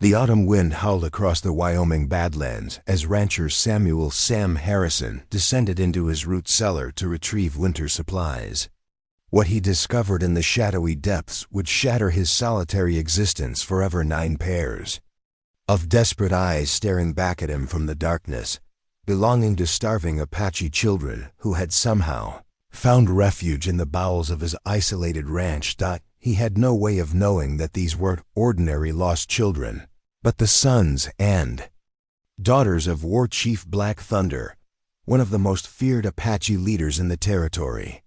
The autumn wind howled across the Wyoming Badlands as rancher Samuel "Sam" Harrison descended into his root cellar to retrieve winter supplies. What he discovered in the shadowy depths would shatter his solitary existence forever. 9 pairs of desperate eyes staring back at him from the darkness, belonging to starving Apache children who had somehow found refuge in the bowels of his isolated ranch. He had no way of knowing that these weren't ordinary lost children, but the sons and daughters of War Chief Black Thunder, one of the most feared Apache leaders in the territory.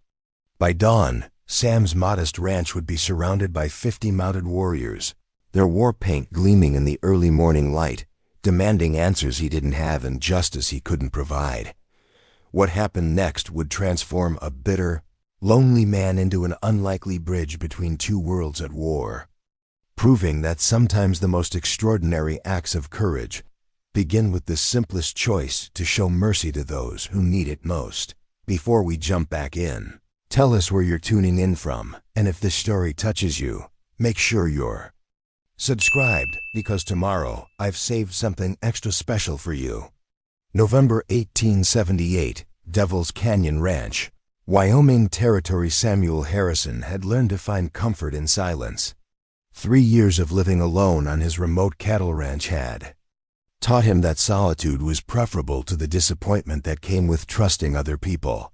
By dawn, Sam's modest ranch would be surrounded by 50 mounted warriors, their war paint gleaming in the early morning light, demanding answers he didn't have and justice he couldn't provide. What happened next would transform a bitter, lonely man into an unlikely bridge between two worlds at war, proving that sometimes the most extraordinary acts of courage begin with the simplest choice to show mercy to those who need it most. Before we jump back in, tell us where you're tuning in from, and if this story touches you, make sure you're subscribed, because tomorrow I've saved something extra special for you. November 1878, Devil's Canyon Ranch, Wyoming Territory. Samuel Harrison had learned to find comfort in silence. 3 years of living alone on his remote cattle ranch had taught him that solitude was preferable to the disappointment that came with trusting other people.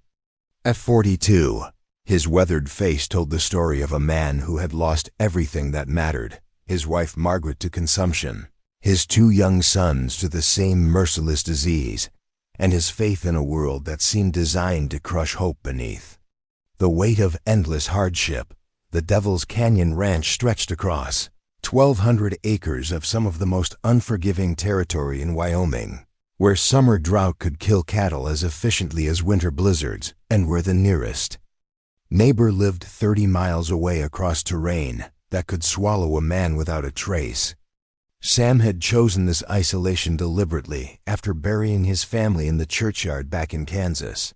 At 42, his weathered face told the story of a man who had lost everything that mattered: his wife Margaret to consumption, his 2 young sons to the same merciless disease, and his faith in a world that seemed designed to crush hope beneath the weight of endless hardship. The Devil's Canyon Ranch stretched across 1,200 acres of some of the most unforgiving territory in Wyoming, where summer drought could kill cattle as efficiently as winter blizzards, and where the nearest neighbor lived 30 miles away across terrain that could swallow a man without a trace. Sam had chosen this isolation deliberately after burying his family in the churchyard back in Kansas.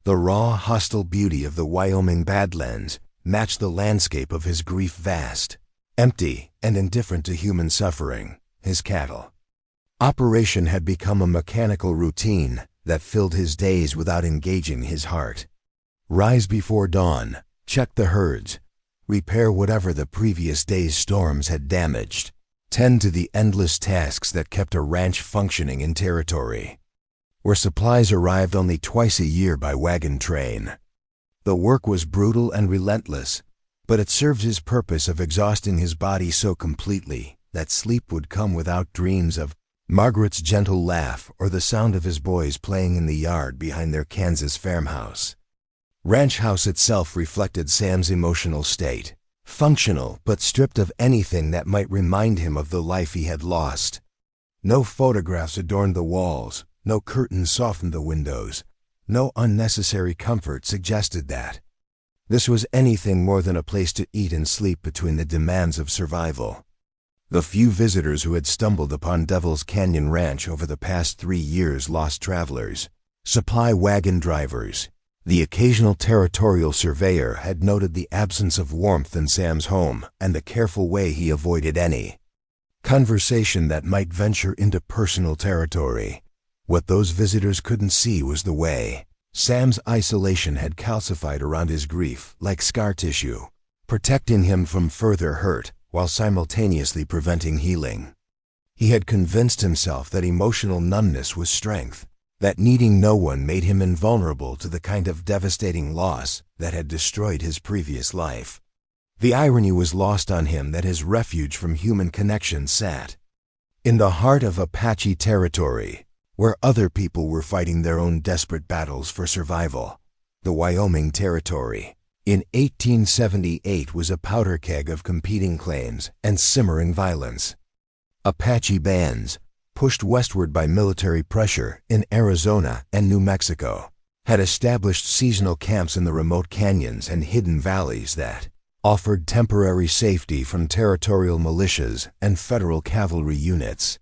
The raw, hostile beauty of the Wyoming Badlands matched the landscape of his grief: vast, empty, and indifferent to human suffering. His cattle operation had become a mechanical routine that filled his days without engaging his heart. Rise before dawn, check the herds, repair whatever the previous day's storms had damaged, tend to the endless tasks that kept a ranch functioning in territory where supplies arrived only twice a year by wagon train. The work was brutal and relentless, but it served his purpose of exhausting his body so completely that sleep would come without dreams of Margaret's gentle laugh or the sound of his boys playing in the yard behind their Kansas farmhouse. Ranch house itself reflected Sam's emotional state: functional but stripped of anything that might remind him of the life he had lost. No photographs adorned the walls, no curtains softened the windows, no unnecessary comfort suggested that this was anything more than a place to eat and sleep between the demands of survival. The few visitors who had stumbled upon Devil's Canyon Ranch over the past 3 years, lost travelers, supply wagon drivers, the occasional territorial surveyor, had noted the absence of warmth in Sam's home and the careful way he avoided any conversation that might venture into personal territory. What those visitors couldn't see was the way Sam's isolation had calcified around his grief like scar tissue, protecting him from further hurt while simultaneously preventing healing. He had convinced himself that emotional numbness was strength, that needing no one made him invulnerable to the kind of devastating loss that had destroyed his previous life. The irony was lost on him that his refuge from human connection sat in the heart of Apache territory, where other people were fighting their own desperate battles for survival. The Wyoming Territory in 1878 was a powder keg of competing claims and simmering violence. Apache bands, pushed westward by military pressure in Arizona and New Mexico, had established seasonal camps in the remote canyons and hidden valleys that offered temporary safety from territorial militias and federal cavalry units.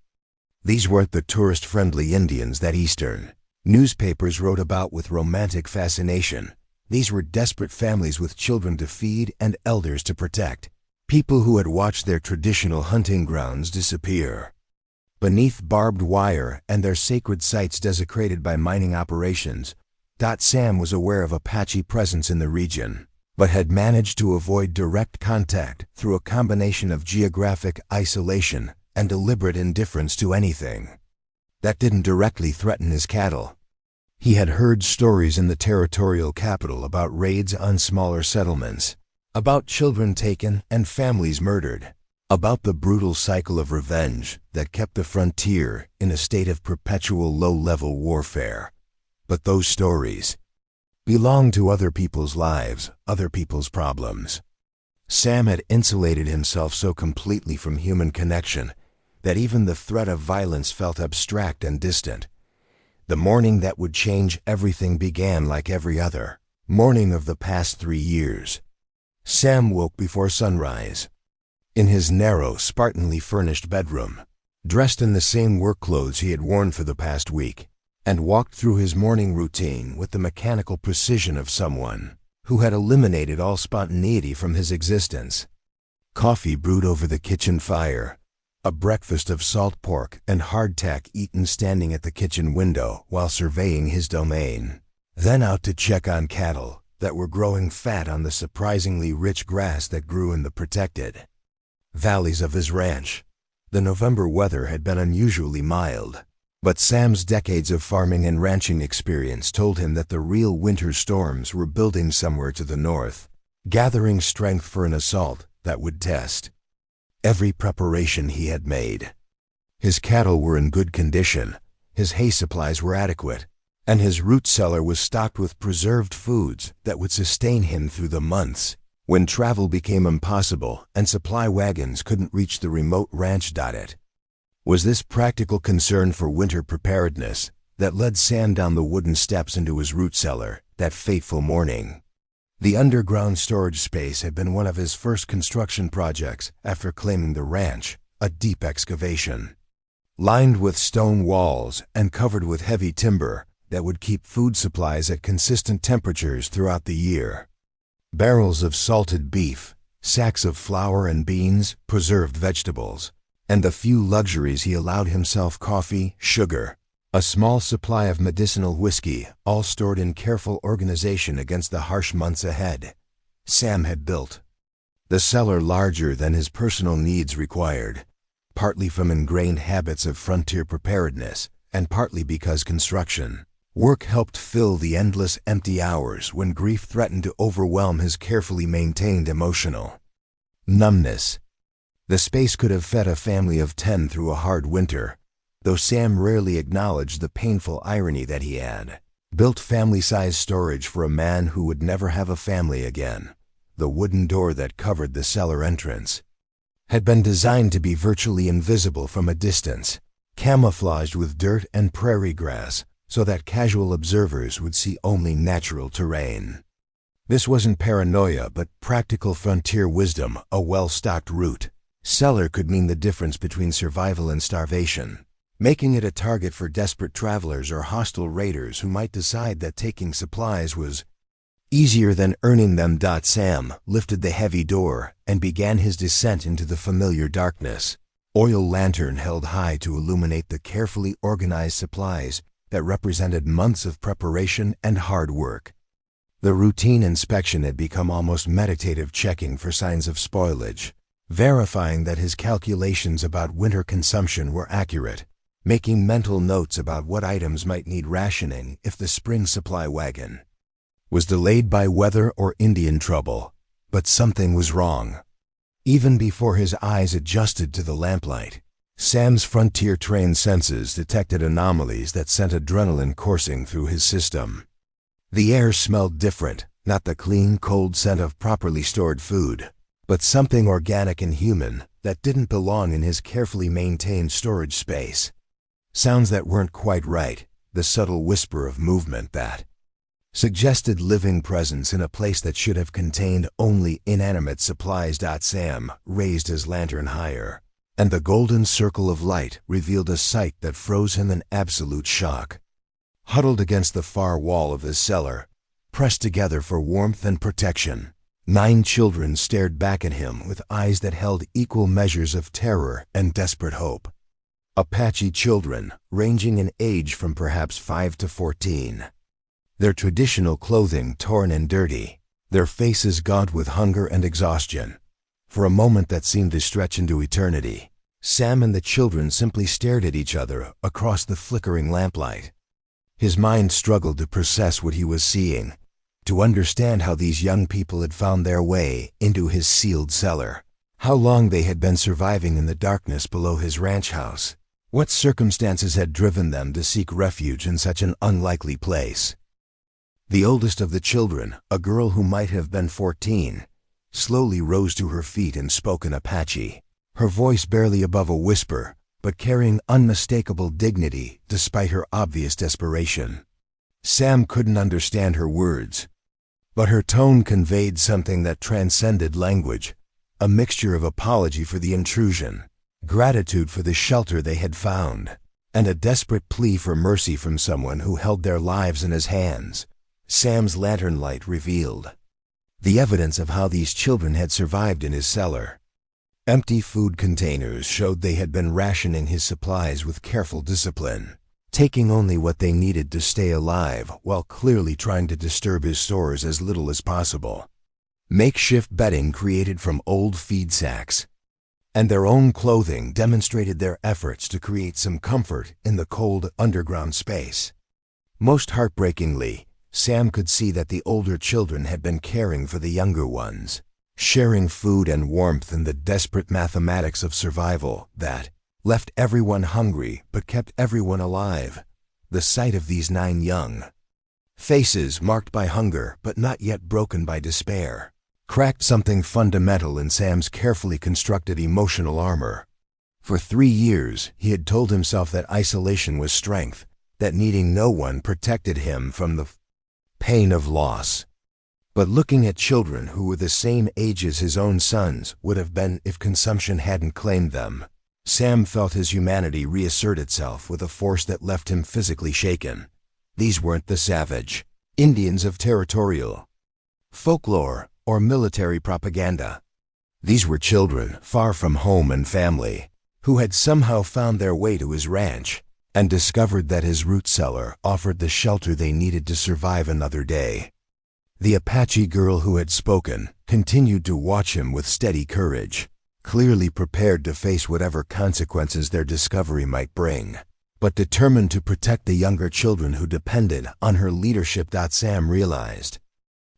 These weren't the tourist-friendly Indians that Eastern newspapers wrote about with romantic fascination. These were desperate families with children to feed and elders to protect, People who had watched their traditional hunting grounds disappear. Beneath barbed wire and their sacred sites desecrated by mining operations, Sam was aware of Apache presence in the region, but had managed to avoid direct contact through a combination of geographic isolation and deliberate indifference to anything that didn't directly threaten his cattle. He had heard stories in the territorial capital about raids on smaller settlements, about children taken and families murdered, about the brutal cycle of revenge that kept the frontier in a state of perpetual low-level warfare. But those stories belonged to other people's lives, other people's problems. Sam had insulated himself so completely from human connection that even the threat of violence felt abstract and distant. The morning that would change everything began like every other morning of the past 3 years. Sam woke before sunrise, in his narrow, Spartanly furnished bedroom, dressed in the same work clothes he had worn for the past week, and walked through his morning routine with the mechanical precision of someone who had eliminated all spontaneity from his existence. Coffee brewed over the kitchen fire, a breakfast of salt pork and hardtack eaten standing at the kitchen window while surveying his domain, then out to check on cattle that were growing fat on the surprisingly rich grass that grew in the protected valleys of his ranch. The November weather had been unusually mild, but Sam's decades of farming and ranching experience told him that the real winter storms were building somewhere to the north, gathering strength for an assault that would test every preparation he had made. His cattle were in good condition, his hay supplies were adequate, and his root cellar was stocked with preserved foods that would sustain him through the months when travel became impossible and supply wagons couldn't reach the remote ranch. It was this practical concern for winter preparedness that led Sam down the wooden steps into his root cellar that fateful morning. The underground storage space had been one of his first construction projects after claiming the ranch, a deep excavation, lined with stone walls and covered with heavy timber that would keep food supplies at consistent temperatures throughout the year. Barrels of salted beef, sacks of flour and beans, preserved vegetables, and the few luxuries he allowed himself: coffee, sugar, a small supply of medicinal whiskey, all stored in careful organization against the harsh months ahead. Sam had built the cellar larger than his personal needs required, partly from ingrained habits of frontier preparedness, and partly because construction work helped fill the endless empty hours when grief threatened to overwhelm his carefully maintained emotional numbness. The space could have fed a family of 10 through a hard winter, though Sam rarely acknowledged the painful irony that he had built family-sized storage for a man who would never have a family again. The wooden door that covered the cellar entrance had been designed to be virtually invisible from a distance, camouflaged with dirt and prairie grass so that casual observers would see only natural terrain. This wasn't paranoia but practical frontier wisdom. A well-stocked root cellar could mean the difference between survival and starvation, making it a target for desperate travelers or hostile raiders who might decide that taking supplies was easier than earning them. Sam lifted the heavy door and began his descent into the familiar darkness, oil lantern held high to illuminate the carefully organized supplies that represented months of preparation and hard work. The routine inspection had become almost meditative, checking for signs of spoilage, verifying that his calculations about winter consumption were accurate, making mental notes about what items might need rationing if the spring supply wagon was delayed by weather or Indian trouble. But something was wrong. Even before his eyes adjusted to the lamplight, Sam's frontier-trained senses detected anomalies that sent adrenaline coursing through his system. The air smelled different, not the clean, cold scent of properly stored food, but something organic and human that didn't belong in his carefully maintained storage space. Sounds that weren't quite right, the subtle whisper of movement that suggested living presence in a place that should have contained only inanimate supplies. Sam raised his lantern higher, and the golden circle of light revealed a sight that froze him in absolute shock. Huddled against the far wall of his cellar, pressed together for warmth and protection, 9 children stared back at him with eyes that held equal measures of terror and desperate hope. Apache children, ranging in age from perhaps 5 to 14. Their traditional clothing torn and dirty, their faces gaunt with hunger and exhaustion. For a moment that seemed to stretch into eternity, Sam and the children simply stared at each other across the flickering lamplight. His mind struggled to process what he was seeing, to understand how these young people had found their way into his sealed cellar, how long they had been surviving in the darkness below his ranch house, what circumstances had driven them to seek refuge in such an unlikely place. The oldest of the children, a girl who might have been 14, slowly rose to her feet and spoke in Apache, her voice barely above a whisper, but carrying unmistakable dignity despite her obvious desperation. Sam couldn't understand her words, but her tone conveyed something that transcended language, a mixture of apology for the intrusion, gratitude for the shelter they had found, and a desperate plea for mercy from someone who held their lives in his hands. Sam's lantern light revealed the evidence of how these children had survived in his cellar. Empty food containers showed they had been rationing his supplies with careful discipline, taking only what they needed to stay alive while clearly trying to disturb his stores as little as possible. Makeshift bedding created from old feed sacks and their own clothing demonstrated their efforts to create some comfort in the cold underground space. Most heartbreakingly, Sam could see that the older children had been caring for the younger ones, sharing food and warmth in the desperate mathematics of survival that left everyone hungry but kept everyone alive. The sight of these 9 young faces marked by hunger but not yet broken by despair cracked something fundamental in Sam's carefully constructed emotional armor. For 3 years, he had told himself that isolation was strength, that needing no one protected him from the pain of loss. But looking at children who were the same age as his own sons would have been if consumption hadn't claimed them, Sam felt his humanity reassert itself with a force that left him physically shaken. These weren't the savage Indians of territorial folklore or military propaganda. These were children far from home and family, who had somehow found their way to his ranch and discovered that his root cellar offered the shelter they needed to survive another day. The Apache girl who had spoken continued to watch him with steady courage, clearly prepared to face whatever consequences their discovery might bring, but determined to protect the younger children who depended on her leadership. Sam realized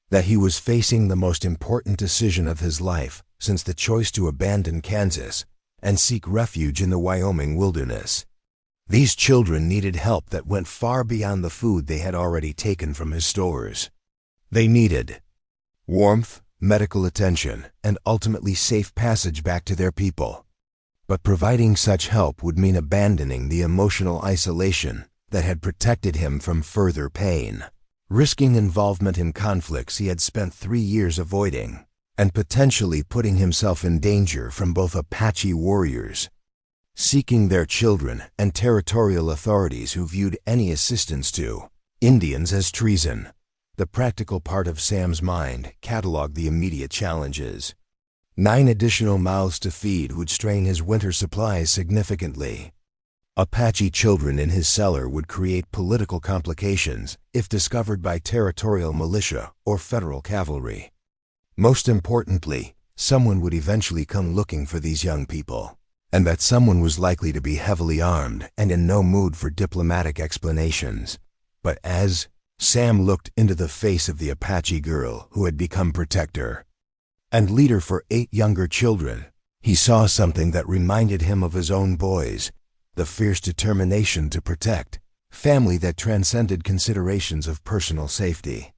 that he was facing the most important decision of his life since the choice to abandon Kansas and seek refuge in the Wyoming wilderness. These children needed help that went far beyond the food they had already taken from his stores. They needed warmth, medical attention, and ultimately safe passage back to their people. But providing such help would mean abandoning the emotional isolation that had protected him from further pain, risking involvement in conflicts he had spent 3 years avoiding, and potentially putting himself in danger from both Apache warriors seeking their children and territorial authorities who viewed any assistance to Indians as treason. The practical part of Sam's mind cataloged the immediate challenges. 9 additional mouths to feed would strain his winter supplies significantly. Apache children in his cellar would create political complications if discovered by territorial militia or federal cavalry. Most importantly, someone would eventually come looking for these young people, and that someone was likely to be heavily armed and in no mood for diplomatic explanations. But as Sam looked into the face of the Apache girl who had become protector and leader for 8 younger children, he saw something that reminded him of his own boys, the fierce determination to protect family that transcended considerations of personal safety.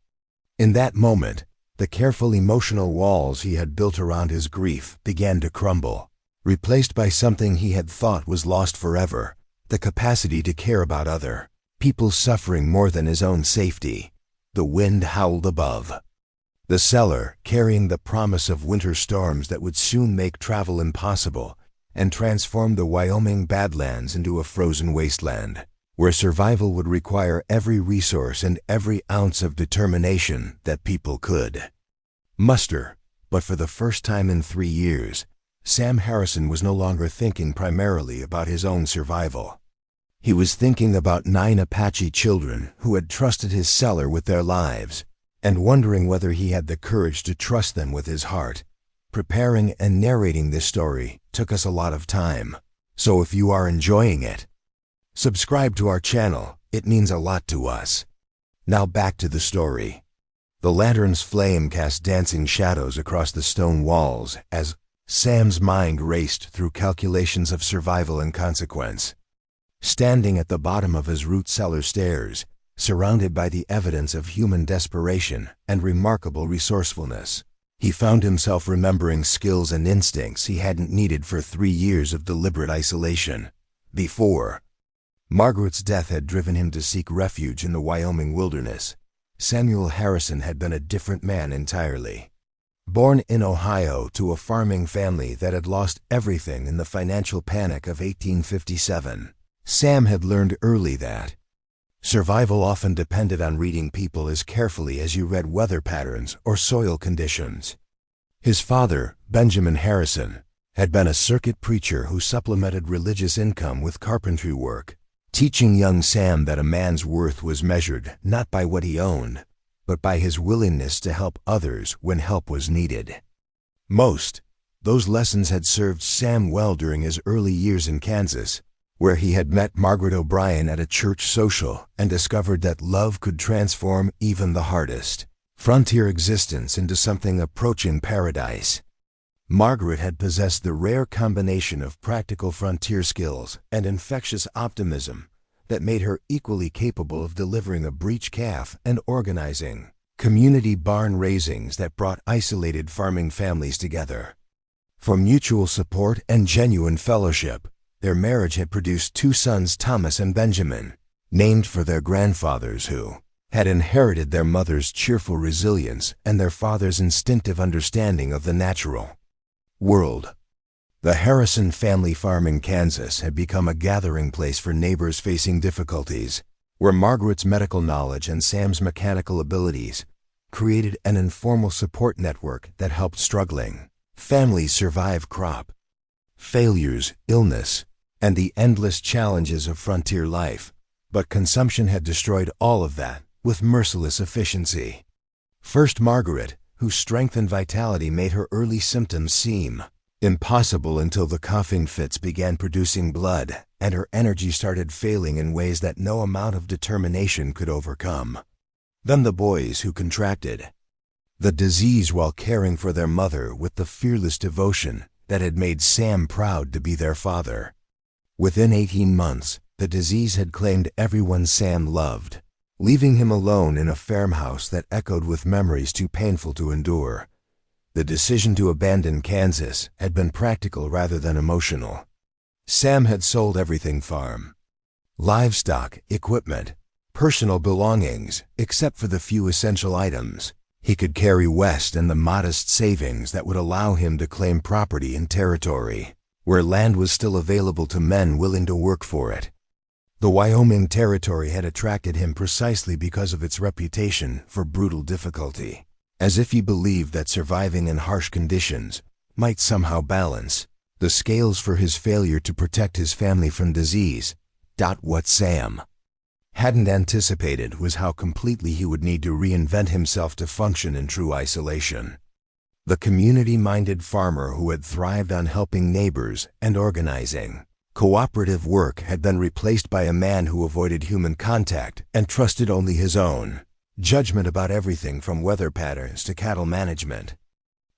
In that moment, the careful emotional walls he had built around his grief began to crumble, replaced by something he had thought was lost forever, the capacity to care about other people suffering more than his own safety. The wind howled above the cellar, carrying the promise of winter storms that would soon make travel impossible and transform the Wyoming Badlands into a frozen wasteland, where survival would require every resource and every ounce of determination that people could muster. But for the first time in 3 years, Sam Harrison was no longer thinking primarily about his own survival. He was thinking about 9 Apache children who had trusted his cellar with their lives, and wondering whether he had the courage to trust them with his heart. Preparing and narrating this story took us a lot of time, so if you are enjoying it, subscribe to our channel. It means a lot to us. Now back to the story. The lantern's flame cast dancing shadows across the stone walls as Sam's mind raced through calculations of survival and consequence. Standing at the bottom of his root cellar stairs, surrounded by the evidence of human desperation and remarkable resourcefulness, he found himself remembering skills and instincts he hadn't needed for 3 years of deliberate isolation before. Margaret's death had driven him to seek refuge in the Wyoming wilderness. Samuel Harrison had been a different man entirely. Born in Ohio to a farming family that had lost everything in the financial panic of 1857, Sam had learned early that survival often depended on reading people as carefully as you read weather patterns or soil conditions. His father, Benjamin Harrison, had been a circuit preacher who supplemented religious income with carpentry work, teaching young Sam that a man's worth was measured not by what he owned, but by his willingness to help others when help was needed. Those lessons had served Sam well during his early years in Kansas, where he had met Margaret O'Brien at a church social and discovered that love could transform even the hardest frontier existence into something approaching paradise. Margaret had possessed the rare combination of practical frontier skills and infectious optimism that made her equally capable of delivering a breech calf and organizing community barn raisings that brought isolated farming families together. For mutual support and genuine fellowship, their marriage had produced 2 sons, Thomas and Benjamin, named for their grandfathers who had inherited their mother's cheerful resilience and their father's instinctive understanding of the natural world. The Harrison family farm in Kansas had become a gathering place for neighbors facing difficulties, where Margaret's medical knowledge and Sam's mechanical abilities created an informal support network that helped struggling families survive crop failures, illness, and the endless challenges of frontier life. But consumption had destroyed all of that with merciless efficiency. First Margaret, whose strength and vitality made her early symptoms seem impossible until the coughing fits began producing blood and her energy started failing in ways that no amount of determination could overcome. Then the boys, who contracted the disease while caring for their mother with the fearless devotion that had made Sam proud to be their father. Within 18 months, the disease had claimed everyone Sam loved, leaving him alone in a farmhouse that echoed with memories too painful to endure. The decision to abandon Kansas had been practical rather than emotional. Sam had sold everything: farm, livestock, equipment, personal belongings, except for the few essential items he could carry west and the modest savings that would allow him to claim property in territory where land was still available to men willing to work for it. The Wyoming Territory had attracted him precisely because of its reputation for brutal difficulty, as if he believed that surviving in harsh conditions might somehow balance the scales for his failure to protect his family from disease. What Sam hadn't anticipated was how completely he would need to reinvent himself to function in true isolation. The community-minded farmer who had thrived on helping neighbors and organizing cooperative work had been replaced by a man who avoided human contact and trusted only his own judgment about everything from weather patterns to cattle management.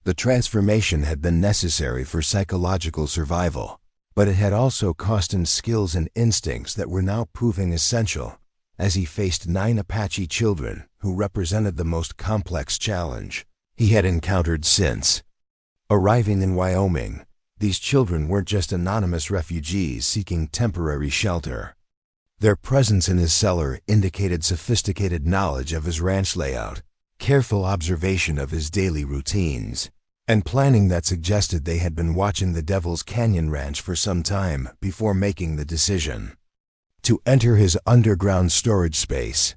The transformation had been necessary for psychological survival, but it had also cost him skills and instincts that were now proving essential as he faced 9 Apache children who represented the most complex challenge he had encountered since arriving in Wyoming. These children weren't just anonymous refugees seeking temporary shelter. Their presence in his cellar indicated sophisticated knowledge of his ranch layout, careful observation of his daily routines, and planning that suggested they had been watching the Devil's Canyon Ranch for some time before making the decision to enter his underground storage space.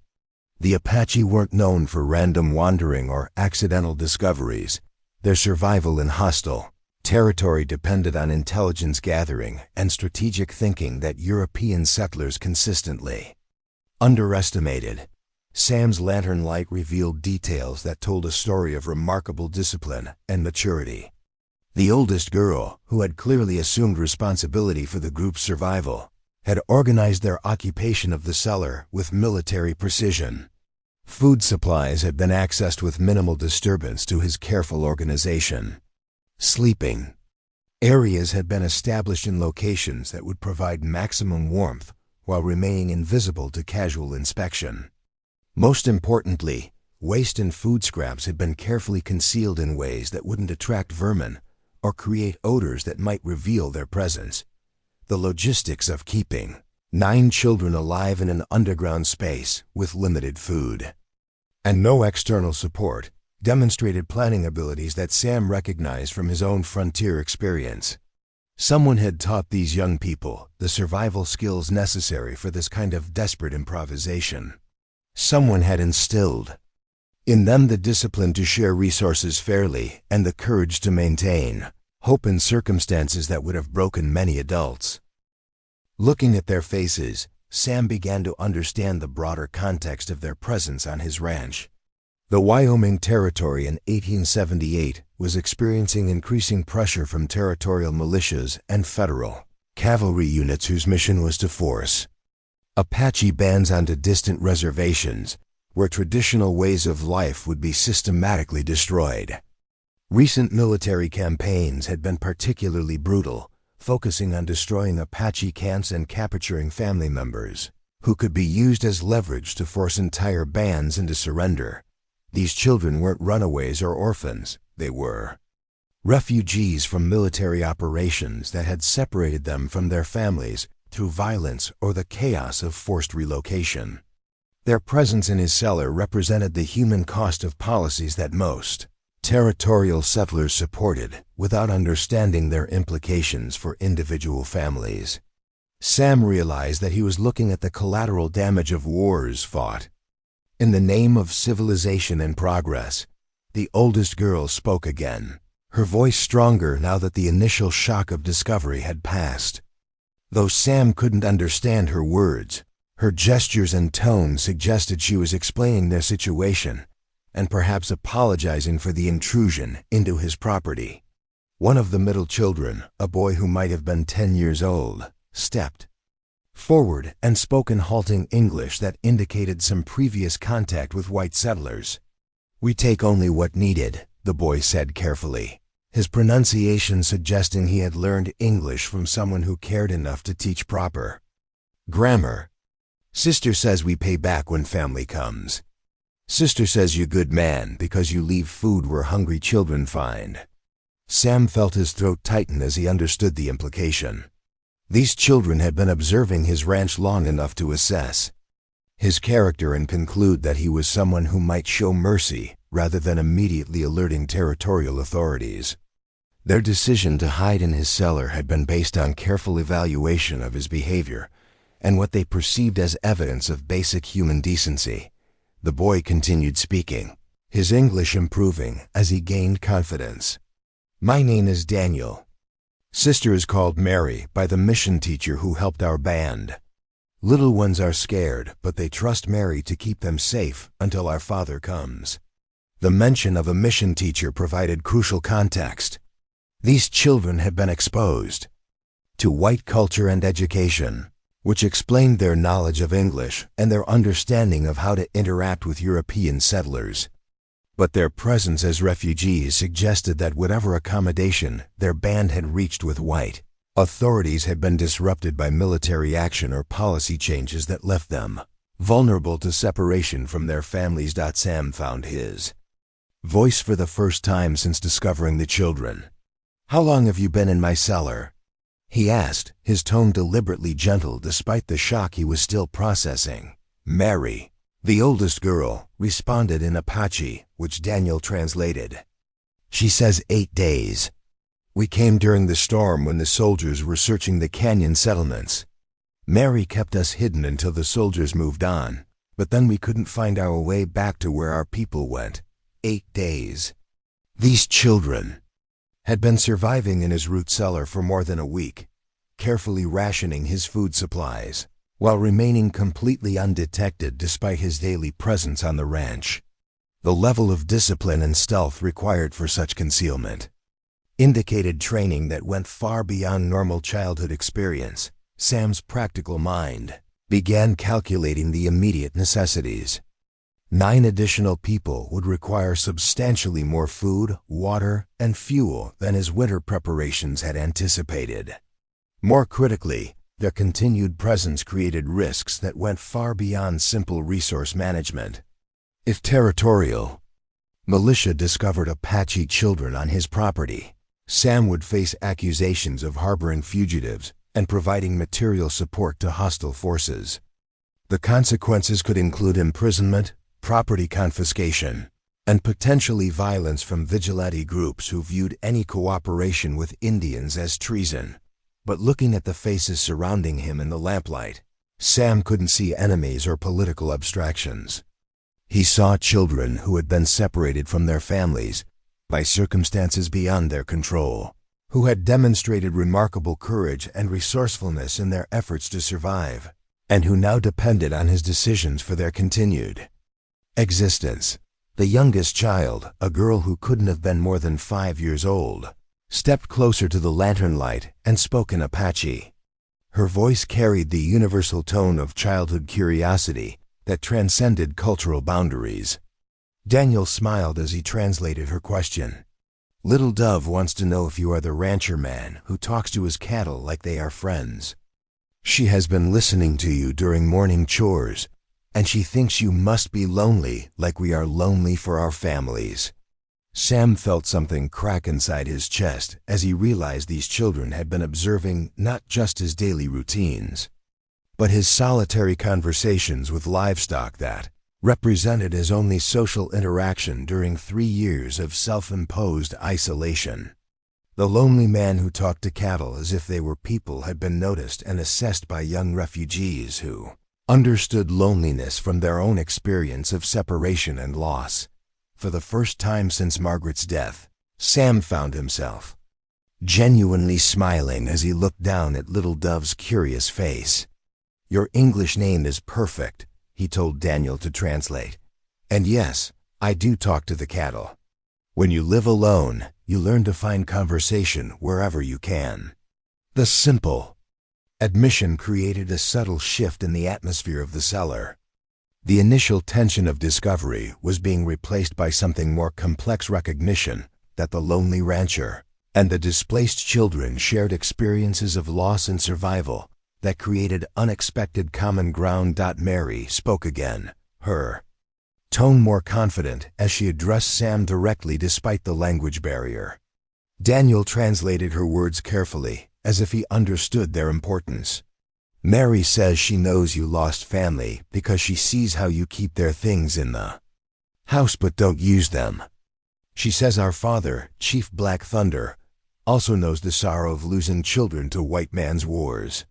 The Apache weren't known for random wandering or accidental discoveries. Their survival in hostile territory depended on intelligence gathering and strategic thinking that European settlers consistently underestimated. Sam's lantern light revealed details that told a story of remarkable discipline and maturity. The oldest girl, who had clearly assumed responsibility for the group's survival, had organized their occupation of the cellar with military precision. Food supplies had been accessed with minimal disturbance to his careful organization. Sleeping areas had been established in locations that would provide maximum warmth while remaining invisible to casual inspection. Most importantly, waste and food scraps had been carefully concealed in ways that wouldn't attract vermin or create odors that might reveal their presence. The logistics of keeping 9 children alive in an underground space with limited food and no external support demonstrated planning abilities that Sam recognized from his own frontier experience. Someone had taught these young people the survival skills necessary for this kind of desperate improvisation. Someone had instilled in them the discipline to share resources fairly and the courage to maintain hope in circumstances that would have broken many adults. Looking at their faces, Sam began to understand the broader context of their presence on his ranch. The Wyoming Territory in 1878 was experiencing increasing pressure from territorial militias and federal cavalry units whose mission was to force Apache bands onto distant reservations where traditional ways of life would be systematically destroyed. Recent military campaigns had been particularly brutal, focusing on destroying Apache camps and capturing family members, who could be used as leverage to force entire bands into surrender. These children weren't runaways or orphans, they were refugees from military operations that had separated them from their families through violence or the chaos of forced relocation. Their presence in his cellar represented the human cost of policies that most territorial settlers supported without understanding their implications for individual families. Sam realized that he was looking at the collateral damage of wars fought in the name of civilization and progress. The oldest girl spoke again, her voice stronger now that the initial shock of discovery had passed. Though Sam couldn't understand her words, her gestures and tone suggested she was explaining their situation and perhaps apologizing for the intrusion into his property. One of the middle children, a boy who might have been 10 years old, stepped forward and spoke in halting English that indicated some previous contact with white settlers. "We take only what needed," the boy said carefully, his pronunciation suggesting he had learned English from someone who cared enough to teach proper grammar. "Sister says we pay back when family comes. Sister says you good man because you leave food where hungry children find." Sam felt his throat tighten as he understood the implication. These children had been observing his ranch long enough to assess his character and conclude that he was someone who might show mercy rather than immediately alerting territorial authorities. Their decision to hide in his cellar had been based on careful evaluation of his behavior and what they perceived as evidence of basic human decency. The boy continued speaking, his English improving as he gained confidence. "My name is Daniel. Sister is called Mary by the mission teacher who helped our band. Little ones are scared, but they trust Mary to keep them safe until our father comes." The mention of a mission teacher provided crucial context. These children had been exposed to white culture and education, which explained their knowledge of English and their understanding of how to interact with European settlers. But their presence as refugees suggested that whatever accommodation their band had reached with white authorities had been disrupted by military action or policy changes that left them vulnerable to separation from their families. Sam found his voice for the first time since discovering the children. "How long have you been in my cellar?" he asked, his tone deliberately gentle despite the shock he was still processing. "Mary," the oldest girl, responded in Apache, which Daniel translated. "She says 8 days. We came during the storm when the soldiers were searching the canyon settlements. Mary kept us hidden until the soldiers moved on, but then we couldn't find our way back to where our people went. 8 days. These children had been surviving in his root cellar for more than a week, carefully rationing his food supplies, while remaining completely undetected despite his daily presence on the ranch. The level of discipline and stealth required for such concealment indicated training that went far beyond normal childhood experience. Sam's practical mind began calculating the immediate necessities. 9 additional people would require substantially more food, water, and fuel than his winter preparations had anticipated. More critically, their continued presence created risks that went far beyond simple resource management. If territorial militia discovered Apache children on his property, Sam would face accusations of harboring fugitives and providing material support to hostile forces. The consequences could include imprisonment, property confiscation, and potentially violence from vigilante groups who viewed any cooperation with Indians as treason. But looking at the faces surrounding him in the lamplight, Sam couldn't see enemies or political abstractions. He saw children who had been separated from their families by circumstances beyond their control, who had demonstrated remarkable courage and resourcefulness in their efforts to survive, and who now depended on his decisions for their continued existence. The youngest child, a girl who couldn't have been more than 5 years old, stepped closer to the lantern light and spoke in Apache. Her voice carried the universal tone of childhood curiosity that transcended cultural boundaries. Daniel smiled as he translated her question. "Little Dove wants to know if you are the rancher man who talks to his cattle like they are friends. She has been listening to you during morning chores, and she thinks you must be lonely like we are lonely for our families." Sam felt something crack inside his chest as he realized these children had been observing not just his daily routines, but his solitary conversations with livestock that represented his only social interaction during 3 years of self-imposed isolation. The lonely man who talked to cattle as if they were people had been noticed and assessed by young refugees who understood loneliness from their own experience of separation and loss. For the first time since Margaret's death, Sam found himself genuinely smiling as he looked down at Little Dove's curious face. "Your English name is perfect," he told Daniel to translate. "And yes, I do talk to the cattle. When you live alone, you learn to find conversation wherever you can." The simple admission created a subtle shift in the atmosphere of the cellar. The initial tension of discovery was being replaced by something more complex: recognition that the lonely rancher and the displaced children shared experiences of loss and survival that created unexpected common ground. Mary spoke again, her tone more confident as she addressed Sam directly despite the language barrier. Daniel translated her words carefully, as if he understood their importance. "Mary says she knows you lost family because she sees how you keep their things in the house but don't use them. She says our father, Chief Black Thunder, also knows the sorrow of losing children to white man's wars.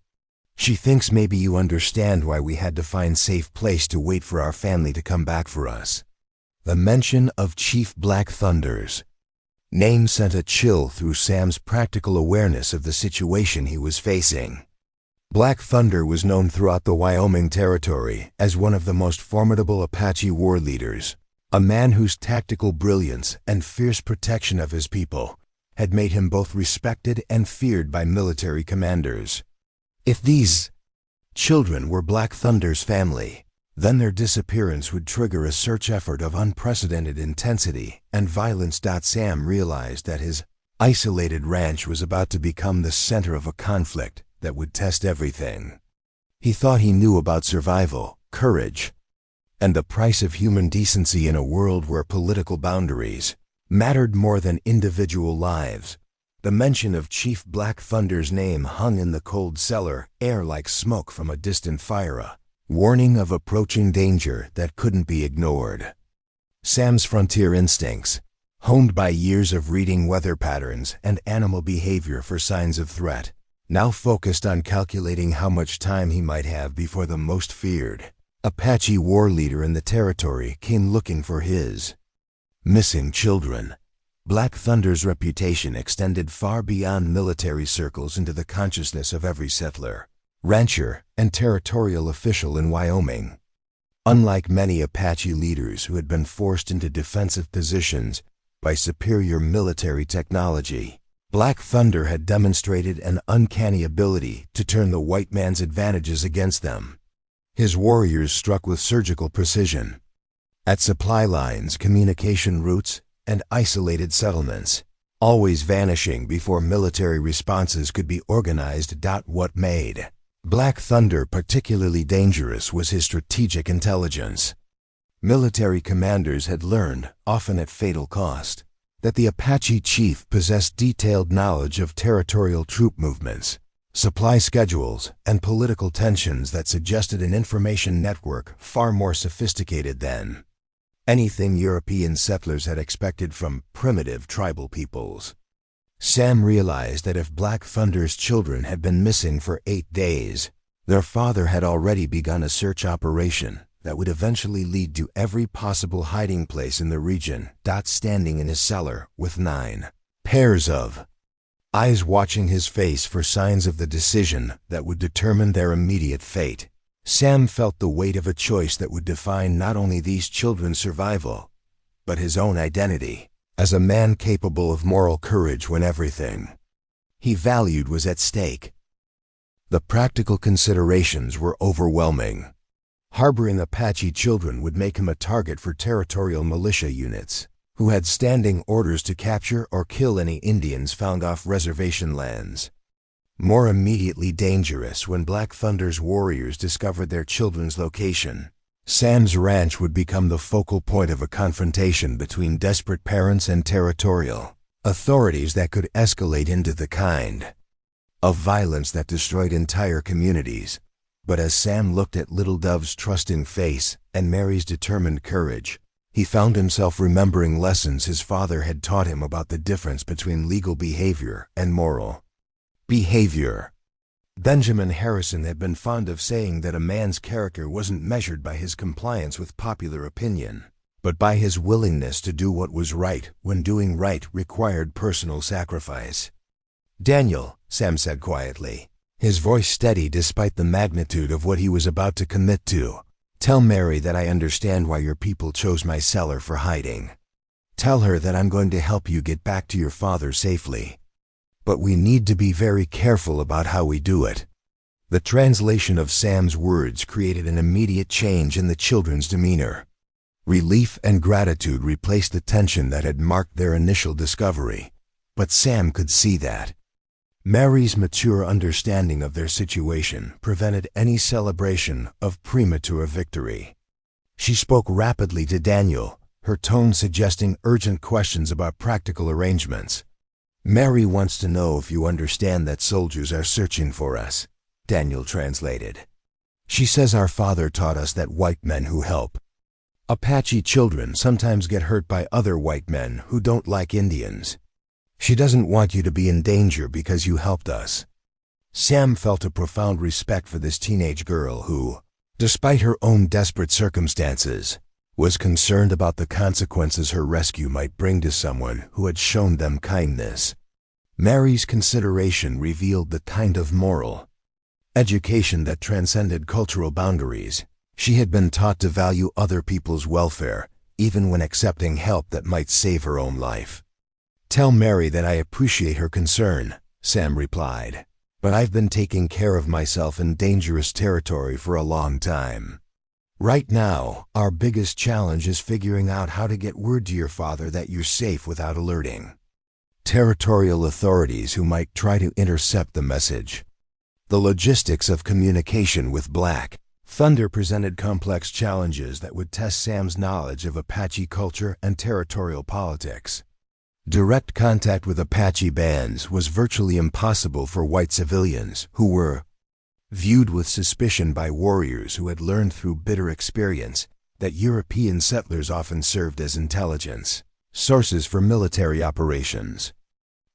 She thinks maybe you understand why we had to find safe place to wait for our family to come back for us." The mention of Chief Black Thunder's name sent a chill through Sam's practical awareness of the situation he was facing. Black Thunder was known throughout the Wyoming Territory as one of the most formidable Apache war leaders, a man whose tactical brilliance and fierce protection of his people had made him both respected and feared by military commanders. If these children were Black Thunder's family, then their disappearance would trigger a search effort of unprecedented intensity and violence. Sam realized that his isolated ranch was about to become the center of a conflict that would test everything he thought he knew about survival, courage, and the price of human decency in a world where political boundaries mattered more than individual lives. The mention of Chief Black Thunder's name hung in the cold cellar air like smoke from a distant fire, a warning of approaching danger that couldn't be ignored. Sam's frontier instincts, honed by years of reading weather patterns and animal behavior for signs of threat, now focused on calculating how much time he might have before the most feared Apache war leader in the territory came looking for his missing children. Black Thunder's reputation extended far beyond military circles into the consciousness of every settler, rancher, and territorial official in Wyoming. Unlike many Apache leaders who had been forced into defensive positions by superior military technology, Black Thunder had demonstrated an uncanny ability to turn the white man's advantages against them. His warriors struck with surgical precision at supply lines, communication routes, and isolated settlements, always vanishing before military responses could be organized. What made Black Thunder particularly dangerous was his strategic intelligence. Military commanders had learned, often at fatal cost, that the Apache chief possessed detailed knowledge of territorial troop movements, supply schedules, and political tensions that suggested an information network far more sophisticated than anything European settlers had expected from primitive tribal peoples. Sam realized that if Black Thunder's children had been missing for 8 days, their father had already begun a search operation that would eventually lead to every possible hiding place in the region. Standing in his cellar with 9 pairs of eyes watching his face for signs of the decision that would determine their immediate fate, Sam felt the weight of a choice that would define not only these children's survival, but his own identity as a man capable of moral courage when everything he valued was at stake. The practical considerations were overwhelming. Harboring Apache children would make him a target for territorial militia units, who had standing orders to capture or kill any Indians found off reservation lands. More immediately dangerous, when Black Thunder's warriors discovered their children's location, Sam's ranch would become the focal point of a confrontation between desperate parents and territorial authorities that could escalate into the kind of violence that destroyed entire communities. But as Sam looked at Little Dove's trusting face and Mary's determined courage, he found himself remembering lessons his father had taught him about the difference between legal behavior and moral behavior. Benjamin Harrison had been fond of saying that a man's character wasn't measured by his compliance with popular opinion, but by his willingness to do what was right when doing right required personal sacrifice. "Daniel," Sam said quietly, his voice steady despite the magnitude of what he was about to commit to, "tell Mary that I understand why your people chose my cellar for hiding. Tell her that I'm going to help you get back to your father safely. But we need to be very careful about how we do it." The translation of Sam's words created an immediate change in the children's demeanor. Relief and gratitude replaced the tension that had marked their initial discovery, but Sam could see that Mary's mature understanding of their situation prevented any celebration of premature victory. She spoke rapidly to Daniel, her tone suggesting urgent questions about practical arrangements. "Mary wants to know if you understand that soldiers are searching for us," Daniel translated. "She says our father taught us that white men who help Apache children sometimes get hurt by other white men who don't like Indians. She doesn't want you to be in danger because you helped us." Sam felt a profound respect for this teenage girl who, despite her own desperate circumstances, was concerned about the consequences her rescue might bring to someone who had shown them kindness. Mary's consideration revealed the kind of moral education that transcended cultural boundaries. She had been taught to value other people's welfare, even when accepting help that might save her own life. "Tell Mary that I appreciate her concern," Sam replied, "but I've been taking care of myself in dangerous territory for a long time. Right now, our biggest challenge is figuring out how to get word to your father that you're safe without alerting territorial authorities who might try to intercept the message." The logistics of communication with Black Thunder presented complex challenges that would test Sam's knowledge of Apache culture and territorial politics. Direct contact with Apache bands was virtually impossible for white civilians who were viewed with suspicion by warriors who had learned through bitter experience that European settlers often served as intelligence sources for military operations.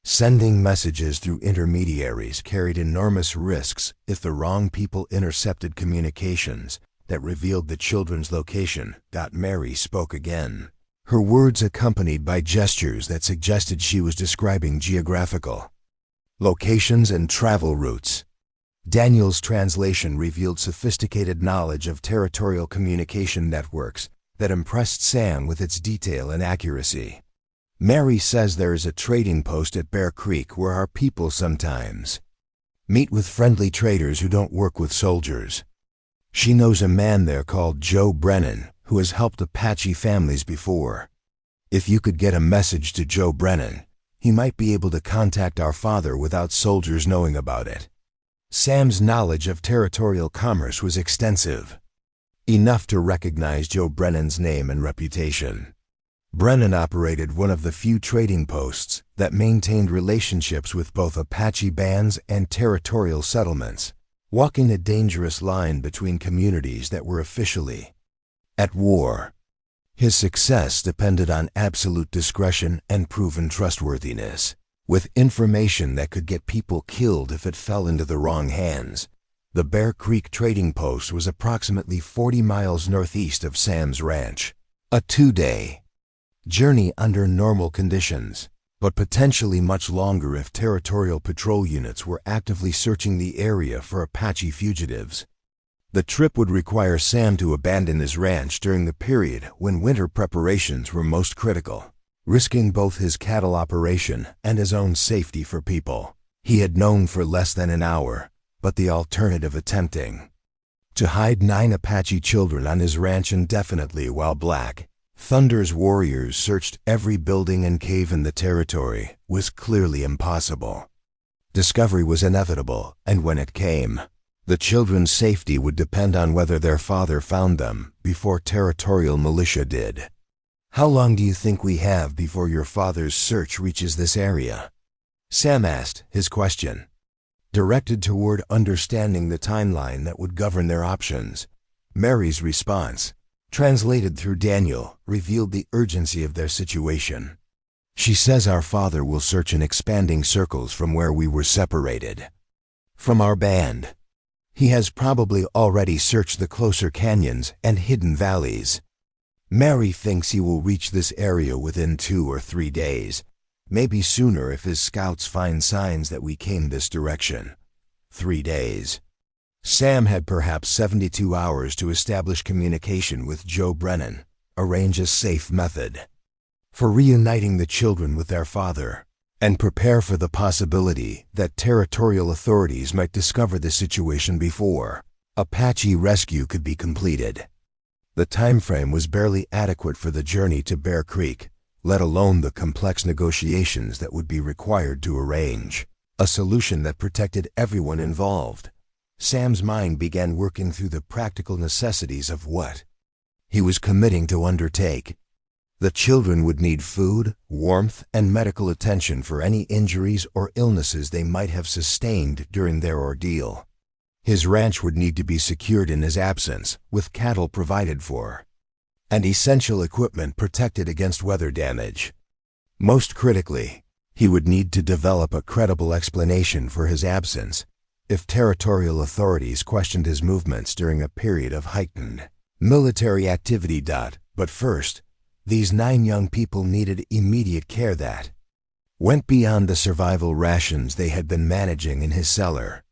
Sending messages through intermediaries carried enormous risks if the wrong people intercepted communications that revealed the children's location. Mary spoke again. her words accompanied by gestures that suggested she was describing geographical locations and travel routes. Daniel's translation revealed sophisticated knowledge of territorial communication networks that impressed Sam with its detail and accuracy. Mary says there is a trading post at Bear Creek where our people sometimes meet with friendly traders who don't work with soldiers. She knows a man there called Joe Brennan who has helped Apache families before. If you could get a message to Joe Brennan, he might be able to contact our father without soldiers knowing about it. Sam's knowledge of territorial commerce was extensive, enough to recognize Joe Brennan's name and reputation. Brennan operated one of the few trading posts that maintained relationships with both Apache bands and territorial settlements, walking a dangerous line between communities that were officially at war. His success depended on absolute discretion and proven trustworthiness. With information that could get people killed if it fell into the wrong hands, the Bear Creek trading post was approximately 40 miles northeast of Sam's ranch. A 2-day journey under normal conditions, but potentially much longer if territorial patrol units were actively searching the area for Apache fugitives. The trip would require Sam to abandon his ranch during the period when winter preparations were most critical, risking both his cattle operation and his own safety for people he had known for less than an hour, but the alternative attempting to hide 9 Apache children on his ranch indefinitely while Black Thunder's warriors searched every building and cave in the territory was clearly impossible. Discovery was inevitable, and when it came, the children's safety would depend on whether their father found them before territorial militia did. "How long do you think we have before your father's search reaches this area?" Sam asked, his question directed toward understanding the timeline that would govern their options. Mary's response, translated through Daniel, revealed the urgency of their situation. She says our father will search in expanding circles from where we were separated from our band. He has probably already searched the closer canyons and hidden valleys. Mary thinks he will reach this area within 2 or 3 days, maybe sooner if his scouts find signs that we came this direction. 3 days. Sam had perhaps 72 hours to establish communication with Joe Brennan, arrange a safe method for reuniting the children with their father, and prepare for the possibility that territorial authorities might discover the situation before Apache rescue could be completed. The time frame was barely adequate for the journey to Bear Creek, let alone the complex negotiations that would be required to arrange a solution that protected everyone involved. Sam's mind began working through the practical necessities of what he was committing to undertake. The children would need food, warmth, and medical attention for any injuries or illnesses they might have sustained during their ordeal. His ranch would need to be secured in his absence, with cattle provided for, and essential equipment protected against weather damage. Most critically, he would need to develop a credible explanation for his absence if territorial authorities questioned his movements during a period of heightened military activity. But first, these 9 young people needed immediate care that went beyond the survival rations they had been managing in his cellar.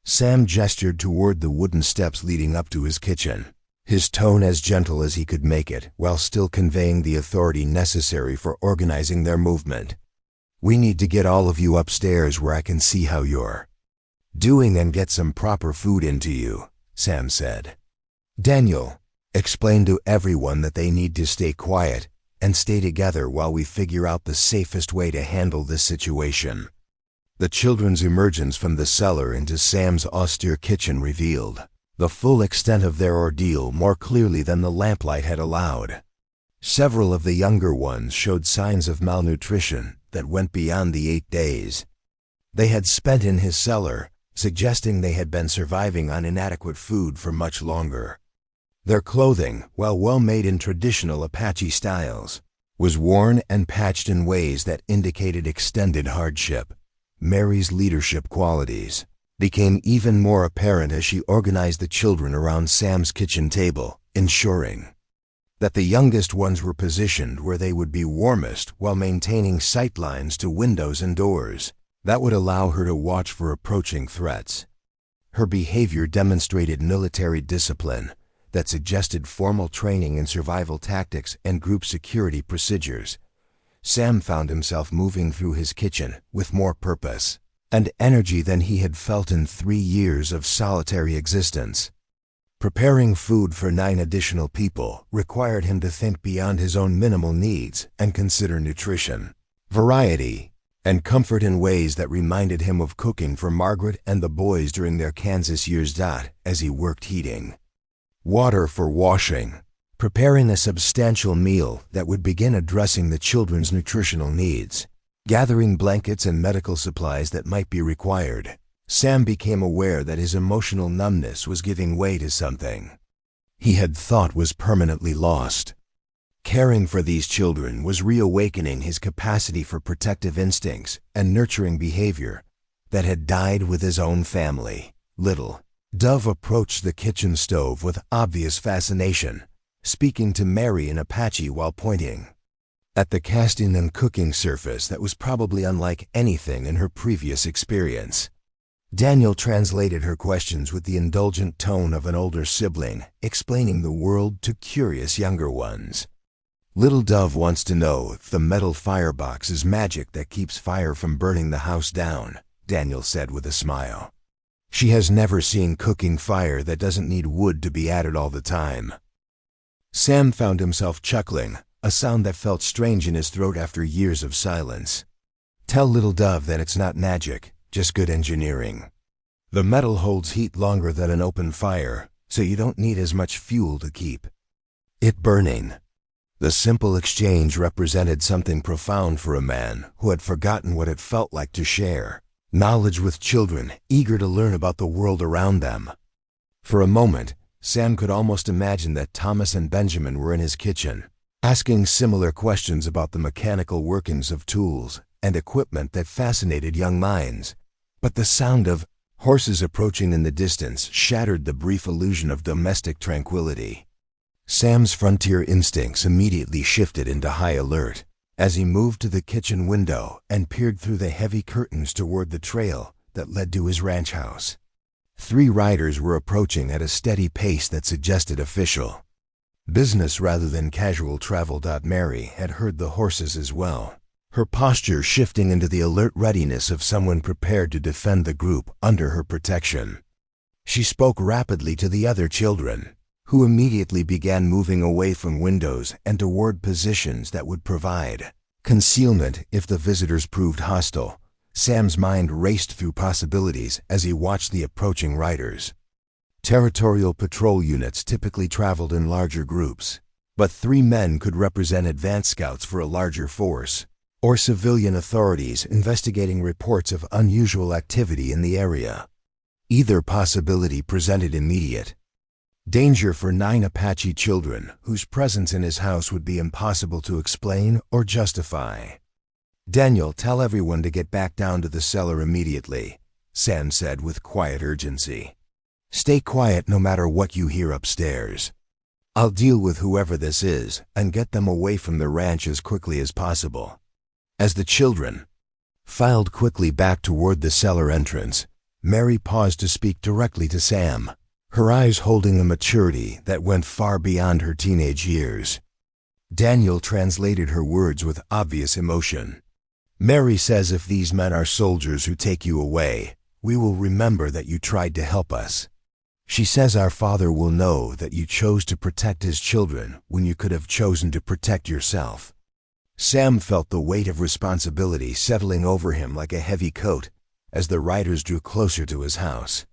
Sam gestured toward the wooden steps leading up to his kitchen, his tone as gentle as he could make it while still conveying the authority necessary for organizing their movement. "We need to get all of you upstairs where I can see how you're doing and get some proper food into you," Sam said. "Daniel, explain to everyone that they need to stay quiet and stay together while we figure out the safest way to handle this situation." The children's emergence from the cellar into Sam's austere kitchen revealed the full extent of their ordeal more clearly than the lamplight had allowed. Several of the younger ones showed signs of malnutrition that went beyond the 8 days they had spent in his cellar, suggesting they had been surviving on inadequate food for much longer. Their clothing, while well made in traditional Apache styles, was worn and patched in ways that indicated extended hardship. Mary's leadership qualities became even more apparent as she organized the children around Sam's kitchen table, ensuring that the youngest ones were positioned where they would be warmest while maintaining sight lines to windows and doors. That would allow her to watch for approaching threats. Her behavior demonstrated military discipline that suggested formal training in survival tactics and group security procedures. Sam found himself moving through his kitchen with more purpose and energy than he had felt in 3 years of solitary existence. Preparing food for 9 additional people required him to think beyond his own minimal needs and consider nutrition, variety, and comfort in ways that reminded him of cooking for Margaret and the boys during their Kansas years. As he worked heating water for washing, preparing a substantial meal that would begin addressing the children's nutritional needs, gathering blankets and medical supplies that might be required, Sam became aware that his emotional numbness was giving way to something he had thought was permanently lost. Caring for these children was reawakening his capacity for protective instincts and nurturing behavior that had died with his own family. Little Dove approached the kitchen stove with obvious fascination, speaking to Mary in Apache while pointing at the casting and cooking surface that was probably unlike anything in her previous experience. Daniel translated her questions with the indulgent tone of an older sibling, explaining the world to curious younger ones. Little Dove wants to know if the metal firebox is magic that keeps fire from burning the house down, Daniel said with a smile. She has never seen cooking fire that doesn't need wood to be added all the time. Sam found himself chuckling, a sound that felt strange in his throat after years of silence. Tell Little Dove that it's not magic, just good engineering. The metal holds heat longer than an open fire, so you don't need as much fuel to keep it burning. The simple exchange represented something profound for a man who had forgotten what it felt like to share knowledge with children eager to learn about the world around them. For a moment, Sam could almost imagine that Thomas and Benjamin were in his kitchen, asking similar questions about the mechanical workings of tools and equipment that fascinated young minds. But the sound of horses approaching in the distance shattered the brief illusion of domestic tranquility. Sam's frontier instincts immediately shifted into high alert as he moved to the kitchen window and peered through the heavy curtains toward the trail that led to his ranch house. 3 riders were approaching at a steady pace that suggested official business rather than casual travel. Mary had heard the horses as well, her posture shifting into the alert readiness of someone prepared to defend the group under her protection. She spoke rapidly to the other children, who immediately began moving away from windows and toward positions that would provide concealment if the visitors proved hostile. Sam's mind raced through possibilities as he watched the approaching riders. Territorial patrol units typically traveled in larger groups, but 3 men could represent advance scouts for a larger force, or civilian authorities investigating reports of unusual activity in the area. Either possibility presented immediate danger for 9 Apache children whose presence in his house would be impossible to explain or justify. Daniel, tell everyone to get back down to the cellar immediately, Sam said with quiet urgency. Stay quiet no matter what you hear upstairs. I'll deal with whoever this is and get them away from the ranch as quickly as possible. As the children filed quickly back toward the cellar entrance, Mary paused to speak directly to Sam, her eyes holding a maturity that went far beyond her teenage years. Daniel translated her words with obvious emotion. Mary says if these men are soldiers who take you away, we will remember that you tried to help us. She says our father will know that you chose to protect his children when you could have chosen to protect yourself. Sam felt the weight of responsibility settling over him like a heavy coat as the riders drew closer to his house.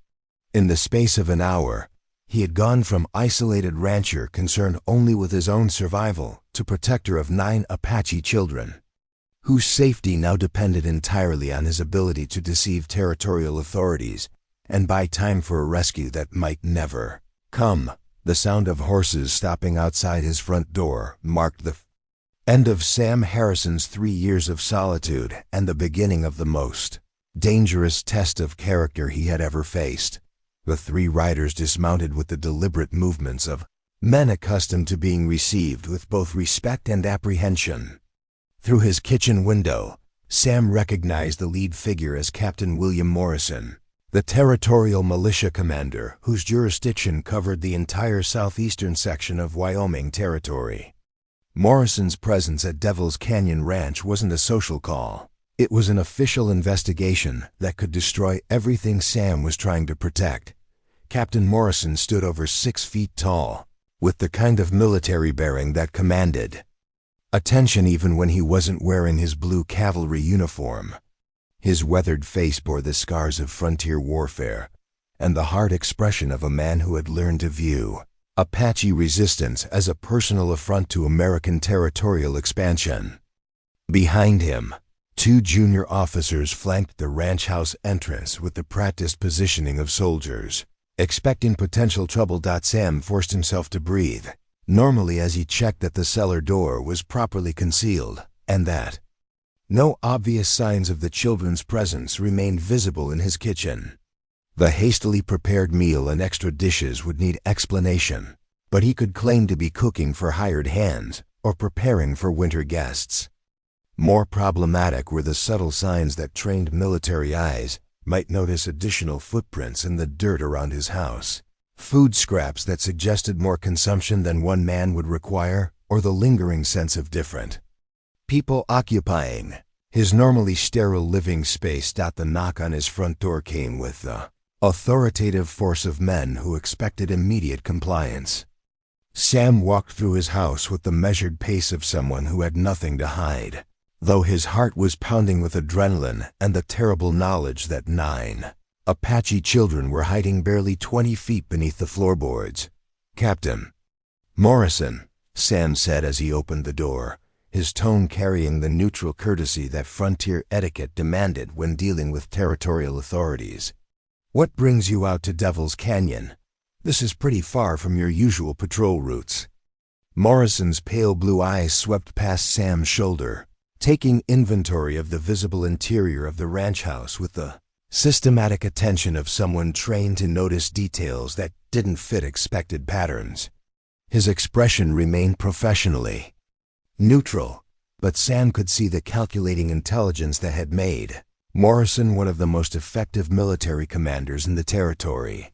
In the space of an hour, he had gone from isolated rancher concerned only with his own survival to protector of 9 Apache children, whose safety now depended entirely on his ability to deceive territorial authorities and buy time for a rescue that might never come. The sound of horses stopping outside his front door marked the end of Sam Harrison's 3 years of solitude and the beginning of the most dangerous test of character he had ever faced. The 3 riders dismounted with the deliberate movements of men accustomed to being received with both respect and apprehension. Through his kitchen window, Sam recognized the lead figure as Captain William Morrison, the territorial militia commander whose jurisdiction covered the entire southeastern section of Wyoming Territory. Morrison's presence at Devil's Canyon Ranch wasn't a social call. It was an official investigation that could destroy everything Sam was trying to protect. Captain Morrison stood over 6 feet tall, with the kind of military bearing that commanded attention even when he wasn't wearing his blue cavalry uniform. His weathered face bore the scars of frontier warfare and the hard expression of a man who had learned to view Apache resistance as a personal affront to American territorial expansion. Behind him, 2 junior officers flanked the ranch house entrance with the practiced positioning of soldiers. Expecting potential trouble, Sam forced himself to breathe normally as he checked that the cellar door was properly concealed and that no obvious signs of the children's presence remained visible in his kitchen. The hastily prepared meal and extra dishes would need explanation, but he could claim to be cooking for hired hands or preparing for winter guests. More problematic were the subtle signs that trained military eyes might notice additional footprints in the dirt around his house. Food scraps that suggested more consumption than one man would require, or the lingering sense of different people occupying his normally sterile living space. The knock on his front door came with the authoritative force of men who expected immediate compliance. Sam walked through his house with the measured pace of someone who had nothing to hide, though his heart was pounding with adrenaline and the terrible knowledge that 9 Apache children were hiding barely 20 feet beneath the floorboards. "Captain Morrison," Sam said as he opened the door, his tone carrying the neutral courtesy that frontier etiquette demanded when dealing with territorial authorities. "What brings you out to Devil's Canyon? This is pretty far from your usual patrol routes." Morrison's pale blue eyes swept past Sam's shoulder, taking inventory of the visible interior of the ranch house with the systematic attention of someone trained to notice details that didn't fit expected patterns. His expression remained professionally neutral, but Sam could see the calculating intelligence that had made Morrison one of the most effective military commanders in the territory.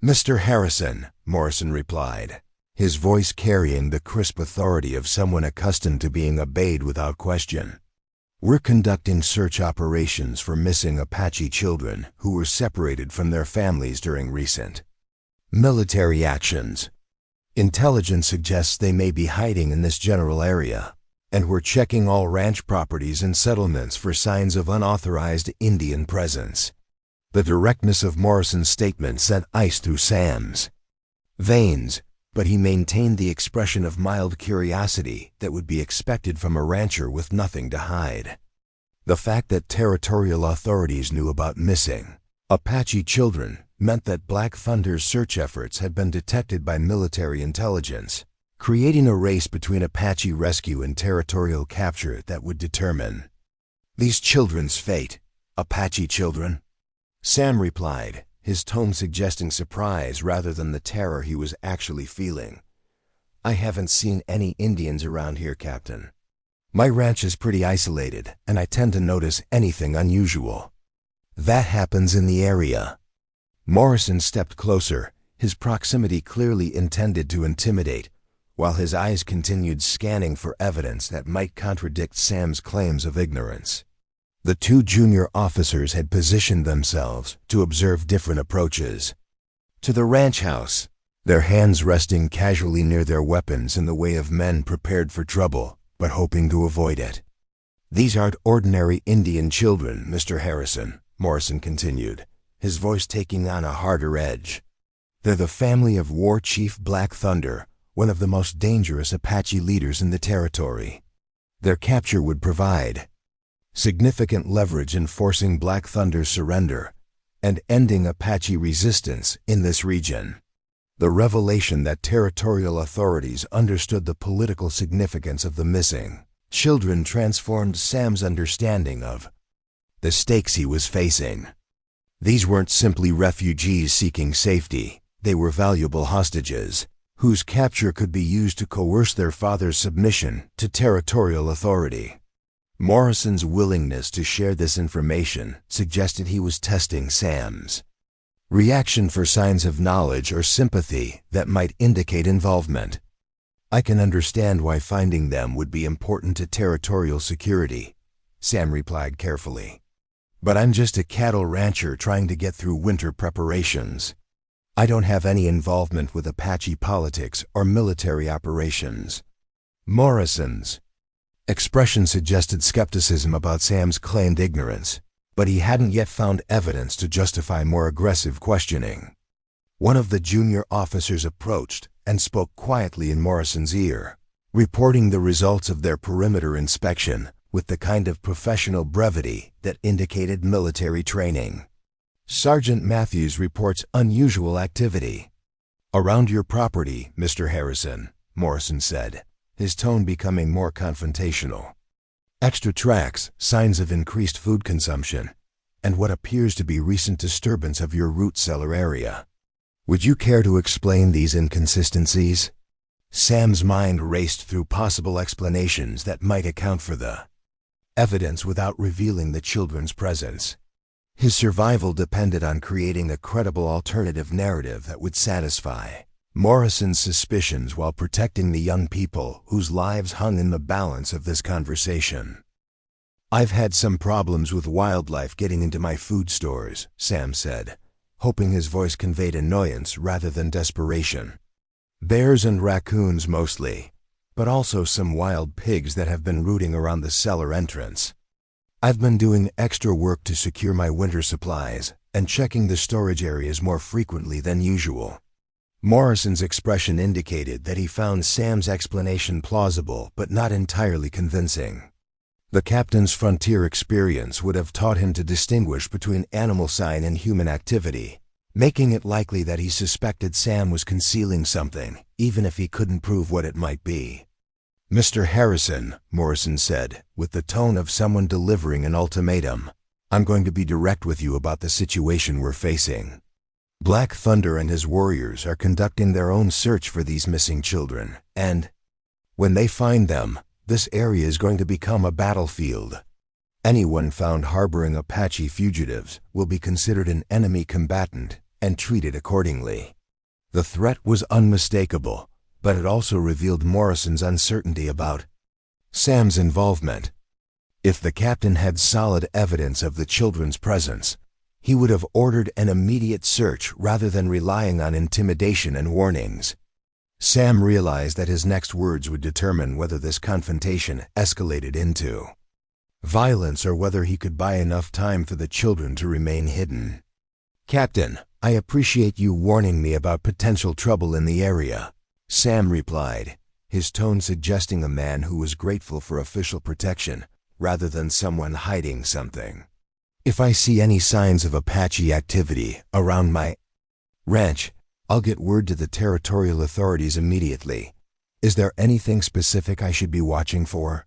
"Mr. Harrison," Morrison replied, his voice carrying the crisp authority of someone accustomed to being obeyed without question. "We're conducting search operations for missing Apache children who were separated from their families during recent military actions. Intelligence suggests they may be hiding in this general area, and we're checking all ranch properties and settlements for signs of unauthorized Indian presence." The directness of Morrison's statement sent ice through Sam's veins, but he maintained the expression of mild curiosity that would be expected from a rancher with nothing to hide. The fact that territorial authorities knew about missing Apache children meant that Black Thunder's search efforts had been detected by military intelligence, creating a race between Apache rescue and territorial capture that would determine these children's fate. "Apache children?" Sam replied, his tone suggesting surprise rather than the terror he was actually feeling. "I haven't seen any Indians around here, Captain. My ranch is pretty isolated, and I tend to notice anything unusual that happens in the area." Morrison stepped closer, his proximity clearly intended to intimidate, while his eyes continued scanning for evidence that might contradict Sam's claims of ignorance. The 2 junior officers had positioned themselves to observe different approaches to the ranch house, their hands resting casually near their weapons in the way of men prepared for trouble but hoping to avoid it. "These aren't ordinary Indian children, Mr. Harrison," Morrison continued, his voice taking on a harder edge. "They're the family of War Chief Black Thunder, one of the most dangerous Apache leaders in the territory. Their capture would provide significant leverage in forcing Black Thunder's surrender and ending Apache resistance in this region." The revelation that territorial authorities understood the political significance of the missing children transformed Sam's understanding of the stakes he was facing. These weren't simply refugees seeking safety, they were valuable hostages, whose capture could be used to coerce their father's submission to territorial authority. Morrison's willingness to share this information suggested he was testing Sam's reaction for signs of knowledge or sympathy that might indicate involvement. "I can understand why finding them would be important to territorial security," Sam replied carefully. "But I'm just a cattle rancher trying to get through winter preparations. I don't have any involvement with Apache politics or military operations." Morrison's expression suggested skepticism about Sam's claimed ignorance, but he hadn't yet found evidence to justify more aggressive questioning. One of the junior officers approached and spoke quietly in Morrison's ear, reporting the results of their perimeter inspection with the kind of professional brevity that indicated military training. "Sergeant Matthews reports unusual activity around your property, Mr. Harrison," Morrison said, his tone becoming more confrontational. "Extra tracks, signs of increased food consumption, and what appears to be recent disturbance of your root cellar area. Would you care to explain these inconsistencies?" Sam's mind raced through possible explanations that might account for the evidence without revealing the children's presence. His survival depended on creating a credible alternative narrative that would satisfy Morrison's suspicions while protecting the young people whose lives hung in the balance of this conversation. "I've had some problems with wildlife getting into my food stores," Sam said, hoping his voice conveyed annoyance rather than desperation. "Bears and raccoons mostly, but also some wild pigs that have been rooting around the cellar entrance. I've been doing extra work to secure my winter supplies and checking the storage areas more frequently than usual." Morrison's expression indicated that he found Sam's explanation plausible but not entirely convincing. The captain's frontier experience would have taught him to distinguish between animal sign and human activity, making it likely that he suspected Sam was concealing something, even if he couldn't prove what it might be. "Mr. Harrison," Morrison said, with the tone of someone delivering an ultimatum, "I'm going to be direct with you about the situation we're facing. Black Thunder and his warriors are conducting their own search for these missing children, and when they find them, this area is going to become a battlefield. Anyone found harboring Apache fugitives will be considered an enemy combatant and treated accordingly." The threat was unmistakable, but it also revealed Morrison's uncertainty about Sam's involvement. If the captain had solid evidence of the children's presence, he would have ordered an immediate search rather than relying on intimidation and warnings. Sam realized that his next words would determine whether this confrontation escalated into violence or whether he could buy enough time for the children to remain hidden. "Captain, I appreciate you warning me about potential trouble in the area," Sam replied, his tone suggesting a man who was grateful for official protection rather than someone hiding something. "If I see any signs of Apache activity around my ranch, I'll get word to the territorial authorities immediately. Is there anything specific I should be watching for?"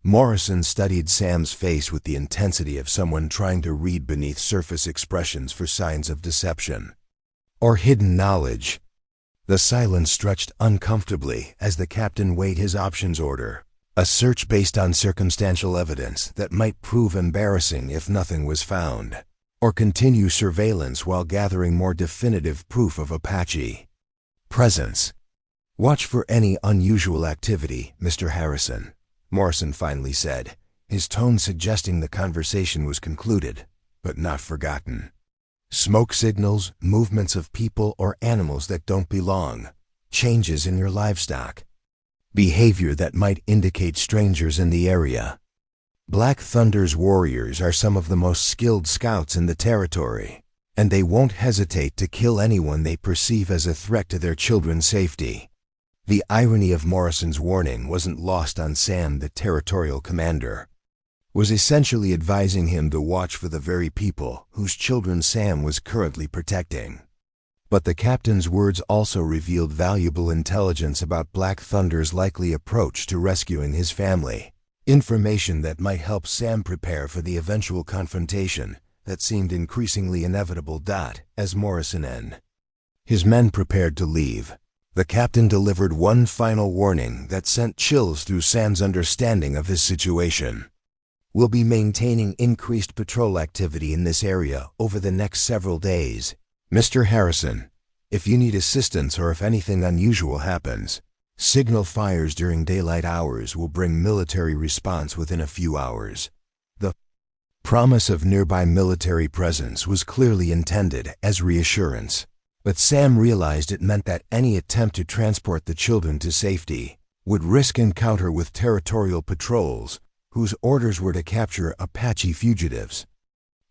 Morrison studied Sam's face with the intensity of someone trying to read beneath surface expressions for signs of deception or hidden knowledge. The silence stretched uncomfortably as the captain weighed his options order, a search based on circumstantial evidence that might prove embarrassing if nothing was found, or continue surveillance while gathering more definitive proof of Apache presence. "Watch for any unusual activity, Mr. Harrison," Morrison finally said, his tone suggesting the conversation was concluded, but not forgotten. "Smoke signals, movements of people or animals that don't belong, changes in your livestock, behavior that might indicate strangers in the area. Black Thunder's warriors are some of the most skilled scouts in the territory, and they won't hesitate to kill anyone they perceive as a threat to their children's safety." The irony of Morrison's warning wasn't lost on Sam. The territorial commander was essentially advising him to watch for the very people whose children Sam was currently protecting. But the captain's words also revealed valuable intelligence about Black Thunder's likely approach to rescuing his family, information that might help Sam prepare for the eventual confrontation that seemed increasingly inevitable. As Morrison and his men prepared to leave, The captain delivered one final warning that sent chills through Sam's understanding of his situation. "We'll be maintaining increased patrol activity in this area over the next several days. Mr. Harrison, if you need assistance or if anything unusual happens, signal fires during daylight hours will bring military response within a few hours." The promise of nearby military presence was clearly intended as reassurance, but Sam realized it meant that any attempt to transport the children to safety would risk encounter with territorial patrols whose orders were to capture Apache fugitives.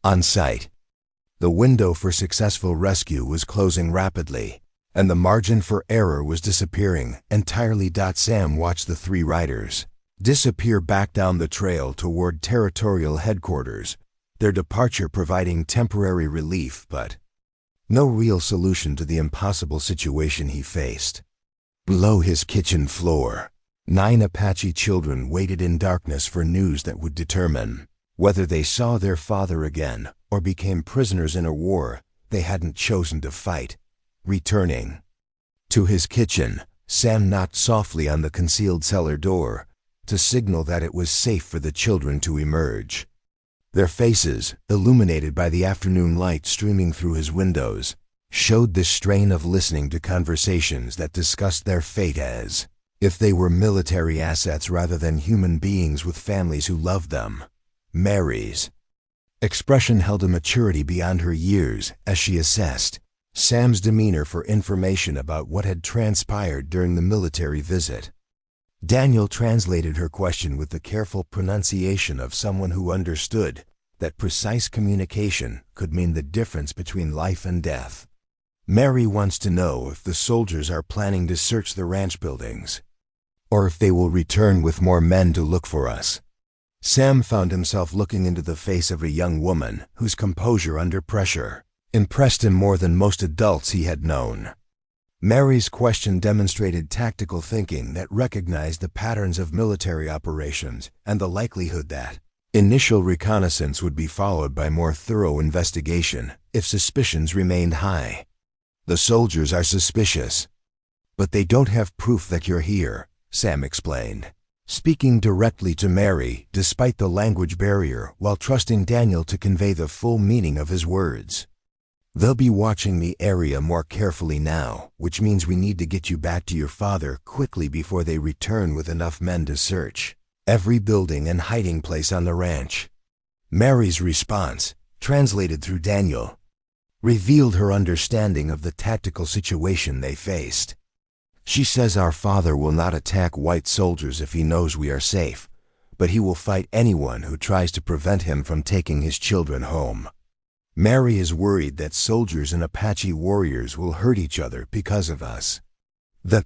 On site, the window for successful rescue was closing rapidly, and the margin for error was disappearing entirely. Sam watched the three riders disappear back down the trail toward territorial headquarters, their departure providing temporary relief but no real solution to the impossible situation he faced. Below his kitchen floor, 9 Apache children waited in darkness for news that would determine whether they saw their father again or became prisoners in a war they hadn't chosen to fight. Returning to his kitchen, Sam knocked softly on the concealed cellar door to signal that it was safe for the children to emerge. Their faces, illuminated by the afternoon light streaming through his windows, showed the strain of listening to conversations that discussed their fate as if they were military assets rather than human beings with families who loved them. Mary's expression held a maturity beyond her years as she assessed Sam's demeanor for information about what had transpired during the military visit. Daniel translated her question with the careful pronunciation of someone who understood that precise communication could mean the difference between life and death. "Mary wants to know if the soldiers are planning to search the ranch buildings, or if they will return with more men to look for us." Sam found himself looking into the face of a young woman whose composure under pressure impressed him more than most adults he had known. Mary's question demonstrated tactical thinking that recognized the patterns of military operations and the likelihood that initial reconnaissance would be followed by more thorough investigation if suspicions remained high. "The soldiers are suspicious, but they don't have proof that you're here," Sam explained, speaking directly to Mary despite the language barrier while trusting Daniel to convey the full meaning of his words. "They'll be watching the area more carefully now, which means we need to get you back to your father quickly before they return with enough men to search every building and hiding place on the ranch." Mary's response, translated through Daniel, revealed her understanding of the tactical situation they faced. "She says our father will not attack white soldiers if he knows we are safe, but he will fight anyone who tries to prevent him from taking his children home. Mary is worried that soldiers and Apache warriors will hurt each other because of us." The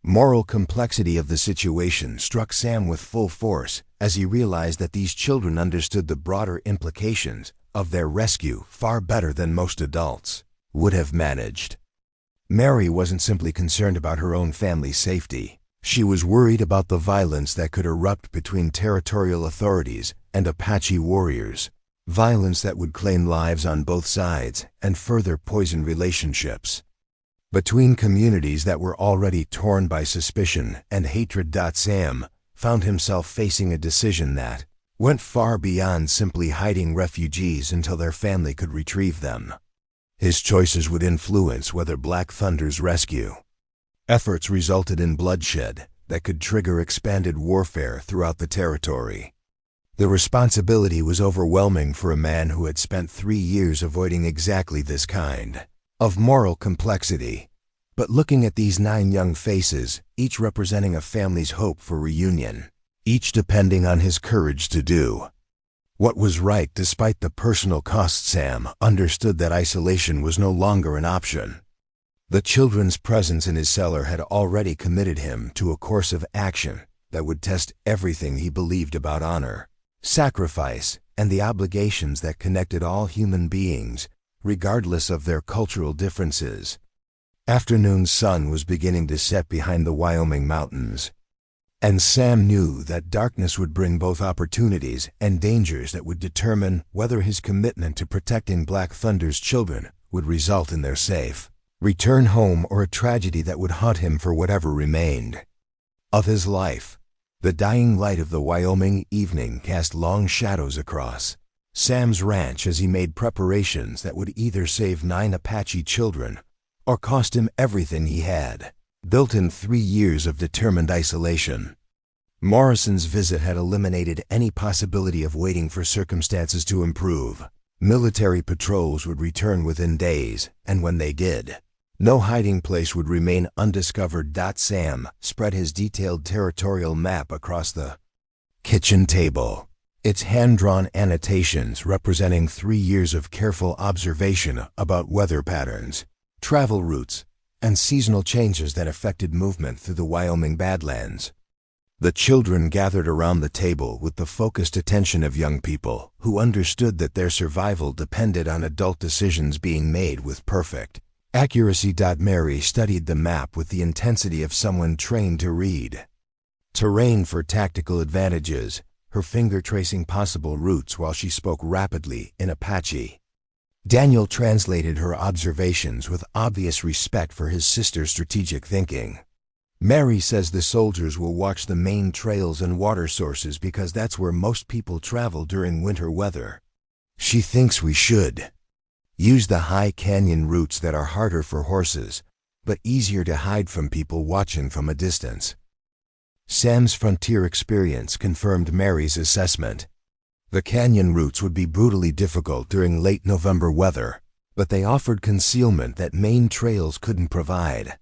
moral complexity of the situation struck Sam with full force as he realized that these children understood the broader implications of their rescue far better than most adults would have managed. Mary wasn't simply concerned about her own family's safety. She was worried about the violence that could erupt between territorial authorities and Apache warriors. Violence that would claim lives on both sides and further poison relationships between communities that were already torn by suspicion and hatred. Sam found himself facing a decision that went far beyond simply hiding refugees until their family could retrieve them. His choices would influence whether Black Thunder's rescue efforts resulted in bloodshed that could trigger expanded warfare throughout the territory. The responsibility was overwhelming for a man who had spent 3 years avoiding exactly this kind of moral complexity. But looking at these 9 young faces, each representing a family's hope for reunion, each depending on his courage to do what was right despite the personal cost, Sam understood that isolation was no longer an option. The children's presence in his cellar had already committed him to a course of action that would test everything he believed about honor, sacrifice, and the obligations that connected all human beings, regardless of their cultural differences. Afternoon sun was beginning to set behind the Wyoming mountains, and Sam knew that darkness would bring both opportunities and dangers that would determine whether his commitment to protecting Black Thunder's children would result in their safe return home, or a tragedy that would haunt him for whatever remained of his life. The dying light of the Wyoming evening cast long shadows across Sam's ranch as he made preparations that would either save 9 Apache children or cost him everything he had built in 3 years of determined isolation. Morrison's visit had eliminated any possibility of waiting for circumstances to improve. Military patrols would return within days, and when they did, no hiding place would remain undiscovered. Sam spread his detailed territorial map across the kitchen table, its hand-drawn annotations representing 3 years of careful observation about weather patterns, travel routes, and seasonal changes that affected movement through the Wyoming Badlands. The children gathered around the table with the focused attention of young people who understood that their survival depended on adult decisions being made with perfect accuracy. Mary studied the map with the intensity of someone trained to read terrain for tactical advantages, her finger tracing possible routes while she spoke rapidly in Apache. Daniel translated her observations with obvious respect for his sister's strategic thinking. Mary says the soldiers will watch the main trails and water sources because that's where most people travel during winter weather. She thinks we should use the high canyon routes that are harder for horses, but easier to hide from people watching from a distance. Sam's frontier experience confirmed Mary's assessment. The canyon routes would be brutally difficult during late November weather, but they offered concealment that main trails couldn't provide.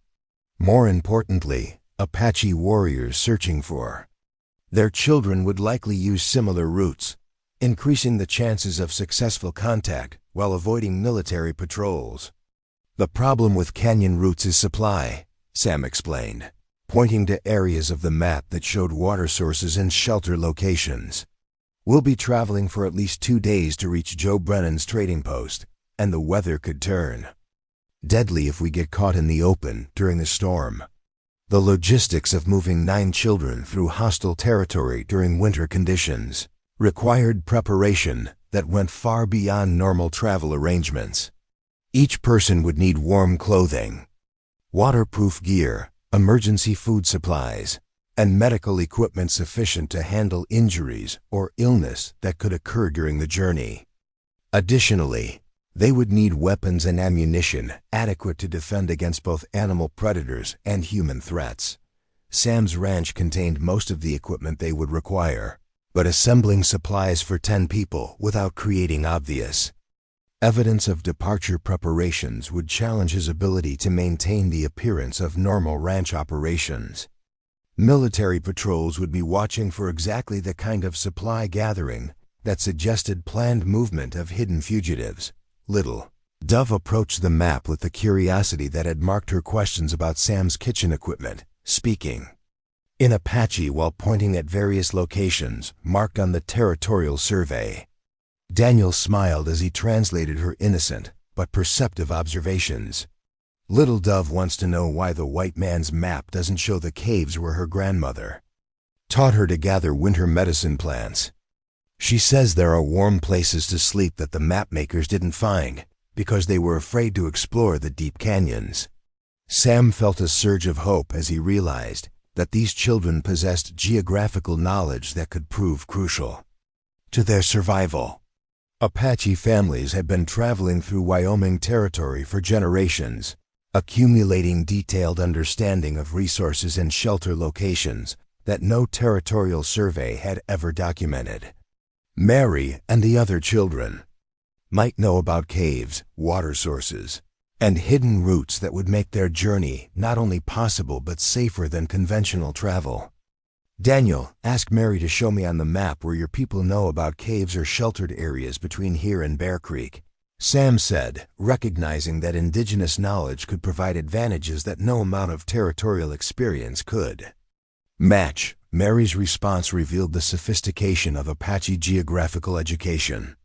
More importantly, Apache warriors searching for their children would likely use similar routes, increasing the chances of successful contact while avoiding military patrols. The problem with canyon routes is supply, Sam explained, pointing to areas of the map that showed water sources and shelter locations. We'll be traveling for at least 2 days to reach Joe Brennan's trading post, and the weather could turn deadly if we get caught in the open during a storm. The logistics of moving 9 children through hostile territory during winter conditions required preparation that went far beyond normal travel arrangements. Each person would need warm clothing, waterproof gear, emergency food supplies, and medical equipment sufficient to handle injuries or illness that could occur during the journey. Additionally, they would need weapons and ammunition adequate to defend against both animal predators and human threats. Sam's ranch contained most of the equipment they would require, but assembling supplies for 10 people without creating obvious evidence of departure preparations would challenge his ability to maintain the appearance of normal ranch operations. Military patrols would be watching for exactly the kind of supply gathering that suggested planned movement of hidden fugitives. Little Dove approached the map with the curiosity that had marked her questions about Sam's kitchen equipment, speaking in Apache while pointing at various locations marked on the territorial survey. Daniel smiled as he translated her innocent but perceptive observations. Little Dove wants to know why the white man's map doesn't show the caves where her grandmother taught her to gather winter medicine plants. She says there are warm places to sleep that the map makers didn't find because they were afraid to explore the deep canyons. Sam felt a surge of hope as he realized that these children possessed geographical knowledge that could prove crucial to their survival. Apache families had been traveling through Wyoming territory for generations, accumulating detailed understanding of resources and shelter locations that no territorial survey had ever documented. Mary and the other children might know about caves, water sources, and hidden routes that would make their journey not only possible but safer than conventional travel. Daniel, ask Mary to show me on the map where your people know about caves or sheltered areas between here and Bear Creek, Sam said, recognizing that indigenous knowledge could provide advantages that no amount of territorial experience could match. Mary's response revealed the sophistication of Apache geographical education.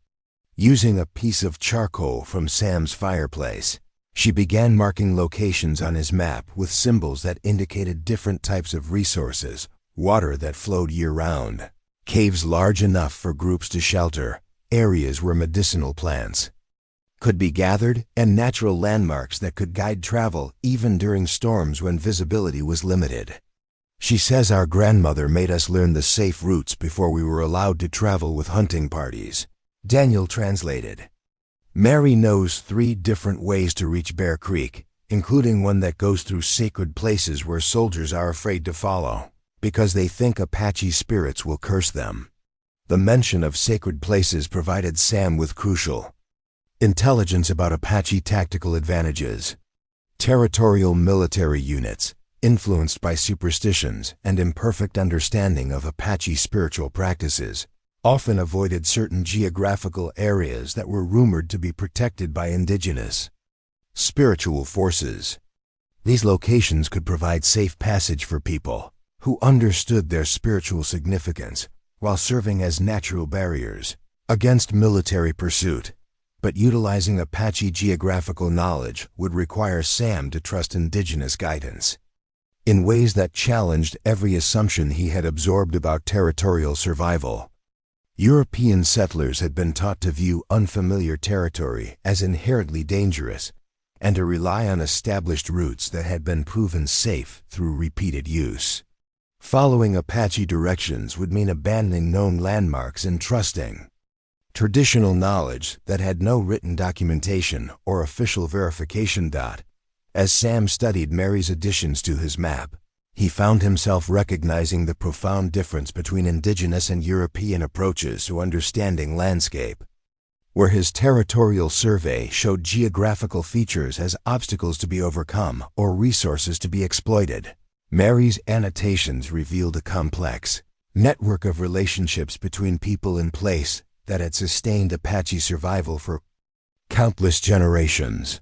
Using a piece of charcoal from Sam's fireplace, she began marking locations on his map with symbols that indicated different types of resources: water that flowed year-round, caves large enough for groups to shelter, areas where medicinal plants could be gathered, and natural landmarks that could guide travel even during storms when visibility was limited. She says our grandmother made us learn the safe routes before we were allowed to travel with hunting parties. Daniel translated. Mary knows 3 different ways to reach Bear Creek, including one that goes through sacred places where soldiers are afraid to follow, because they think Apache spirits will curse them. The mention of sacred places provided Sam with crucial intelligence about Apache tactical advantages. Territorial military units, influenced by superstitions and imperfect understanding of Apache spiritual practices, often avoided certain geographical areas that were rumored to be protected by indigenous spiritual forces. These locations could provide safe passage for people who understood their spiritual significance while serving as natural barriers against military pursuit. But utilizing Apache geographical knowledge would require Sam to trust indigenous guidance in ways that challenged every assumption he had absorbed about territorial survival. European settlers had been taught to view unfamiliar territory as inherently dangerous and to rely on established routes that had been proven safe through repeated use. Following Apache directions would mean abandoning known landmarks and trusting traditional knowledge that had no written documentation or official verification. As Sam studied Mary's additions to his map, he found himself recognizing the profound difference between indigenous and European approaches to understanding landscape. Where his territorial survey showed geographical features as obstacles to be overcome or resources to be exploited, Mary's annotations revealed a complex network of relationships between people and place that had sustained Apache survival for countless generations.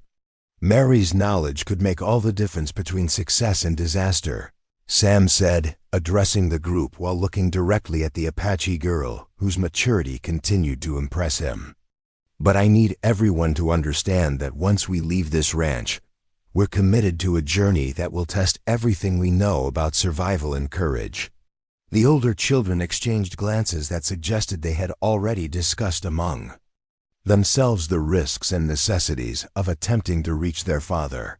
Mary's knowledge could make all the difference between success and disaster, Sam said, addressing the group while looking directly at the Apache girl, whose maturity continued to impress him. But I need everyone to understand that once we leave this ranch, we're committed to a journey that will test everything we know about survival and courage. The older children exchanged glances that suggested they had already discussed among themselves the risks and necessities of attempting to reach their father.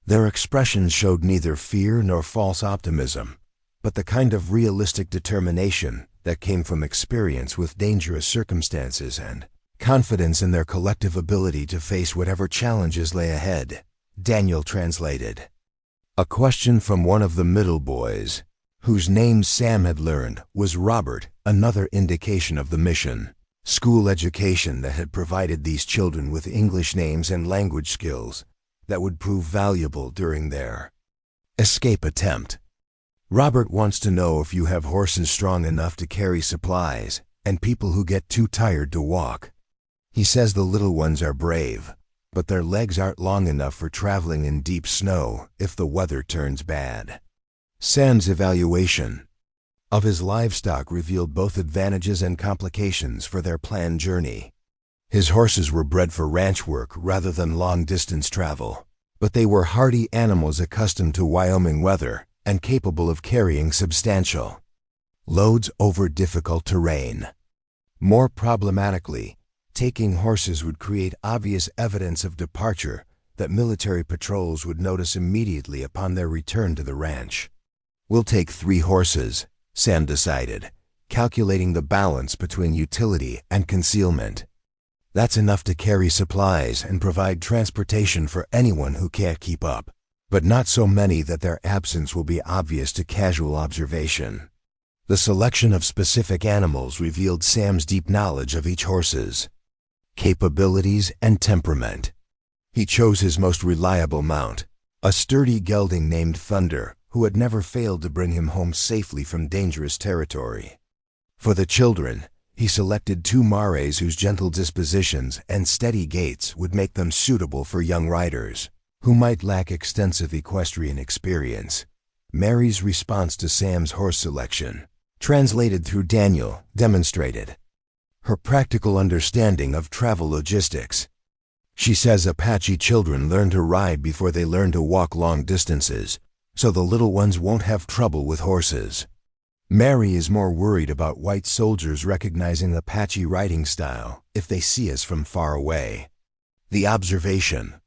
Their expressions showed neither fear nor false optimism, but the kind of realistic determination that came from experience with dangerous circumstances and confidence in their collective ability to face whatever challenges lay ahead. Daniel translated. A question from one of the middle boys, whose name Sam had learned was Robert, another indication of the mission. School education that had provided these children with English names and language skills that would prove valuable during their escape attempt. Robert wants to know if you have horses strong enough to carry supplies and people who get too tired to walk. He says the little ones are brave, but their legs aren't long enough for traveling in deep snow if the weather turns bad. Sam's evaluation of his livestock revealed both advantages and complications for their planned journey. His horses were bred for ranch work rather than long-distance travel, but they were hardy animals accustomed to Wyoming weather and capable of carrying substantial loads over difficult terrain. More problematically, taking horses would create obvious evidence of departure that military patrols would notice immediately upon their return to the ranch. We'll take 3 horses, Sam decided, calculating the balance between utility and concealment. That's enough to carry supplies and provide transportation for anyone who can't keep up, but not so many that their absence will be obvious to casual observation. The selection of specific animals revealed Sam's deep knowledge of each horse's capabilities and temperament. He chose his most reliable mount, a sturdy gelding named Thunder, who had never failed to bring him home safely from dangerous territory. For the children, he selected 2 mares whose gentle dispositions and steady gaits would make them suitable for young riders who might lack extensive equestrian experience. Mary's response to Sam's horse selection, translated through Daniel, demonstrated her practical understanding of travel logistics. She says Apache children learn to ride before they learn to walk long distances, so the little ones won't have trouble with horses. Mary is more worried about white soldiers recognizing Apache riding style if they see us from far away. The observation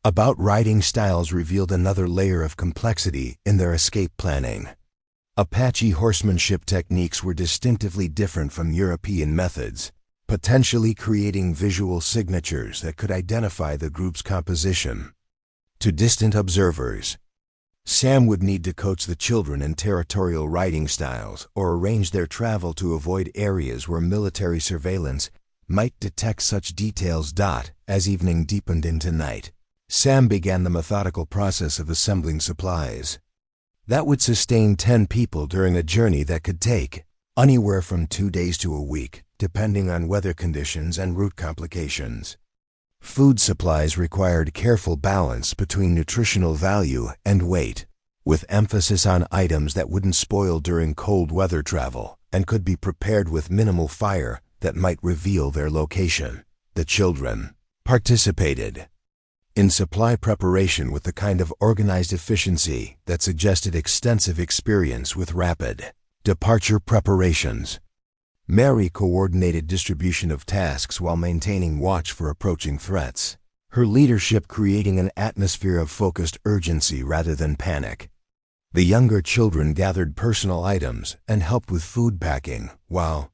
about riding styles revealed another layer of complexity in their escape planning. Apache horsemanship techniques were distinctively different from European methods, potentially creating visual signatures that could identify the group's composition. To distant observers, Sam would need to coach the children in territorial riding styles or arrange their travel to avoid areas where military surveillance might detect such details. As evening deepened into night, Sam began the methodical process of assembling supplies that would sustain 10 people during a journey that could take anywhere from 2 days to a week, depending on weather conditions and route complications. Food supplies required careful balance between nutritional value and weight, with emphasis on items that wouldn't spoil during cold weather travel and could be prepared with minimal fire that might reveal their location. The children participated in supply preparation with the kind of organized efficiency that suggested extensive experience with rapid departure preparations. Mary coordinated distribution of tasks while maintaining watch for approaching threats, her leadership creating an atmosphere of focused urgency rather than panic. The younger children gathered personal items and helped with food packing, while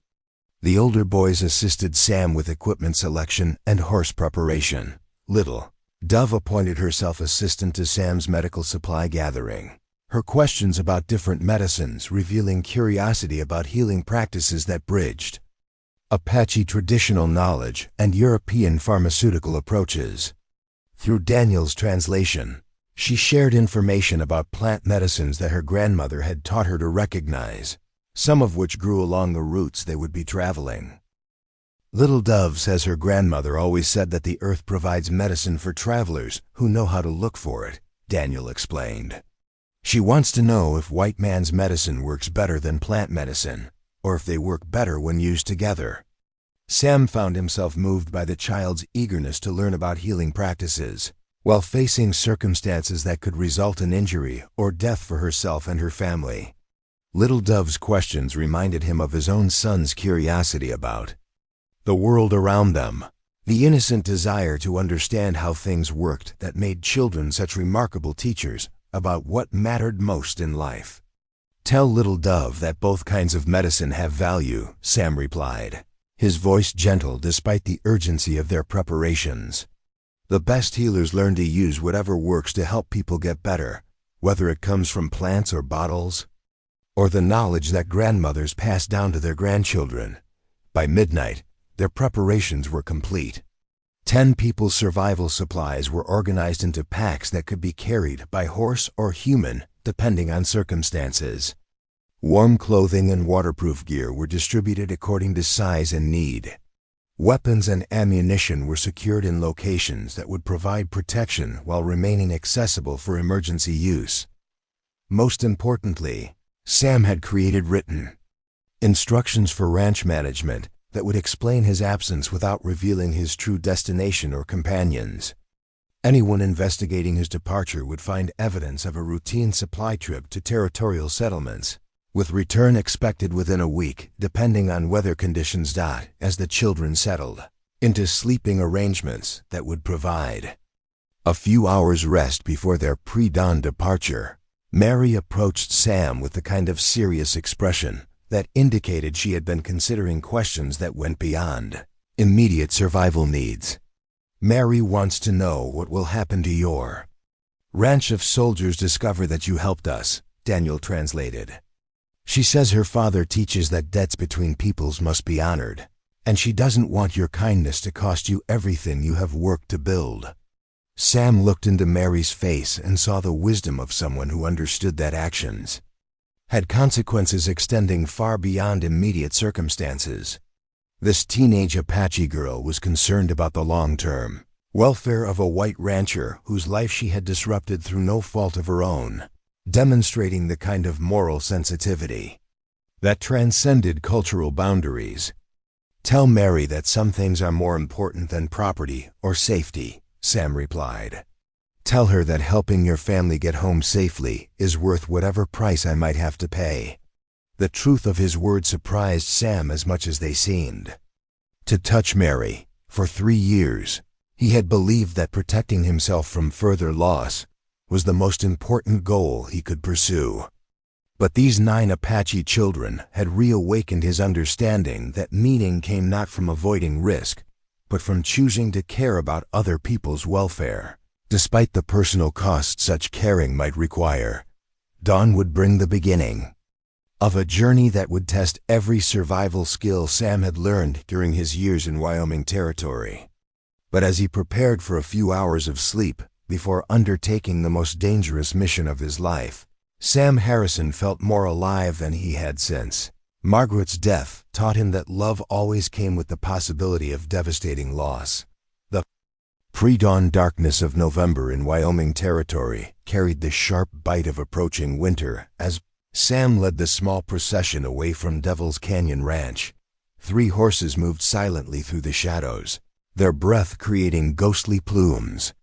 the older boys assisted Sam with equipment selection and horse preparation. Little Dove appointed herself assistant to Sam's medical supply gathering, her questions about different medicines revealing curiosity about healing practices that bridged Apache traditional knowledge and European pharmaceutical approaches. Through Daniel's translation, she shared information about plant medicines that her grandmother had taught her to recognize, some of which grew along the routes they would be traveling. Little Dove says her grandmother always said that the earth provides medicine for travelers who know how to look for it, Daniel explained. She wants to know if white man's medicine works better than plant medicine, or if they work better when used together. Sam found himself moved by the child's eagerness to learn about healing practices, while facing circumstances that could result in injury or death for herself and her family. Little Dove's questions reminded him of his own son's curiosity about the world around them, the innocent desire to understand how things worked that made children such remarkable teachers about what mattered most in life. Tell Little Dove that both kinds of medicine have value, Sam replied, his voice gentle despite the urgency of their preparations. The best healers learn to use whatever works to help people get better, whether it comes from plants or bottles, or the knowledge that grandmothers pass down to their grandchildren. By midnight, their preparations were complete. 10 people's survival supplies were organized into packs that could be carried by horse or human, depending on circumstances. Warm clothing and waterproof gear were distributed according to size and need. Weapons and ammunition were secured in locations that would provide protection while remaining accessible for emergency use. Most importantly, Sam had created written instructions for ranch management that would explain his absence without revealing his true destination or companions. Anyone investigating his departure would find evidence of a routine supply trip to territorial settlements, with return expected within a week, depending on weather conditions. As the children settled into sleeping arrangements that would provide a few hours rest before their pre-dawn departure, Mary approached Sam with the kind of serious expression that indicated she had been considering questions that went beyond immediate survival needs. Mary wants to know what will happen to your ranch if soldiers discover that you helped us, Daniel translated. She says her father teaches that debts between peoples must be honored, and she doesn't want your kindness to cost you everything you have worked to build. Sam looked into Mary's face and saw the wisdom of someone who understood that actions had consequences extending far beyond immediate circumstances. This teenage Apache girl was concerned about the long-term welfare of a white rancher whose life she had disrupted through no fault of her own, demonstrating the kind of moral sensitivity that transcended cultural boundaries. Tell Mary that some things are more important than property or safety, Sam replied. Tell her that helping your family get home safely is worth whatever price I might have to pay. The truth of his words surprised Sam as much as they seemed to touch Mary. For 3 years, He had believed that protecting himself from further loss was the most important goal he could pursue. But these 9 Apache children had reawakened his understanding that meaning came not from avoiding risk, but from choosing to care about other people's welfare. Despite the personal cost such caring might require, dawn would bring the beginning of a journey that would test every survival skill Sam had learned during his years in Wyoming Territory. But as he prepared for a few hours of sleep before undertaking the most dangerous mission of his life, Sam Harrison felt more alive than he had since. Margaret's death taught him that love always came with the possibility of devastating loss. The pre-dawn darkness of November in Wyoming Territory carried the sharp bite of approaching winter as Sam led the small procession away from Devil's Canyon Ranch. 3 horses moved silently through the shadows, their breath creating ghostly plumes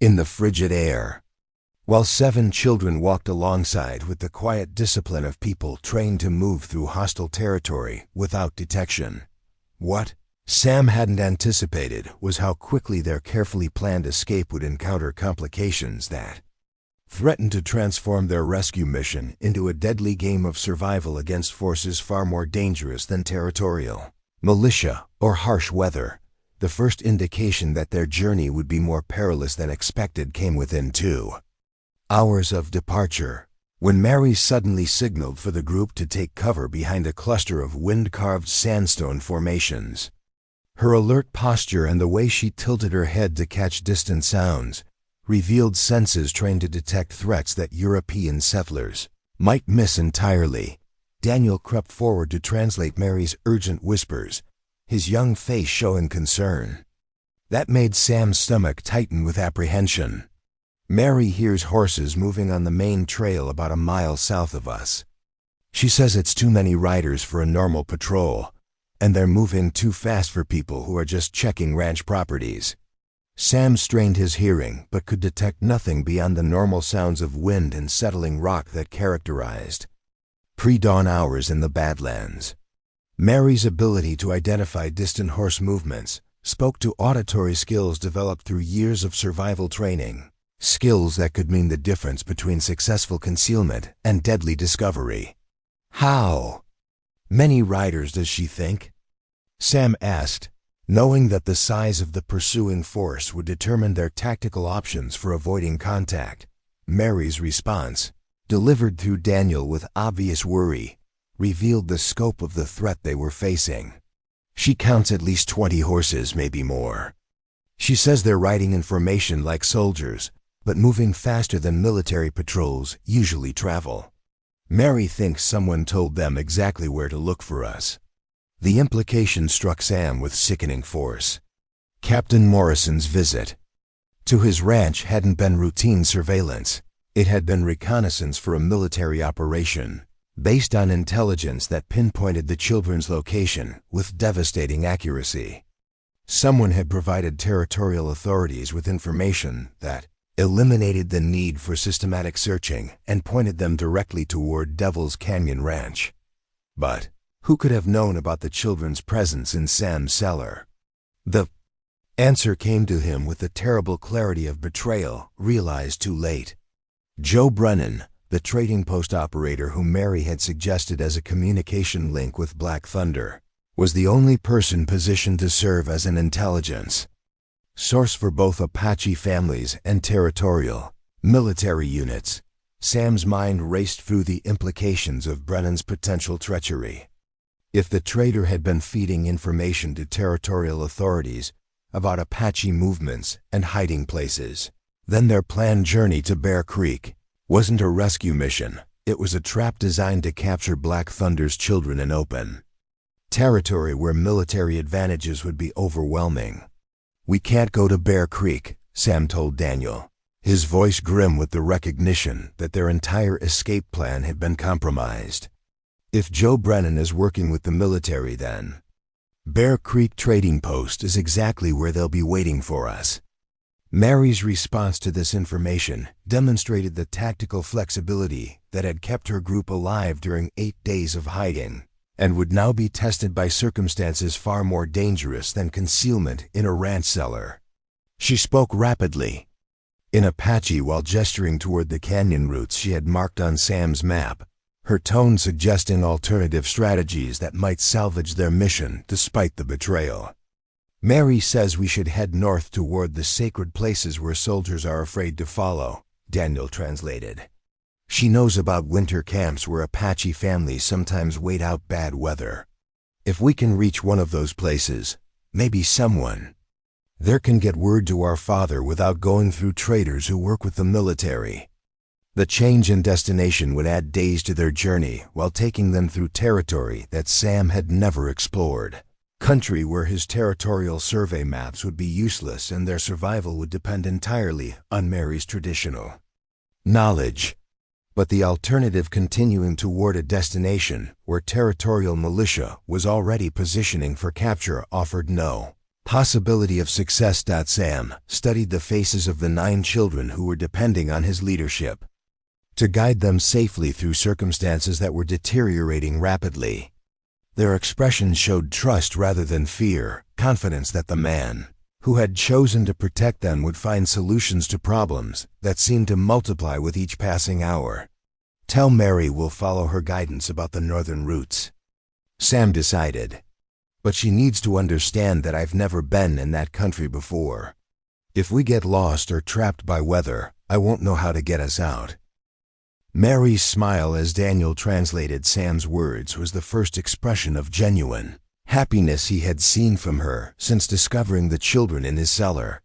in the frigid air, while 7 children walked alongside with the quiet discipline of people trained to move through hostile territory without detection. What Sam hadn't anticipated was how quickly their carefully planned escape would encounter complications that threatened to transform their rescue mission into a deadly game of survival against forces far more dangerous than territorial militia or harsh weather. The first indication that their journey would be more perilous than expected came within 2 hours of departure, when Mary suddenly signaled for the group to take cover behind a cluster of wind-carved sandstone formations. Her alert posture and the way she tilted her head to catch distant sounds revealed senses trained to detect threats that European settlers might miss entirely. Daniel crept forward to translate Mary's urgent whispers, his young face showing concern. That made Sam's stomach tighten with apprehension. Mary hears horses moving on the main trail about a mile south of us. She says it's too many riders for a normal patrol, and they're moving too fast for people who are just checking ranch properties. Sam strained his hearing but could detect nothing beyond the normal sounds of wind and settling rock that characterized pre-dawn hours in the Badlands. Mary's ability to identify distant horse movements spoke to auditory skills developed through years of survival training, skills that could mean the difference between successful concealment and deadly discovery. How many riders does she think? Sam asked, knowing that the size of the pursuing force would determine their tactical options for avoiding contact. Mary's response, delivered through Daniel with obvious worry, revealed the scope of the threat they were facing. She counts at least 20 horses, maybe more. She says they're riding in formation like soldiers, but moving faster than military patrols usually travel. Mary thinks someone told them exactly where to look for us. The implication struck Sam with sickening force. Captain Morrison's visit to his ranch hadn't been routine surveillance. It had been reconnaissance for a military operation, based on intelligence that pinpointed the children's location with devastating accuracy. Someone had provided territorial authorities with information that eliminated the need for systematic searching and pointed them directly toward Devil's Canyon Ranch. But who could have known about the children's presence in Sam's cellar? The answer came to him with the terrible clarity of betrayal realized too late. Joe Brennan, the trading post operator whom Mary had suggested as a communication link with Black Thunder, was the only person positioned to serve as an intelligence source for both Apache families and territorial military units. Sam's mind raced through the implications of Brennan's potential treachery. If the trader had been feeding information to territorial authorities about Apache movements and hiding places, then their planned journey to Bear Creek wasn't a rescue mission. It was a trap designed to capture Black Thunder's children in open territory where military advantages would be overwhelming. "We can't go to Bear Creek," Sam told Daniel, his voice grim with the recognition that their entire escape plan had been compromised. "If Joe Brennan is working with the military, then Bear Creek Trading Post is exactly where they'll be waiting for us." Mary's response to this information demonstrated the tactical flexibility that had kept her group alive during 8 days of hiding, and would now be tested by circumstances far more dangerous than concealment in a ranch cellar. She spoke rapidly, in Apache while gesturing toward the canyon routes she had marked on Sam's map, her tone suggesting alternative strategies that might salvage their mission despite the betrayal. Mary says we should head north toward the sacred places where soldiers are afraid to follow, Daniel translated. She knows about winter camps where Apache families sometimes wait out bad weather. If we can reach one of those places, maybe someone there can get word to our father without going through traders who work with the military. The change in destination would add days to their journey while taking them through territory that Sam had never explored. Country where his territorial survey maps would be useless and their survival would depend entirely on Mary's traditional knowledge. But the alternative, continuing toward a destination where territorial militia was already positioning for capture, offered no possibility of success. Sam studied the faces of the 9 children who were depending on his leadership to guide them safely through circumstances that were deteriorating rapidly. Their expressions showed trust rather than fear, confidence that the man who had chosen to protect them would find solutions to problems that seemed to multiply with each passing hour. Tell Mary we'll follow her guidance about the northern routes, Sam decided. But she needs to understand that I've never been in that country before. If we get lost or trapped by weather, I won't know how to get us out. Mary's smile as Daniel translated Sam's words was the first expression of genuine happiness he had seen from her since discovering the children in his cellar.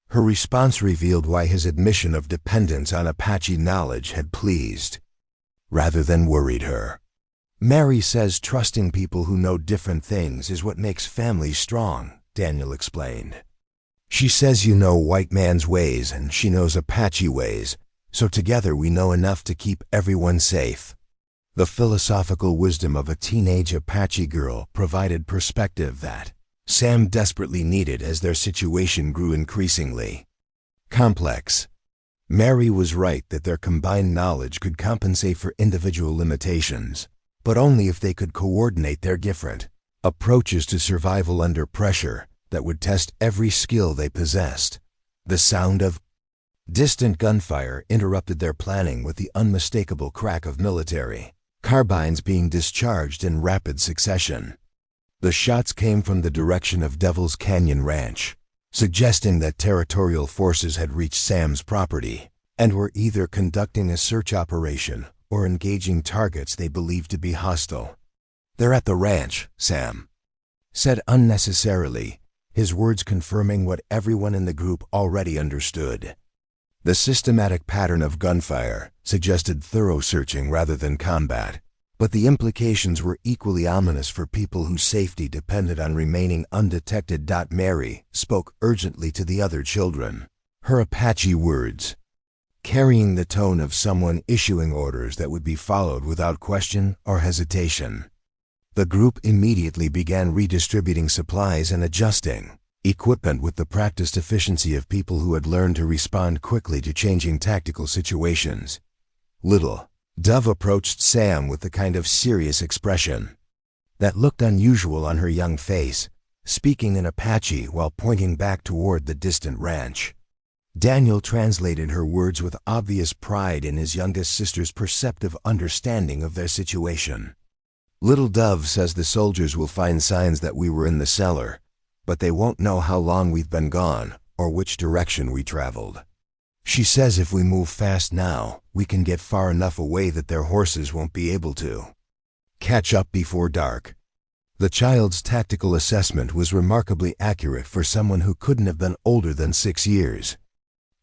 Her response revealed why his admission of dependence on Apache knowledge had pleased, rather than worried her. Mary says trusting people who know different things is what makes families strong, Daniel explained. She says you know white man's ways and she knows Apache ways, so together we know enough to keep everyone safe. The philosophical wisdom of a teenage Apache girl provided perspective that Sam desperately needed as their situation grew increasingly complex. Mary was right that their combined knowledge could compensate for individual limitations, but only if they could coordinate their different approaches to survival under pressure that would test every skill they possessed. The sound of distant gunfire interrupted their planning with the unmistakable crack of military carbines being discharged in rapid succession. The shots came from the direction of Devil's Canyon Ranch, suggesting that territorial forces had reached Sam's property and were either conducting a search operation or engaging targets they believed to be hostile. "They're at the ranch," Sam said unnecessarily, his words confirming what everyone in the group already understood. The systematic pattern of gunfire suggested thorough searching rather than combat, but the implications were equally ominous for people whose safety depended on remaining undetected. Mary spoke urgently to the other children, her Apache words carrying the tone of someone issuing orders that would be followed without question or hesitation. The group immediately began redistributing supplies and adjusting equipment with the practiced efficiency of people who had learned to respond quickly to changing tactical situations. Little Dove approached Sam with the kind of serious expression that looked unusual on her young face, speaking in Apache while pointing back toward the distant ranch. Daniel translated her words with obvious pride in his youngest sister's perceptive understanding of their situation. "Little Dove says the soldiers will find signs that we were in the cellar, but they won't know how long we've been gone or which direction we traveled. She says if we move fast now, we can get far enough away that their horses won't be able to catch up before dark." The child's tactical assessment was remarkably accurate for someone who couldn't have been older than 6 years.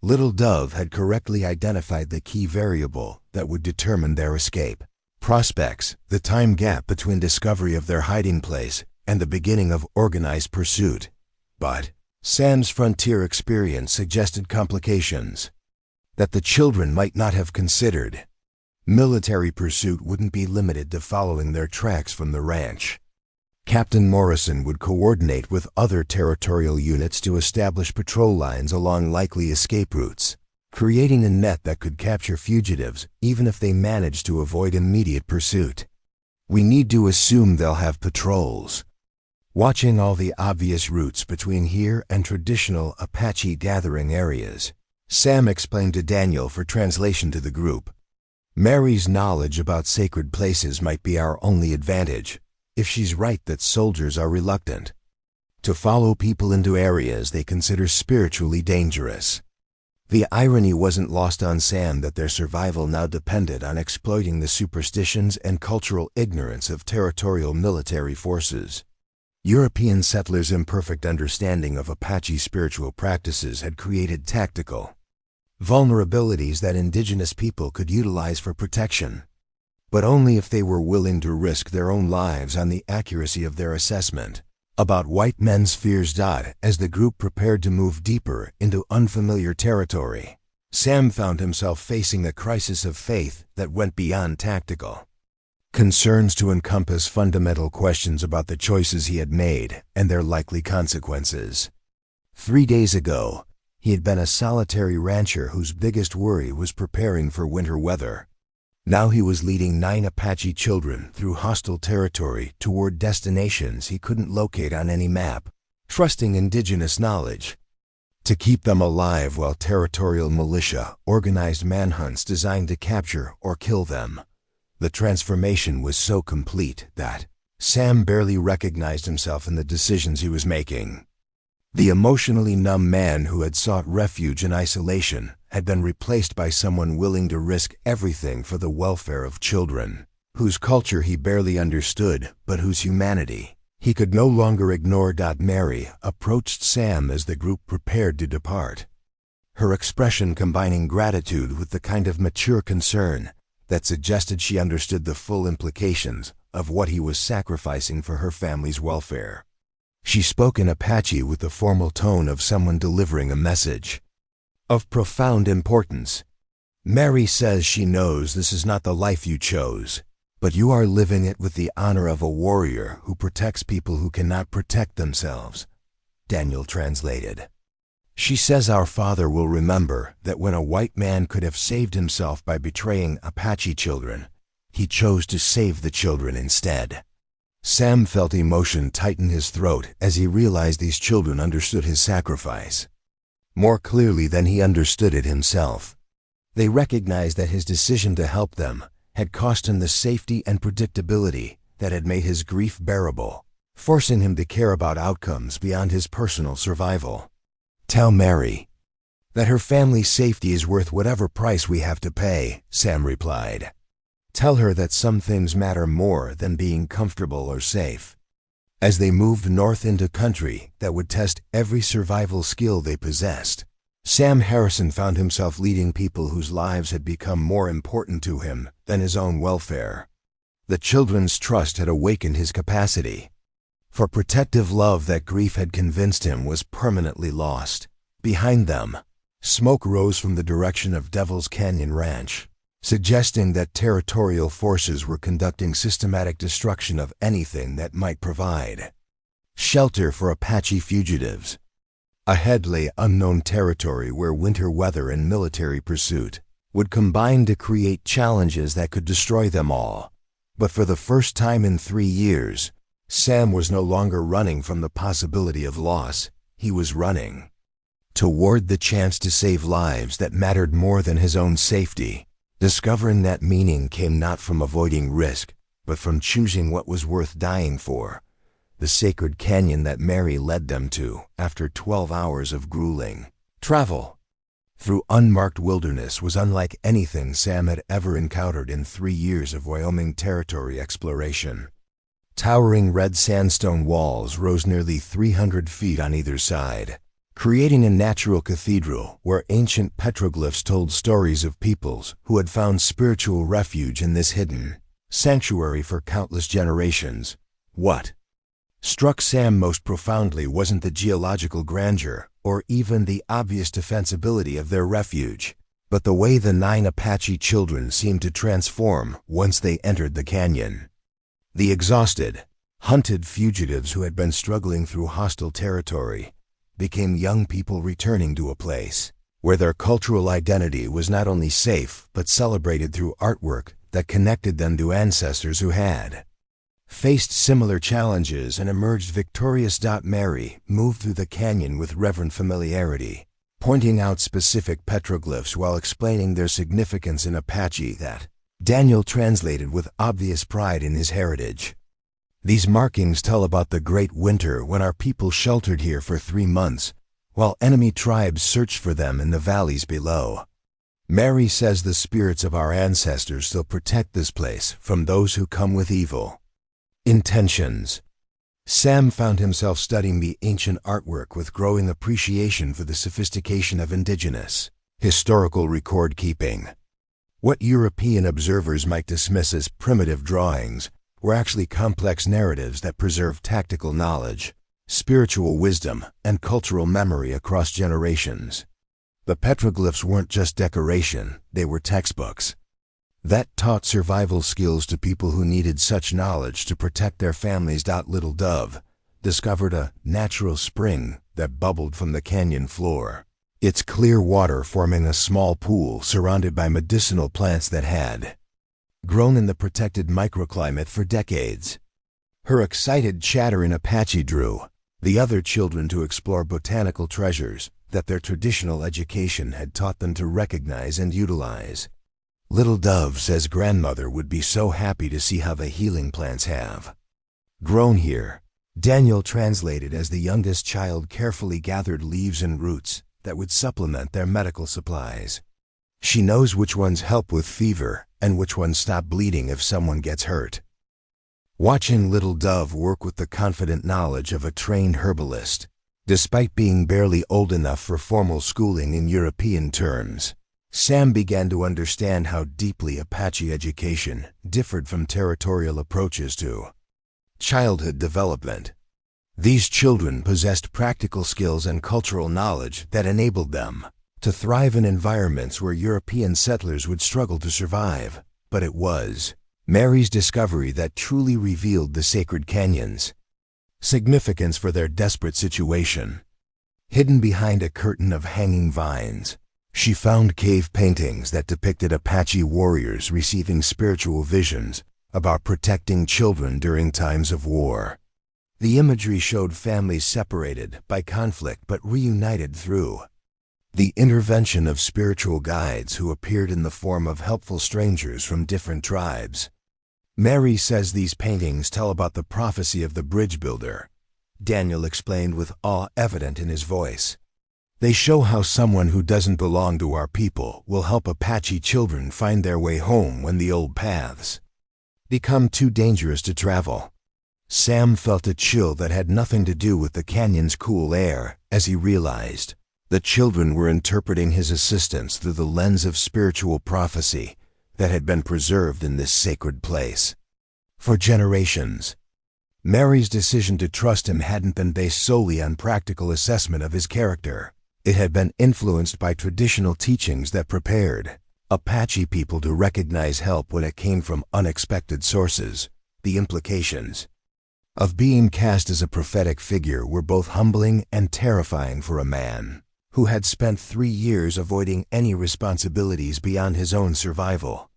Little Dove had correctly identified the key variable that would determine their escape prospects, the time gap between discovery of their hiding place and the beginning of organized pursuit. But Sam's frontier experience suggested complications that the children might not have considered. Military pursuit wouldn't be limited to following their tracks from the ranch. Captain Morrison would coordinate with other territorial units to establish patrol lines along likely escape routes, creating a net that could capture fugitives even if they managed to avoid immediate pursuit. "We need to assume they'll have patrols," watching all the obvious routes between here and traditional Apache gathering areas. Sam explained to Daniel for translation to the group. Mary's knowledge about sacred places might be our only advantage, if she's right that soldiers are reluctant to follow people into areas they consider spiritually dangerous. The irony wasn't lost on Sam that their survival now depended on exploiting the superstitions and cultural ignorance of territorial military forces. European settlers' imperfect understanding of Apache spiritual practices had created tactical vulnerabilities that indigenous people could utilize for protection, but only if they were willing to risk their own lives on the accuracy of their assessment about white men's fears. As the group prepared to move deeper into unfamiliar territory, Sam found himself facing a crisis of faith that went beyond tactical concerns to encompass fundamental questions about the choices he had made and their likely consequences. 3 days ago, he had been a solitary rancher whose biggest worry was preparing for winter weather. Now he was leading 9 Apache children through hostile territory toward destinations he couldn't locate on any map, trusting indigenous knowledge to keep them alive while territorial militia organized manhunts designed to capture or kill them. The transformation was so complete that Sam barely recognized himself in the decisions he was making. The emotionally numb man who had sought refuge in isolation had been replaced by someone willing to risk everything for the welfare of children, whose culture he barely understood, but whose humanity he could no longer ignore. Mary approached Sam as the group prepared to depart, her expression combining gratitude with the kind of mature concern that suggested she understood the full implications of what he was sacrificing for her family's welfare. She spoke in Apache with the formal tone of someone delivering a message of profound importance. Mary says she knows this is not the life you chose, but you are living it with the honor of a warrior who protects people who cannot protect themselves. Daniel translated. She says our father will remember that when a white man could have saved himself by betraying Apache children, he chose to save the children instead. Sam felt emotion tighten his throat as he realized these children understood his sacrifice more clearly than he understood it himself. They recognized that his decision to help them had cost him the safety and predictability that had made his grief bearable, forcing him to care about outcomes beyond his personal survival. Tell Mary that her family's safety is worth whatever price we have to pay, Sam replied. Tell her that some things matter more than being comfortable or safe. As they moved north into country that would test every survival skill they possessed, Sam Harrison found himself leading people whose lives had become more important to him than his own welfare. The children's trust had awakened his capacity for protective love that grief had convinced him was permanently lost. Behind them, smoke rose from the direction of Devil's Canyon Ranch, suggesting that territorial forces were conducting systematic destruction of anything that might provide shelter for Apache fugitives. Ahead lay unknown territory where winter weather and military pursuit would combine to create challenges that could destroy them all. But for the first time in 3 years, Sam was no longer running from the possibility of loss. He was running toward the chance to save lives that mattered more than his own safety. Discovering that meaning came not from avoiding risk, but from choosing what was worth dying for. The sacred canyon that Mary led them to after 12 hours of grueling travel through unmarked wilderness was unlike anything Sam had ever encountered in 3 years of Wyoming Territory exploration. Towering red sandstone walls rose nearly 300 feet on either side, creating a natural cathedral where ancient petroglyphs told stories of peoples who had found spiritual refuge in this hidden sanctuary for countless generations. What struck Sam most profoundly wasn't the geological grandeur or even the obvious defensibility of their refuge, but the way the 9 Apache children seemed to transform once they entered the canyon. The exhausted, hunted fugitives who had been struggling through hostile territory became young people returning to a place where their cultural identity was not only safe but celebrated through artwork that connected them to ancestors who had faced similar challenges and emerged victorious. Mary moved through the canyon with reverent familiarity, pointing out specific petroglyphs while explaining their significance in Apache that Daniel translated with obvious pride in his heritage. These markings tell about the great winter when our people sheltered here for 3 months, while enemy tribes searched for them in the valleys below. Mary says the spirits of our ancestors still protect this place from those who come with evil intentions. Sam found himself studying the ancient artwork with growing appreciation for the sophistication of indigenous historical record-keeping. What European observers might dismiss as primitive drawings were actually complex narratives that preserve tactical knowledge, spiritual wisdom, and cultural memory across generations. The petroglyphs weren't just decoration, they were textbooks that taught survival skills to people who needed such knowledge to protect their families. Little Dove discovered a natural spring that bubbled from the canyon floor, its clear water forming a small pool surrounded by medicinal plants that had grown in the protected microclimate for decades. Her excited chatter in Apache drew the other children to explore botanical treasures that their traditional education had taught them to recognize and utilize. Little Dove says grandmother would be so happy to see how the healing plants have grown here. Daniel translated as the youngest child carefully gathered leaves and roots that would supplement their medical supplies. She knows which ones help with fever and which ones stop bleeding if someone gets hurt. Watching Little Dove work with the confident knowledge of a trained herbalist, despite being barely old enough for formal schooling in European terms, Sam began to understand how deeply Apache education differed from territorial approaches to childhood development. These children possessed practical skills and cultural knowledge that enabled them to thrive in environments where European settlers would struggle to survive. But it was Mary's discovery that truly revealed the sacred canyon's significance for their desperate situation. Hidden behind a curtain of hanging vines, she found cave paintings that depicted Apache warriors receiving spiritual visions about protecting children during times of war. The imagery showed families separated by conflict but reunited through the intervention of spiritual guides who appeared in the form of helpful strangers from different tribes. Mary says these paintings tell about the prophecy of the bridge builder. Daniel explained with awe evident in his voice. They show how someone who doesn't belong to our people will help Apache children find their way home when the old paths become too dangerous to travel. Sam felt a chill that had nothing to do with the canyon's cool air as he realized the children were interpreting his assistance through the lens of spiritual prophecy that had been preserved in this sacred place for generations. Mary's decision to trust him hadn't been based solely on practical assessment of his character. It had been influenced by traditional teachings that prepared Apache people to recognize help when it came from unexpected sources. The implications of being cast as a prophetic figure were both humbling and terrifying for a man who had spent 3 years avoiding any responsibilities beyond his own survival.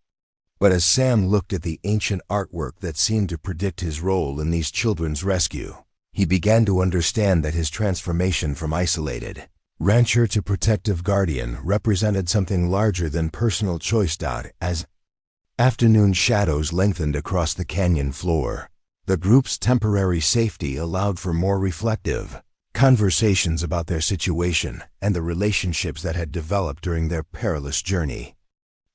But as Sam looked at the ancient artwork that seemed to predict his role in these children's rescue, he began to understand that his transformation from isolated rancher to protective guardian represented something larger than personal choice. As afternoon shadows lengthened across the canyon floor, the group's temporary safety allowed for more reflective conversations about their situation and the relationships that had developed during their perilous journey.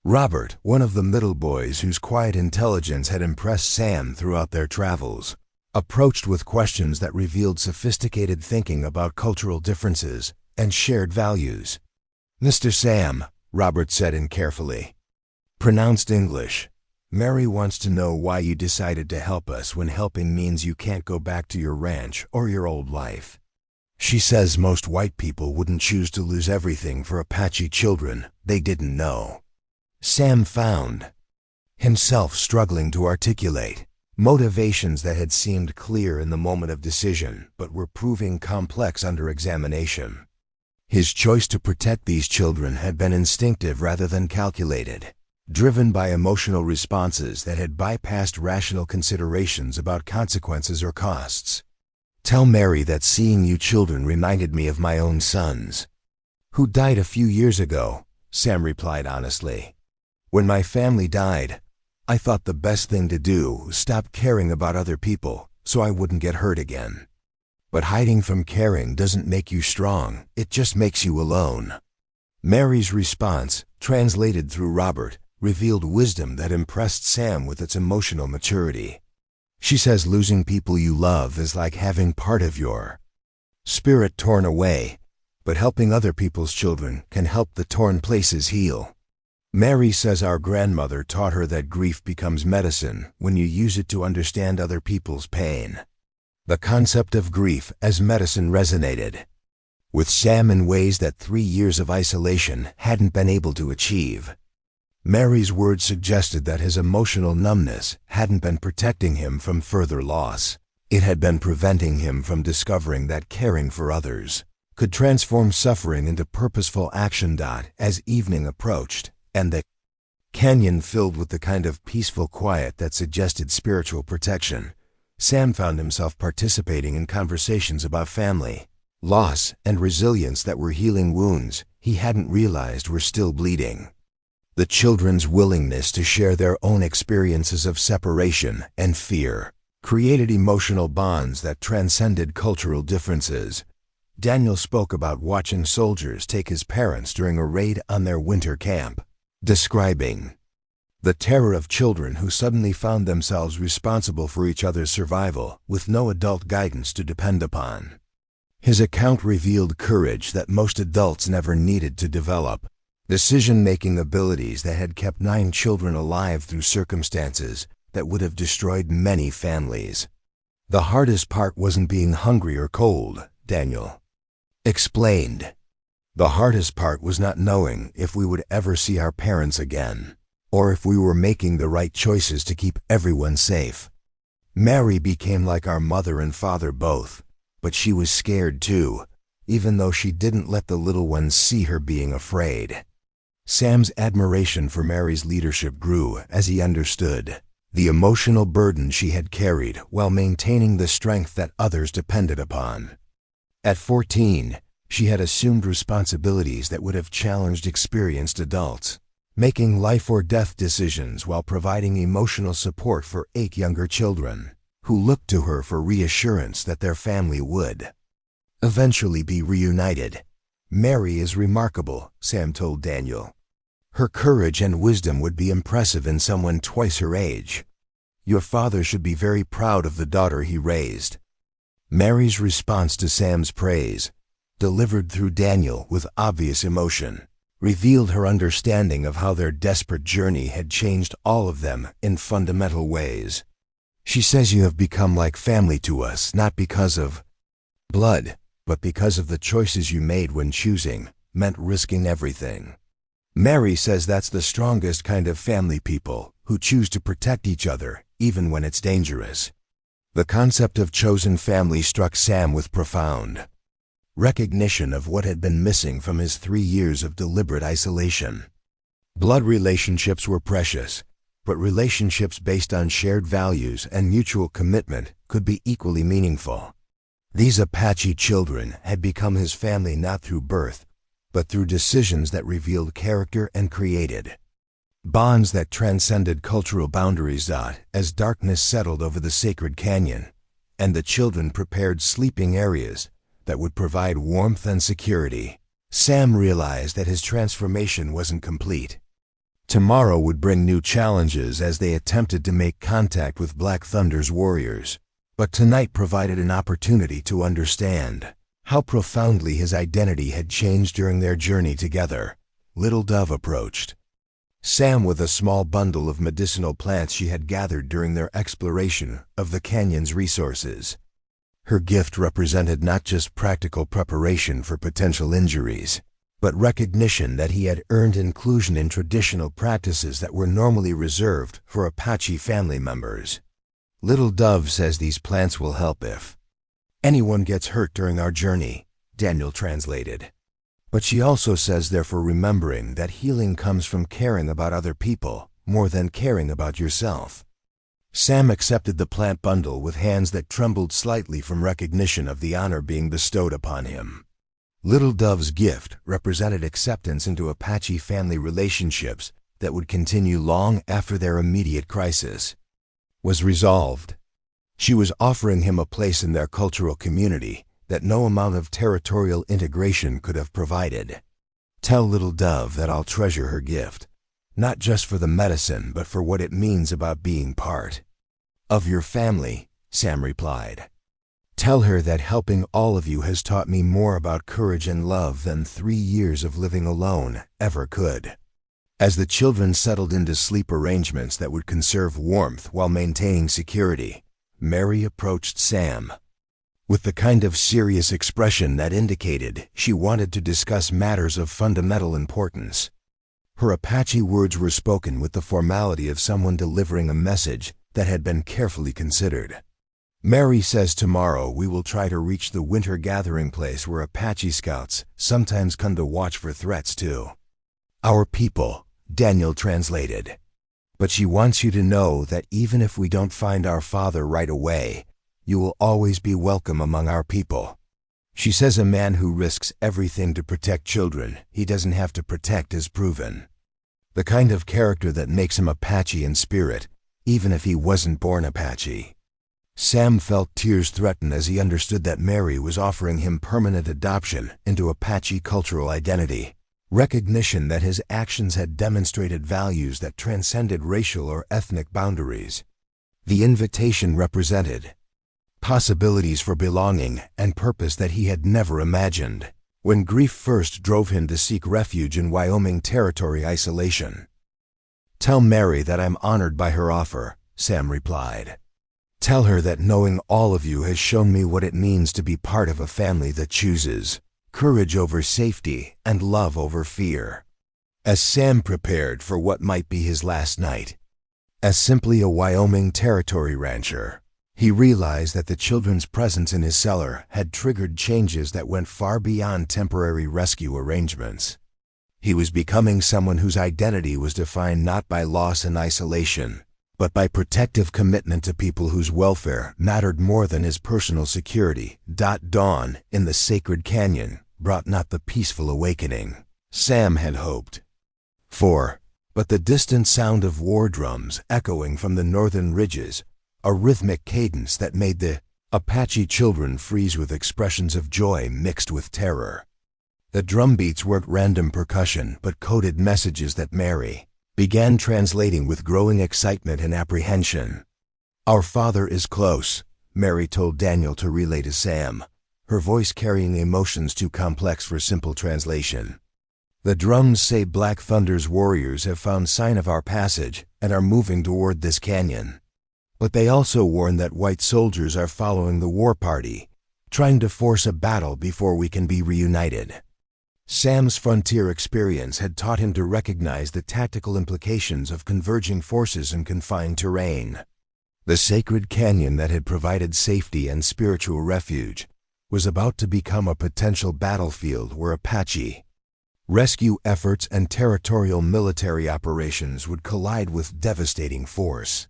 Robert, one of the middle boys whose quiet intelligence had impressed Sam throughout their travels, approached with questions that revealed sophisticated thinking about cultural differences and shared values. "Mr. Sam," Robert said in carefully pronounced English, "Mary wants to know why you decided to help us when helping means you can't go back to your ranch or your old life. She says most white people wouldn't choose to lose everything for Apache children they didn't know." Sam found himself struggling to articulate motivations that had seemed clear in the moment of decision but were proving complex under examination. His choice to protect these children had been instinctive rather than calculated. driven by emotional responses that had bypassed rational considerations about consequences or costs. "Tell Mary that seeing you children reminded me of my own sons, who died a few years ago," Sam replied honestly. "When my family died, I thought the best thing to do was stop caring about other people so I wouldn't get hurt again. But hiding from caring doesn't make you strong, it just makes you alone." Mary's response, translated through Robert, revealed wisdom that impressed Sam with its emotional maturity. She says losing people you love is like having part of your spirit torn away, but helping other people's children can help the torn places heal. Mary says our grandmother taught her that grief becomes medicine when you use it to understand other people's pain. The concept of grief as medicine resonated with Sam in ways that 3 years of isolation hadn't been able to achieve. Mary's words suggested that his emotional numbness hadn't been protecting him from further loss. It had been preventing him from discovering that caring for others could transform suffering into purposeful action. As evening approached, and the canyon filled with the kind of peaceful quiet that suggested spiritual protection, Sam found himself participating in conversations about family, loss, and resilience that were healing wounds he hadn't realized were still bleeding. The children's willingness to share their own experiences of separation and fear created emotional bonds that transcended cultural differences. Daniel spoke about watching soldiers take his parents during a raid on their winter camp, describing the terror of children who suddenly found themselves responsible for each other's survival with no adult guidance to depend upon. His account revealed courage that most adults never needed to develop, decision-making abilities that had kept 9 children alive through circumstances that would have destroyed many families. "The hardest part wasn't being hungry or cold," Daniel explained. "The hardest part was not knowing if we would ever see our parents again, or if we were making the right choices to keep everyone safe. Mary became like our mother and father both, but she was scared too, even though she didn't let the little ones see her being afraid." Sam's admiration for Mary's leadership grew as he understood the emotional burden she had carried while maintaining the strength that others depended upon. At 14, she had assumed responsibilities that would have challenged experienced adults, making life-or-death decisions while providing emotional support for 8 younger children, who looked to her for reassurance that their family would eventually be reunited. "Mary is remarkable," Sam told Daniel. "Her courage and wisdom would be impressive in someone twice her age. Your father should be very proud of the daughter he raised." Mary's response to Sam's praise, delivered through Daniel with obvious emotion, revealed her understanding of how their desperate journey had changed all of them in fundamental ways. "She says you have become like family to us, not because of blood, but because of the choices you made when choosing meant risking everything. Mary says that's the strongest kind of family, people who choose to protect each other even when it's dangerous." The concept of chosen family struck Sam with profound recognition of what had been missing from his 3 years of deliberate isolation. Blood relationships were precious, but relationships based on shared values and mutual commitment could be equally meaningful. These Apache children had become his family not through birth, but through decisions that revealed character and created bonds that transcended cultural boundaries. As darkness settled over the sacred canyon, and the children prepared sleeping areas that would provide warmth and security, Sam realized that his transformation wasn't complete. Tomorrow would bring new challenges as they attempted to make contact with Black Thunder's warriors, but tonight provided an opportunity to understand how profoundly his identity had changed during their journey together. Little Dove approached Sam with a small bundle of medicinal plants she had gathered during their exploration of the canyon's resources. Her gift represented not just practical preparation for potential injuries, but recognition that he had earned inclusion in traditional practices that were normally reserved for Apache family members. "Little Dove says these plants will help if anyone gets hurt during our journey," Daniel translated. But she also says therefore remembering that healing comes from caring about other people more than caring about yourself. Sam accepted the plant bundle with hands that trembled slightly from recognition of the honor being bestowed upon him. Little Dove's gift represented acceptance into Apache family relationships that would continue long after their immediate crisis was resolved. She was offering him a place in their cultural community that no amount of territorial integration could have provided. Tell Little Dove that I'll treasure her gift, not just for the medicine, but for what it means about being part of your family, Sam replied. Tell her that helping all of you has taught me more about courage and love than 3 years of living alone ever could. As the children settled into sleep arrangements that would conserve warmth while maintaining security, Mary approached Sam with the kind of serious expression that indicated she wanted to discuss matters of fundamental importance. Her Apache words were spoken with the formality of someone delivering a message that had been carefully considered. Mary says tomorrow we will try to reach the winter gathering place where Apache scouts sometimes come to watch for threats to our people, Daniel translated. But she wants you to know that even if we don't find our father right away, you will always be welcome among our people. She says a man who risks everything to protect children he doesn't have to protect is proven the kind of character that makes him Apache in spirit, even if he wasn't born Apache. Sam felt tears threaten as he understood that Mary was offering him permanent adoption into Apache cultural identity, recognition that his actions had demonstrated values that transcended racial or ethnic boundaries. The invitation represented possibilities for belonging and purpose that he had never imagined. When grief first drove him to seek refuge in Wyoming Territory isolation. Tell Mary that I'm honored by her offer, Sam replied. Tell her that knowing all of you has shown me what it means to be part of a family that chooses courage over safety and love over fear. As Sam prepared for what might be his last night, as simply a Wyoming Territory rancher, he realized that the children's presence in his cellar had triggered changes that went far beyond temporary rescue arrangements. He was becoming someone whose identity was defined not by loss and isolation, but by protective commitment to people whose welfare mattered more than his personal security. Dawn in the sacred canyon brought not the peaceful awakening Sam had hoped for, but the distant sound of war drums echoing from the northern ridges, a rhythmic cadence that made the Apache children freeze with expressions of joy mixed with terror. The drum beats weren't random percussion but coded messages that Mary began translating with growing excitement and apprehension. Our father is close, Mary told Daniel to relay to Sam, her voice carrying emotions too complex for simple translation. The drums say Black Thunder's warriors have found sign of our passage and are moving toward this canyon. But they also warn that white soldiers are following the war party, trying to force a battle before we can be reunited. Sam's frontier experience had taught him to recognize the tactical implications of converging forces in confined terrain. The sacred canyon that had provided safety and spiritual refuge was about to become a potential battlefield where Apache rescue efforts and territorial military operations would collide with devastating force.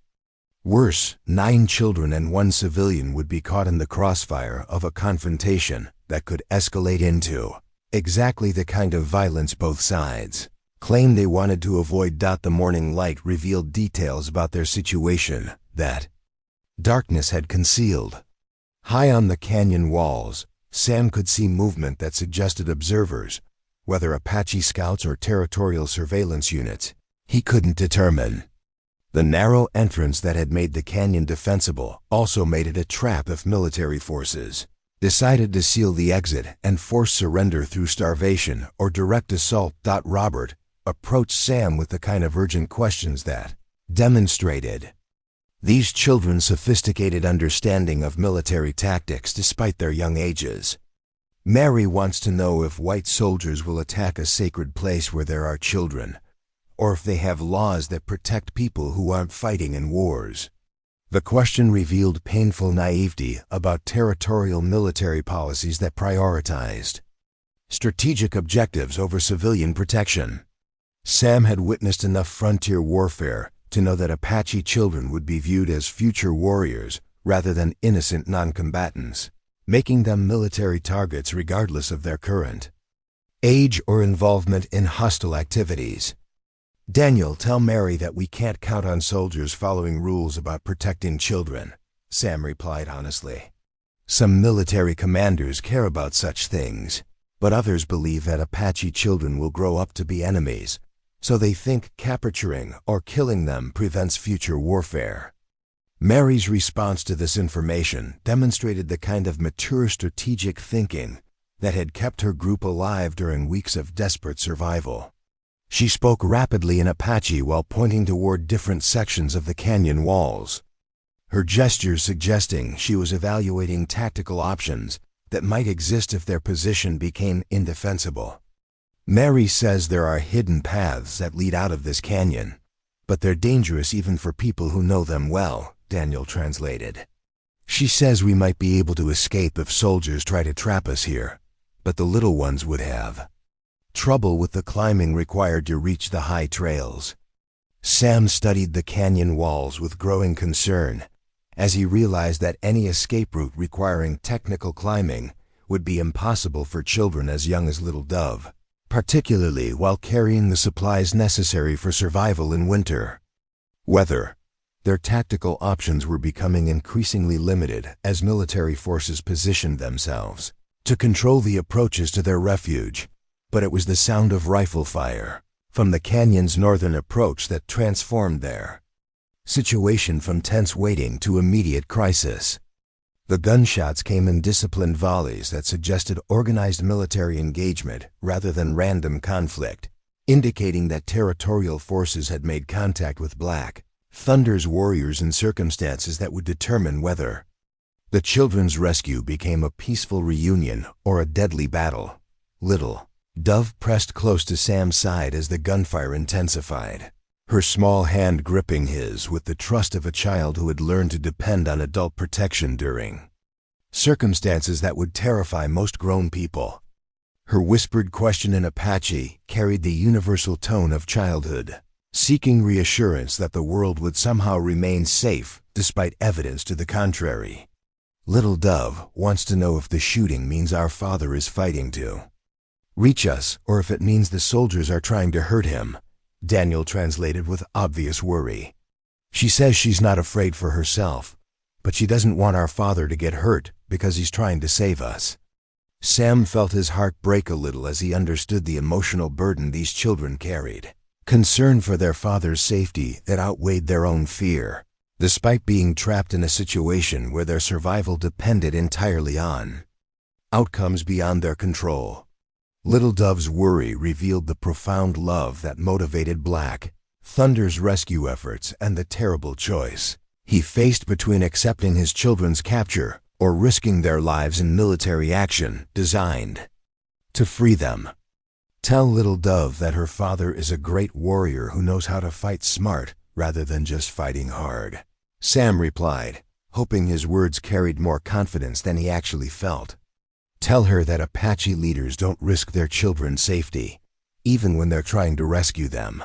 Worse, 9 children and 1 civilian would be caught in the crossfire of a confrontation that could escalate into exactly the kind of violence both sides claimed they wanted to avoid. The morning light revealed details about their situation that darkness had concealed. High on the canyon walls, Sam could see movement that suggested observers, whether Apache scouts or territorial surveillance units. He couldn't determine. The narrow entrance that had made the canyon defensible also made it a trap if military forces decided to seal the exit and force surrender through starvation or direct assault. Robert approached Sam with the kind of urgent questions that demonstrated these children's sophisticated understanding of military tactics despite their young ages. Mary wants to know if white soldiers will attack a sacred place where there are children, or if they have laws that protect people who aren't fighting in wars. The question revealed painful naivety about territorial military policies that prioritized Strategic objectives over civilian protection. Sam had witnessed enough frontier warfare to know that Apache children would be viewed as future warriors rather than innocent non-combatants, making them military targets regardless of their current age or involvement in hostile activities. "Daniel, tell Mary that we can't count on soldiers following rules about protecting children," Sam replied honestly. "Some military commanders care about such things, but others believe that Apache children will grow up to be enemies, so they think capturing or killing them prevents future warfare." Mary's response to this information demonstrated the kind of mature strategic thinking that had kept her group alive during weeks of desperate survival. She spoke rapidly in Apache while pointing toward different sections of the canyon walls, her gestures suggesting she was evaluating tactical options that might exist if their position became indefensible. "Mary says there are hidden paths that lead out of this canyon, but they're dangerous even for people who know them well," Daniel translated. "She says we might be able to escape if soldiers try to trap us here, but the little ones would have trouble with the climbing required to reach the high trails." Sam studied the canyon walls with growing concern as he realized that any escape route requiring technical climbing would be impossible for children as young as Little Dove, particularly while carrying the supplies necessary for survival in winter weather. Their tactical options were becoming increasingly limited as military forces positioned themselves to control the approaches to their refuge, but it was the sound of rifle fire from the canyon's northern approach that transformed their situation from tense waiting to immediate crisis. The gunshots came in disciplined volleys that suggested organized military engagement rather than random conflict, indicating that territorial forces had made contact with Black Thunder's warriors in circumstances that would determine whether the children's rescue became a peaceful reunion or a deadly battle. Little Dove pressed close to Sam's side as the gunfire intensified, her small hand gripping his with the trust of a child who had learned to depend on adult protection during circumstances that would terrify most grown people. Her whispered question in Apache carried the universal tone of childhood, seeking reassurance that the world would somehow remain safe despite evidence to the contrary. "Little Dove wants to know if the shooting means our father is fighting to reach us or if it means the soldiers are trying to hurt him," Daniel translated with obvious worry. "She says she's not afraid for herself, but she doesn't want our father to get hurt because he's trying to save us." Sam felt his heart break a little as he understood the emotional burden these children carried, concern for their father's safety that outweighed their own fear, despite being trapped in a situation where their survival depended entirely on outcomes beyond their control. Little Dove's worry revealed the profound love that motivated Black Thunder's rescue efforts and the terrible choice he faced between accepting his children's capture or risking their lives in military action designed to free them. "Tell Little Dove that her father is a great warrior who knows how to fight smart rather than just fighting hard," Sam replied, hoping his words carried more confidence than he actually felt. "Tell her that Apache leaders don't risk their children's safety, even when they're trying to rescue them."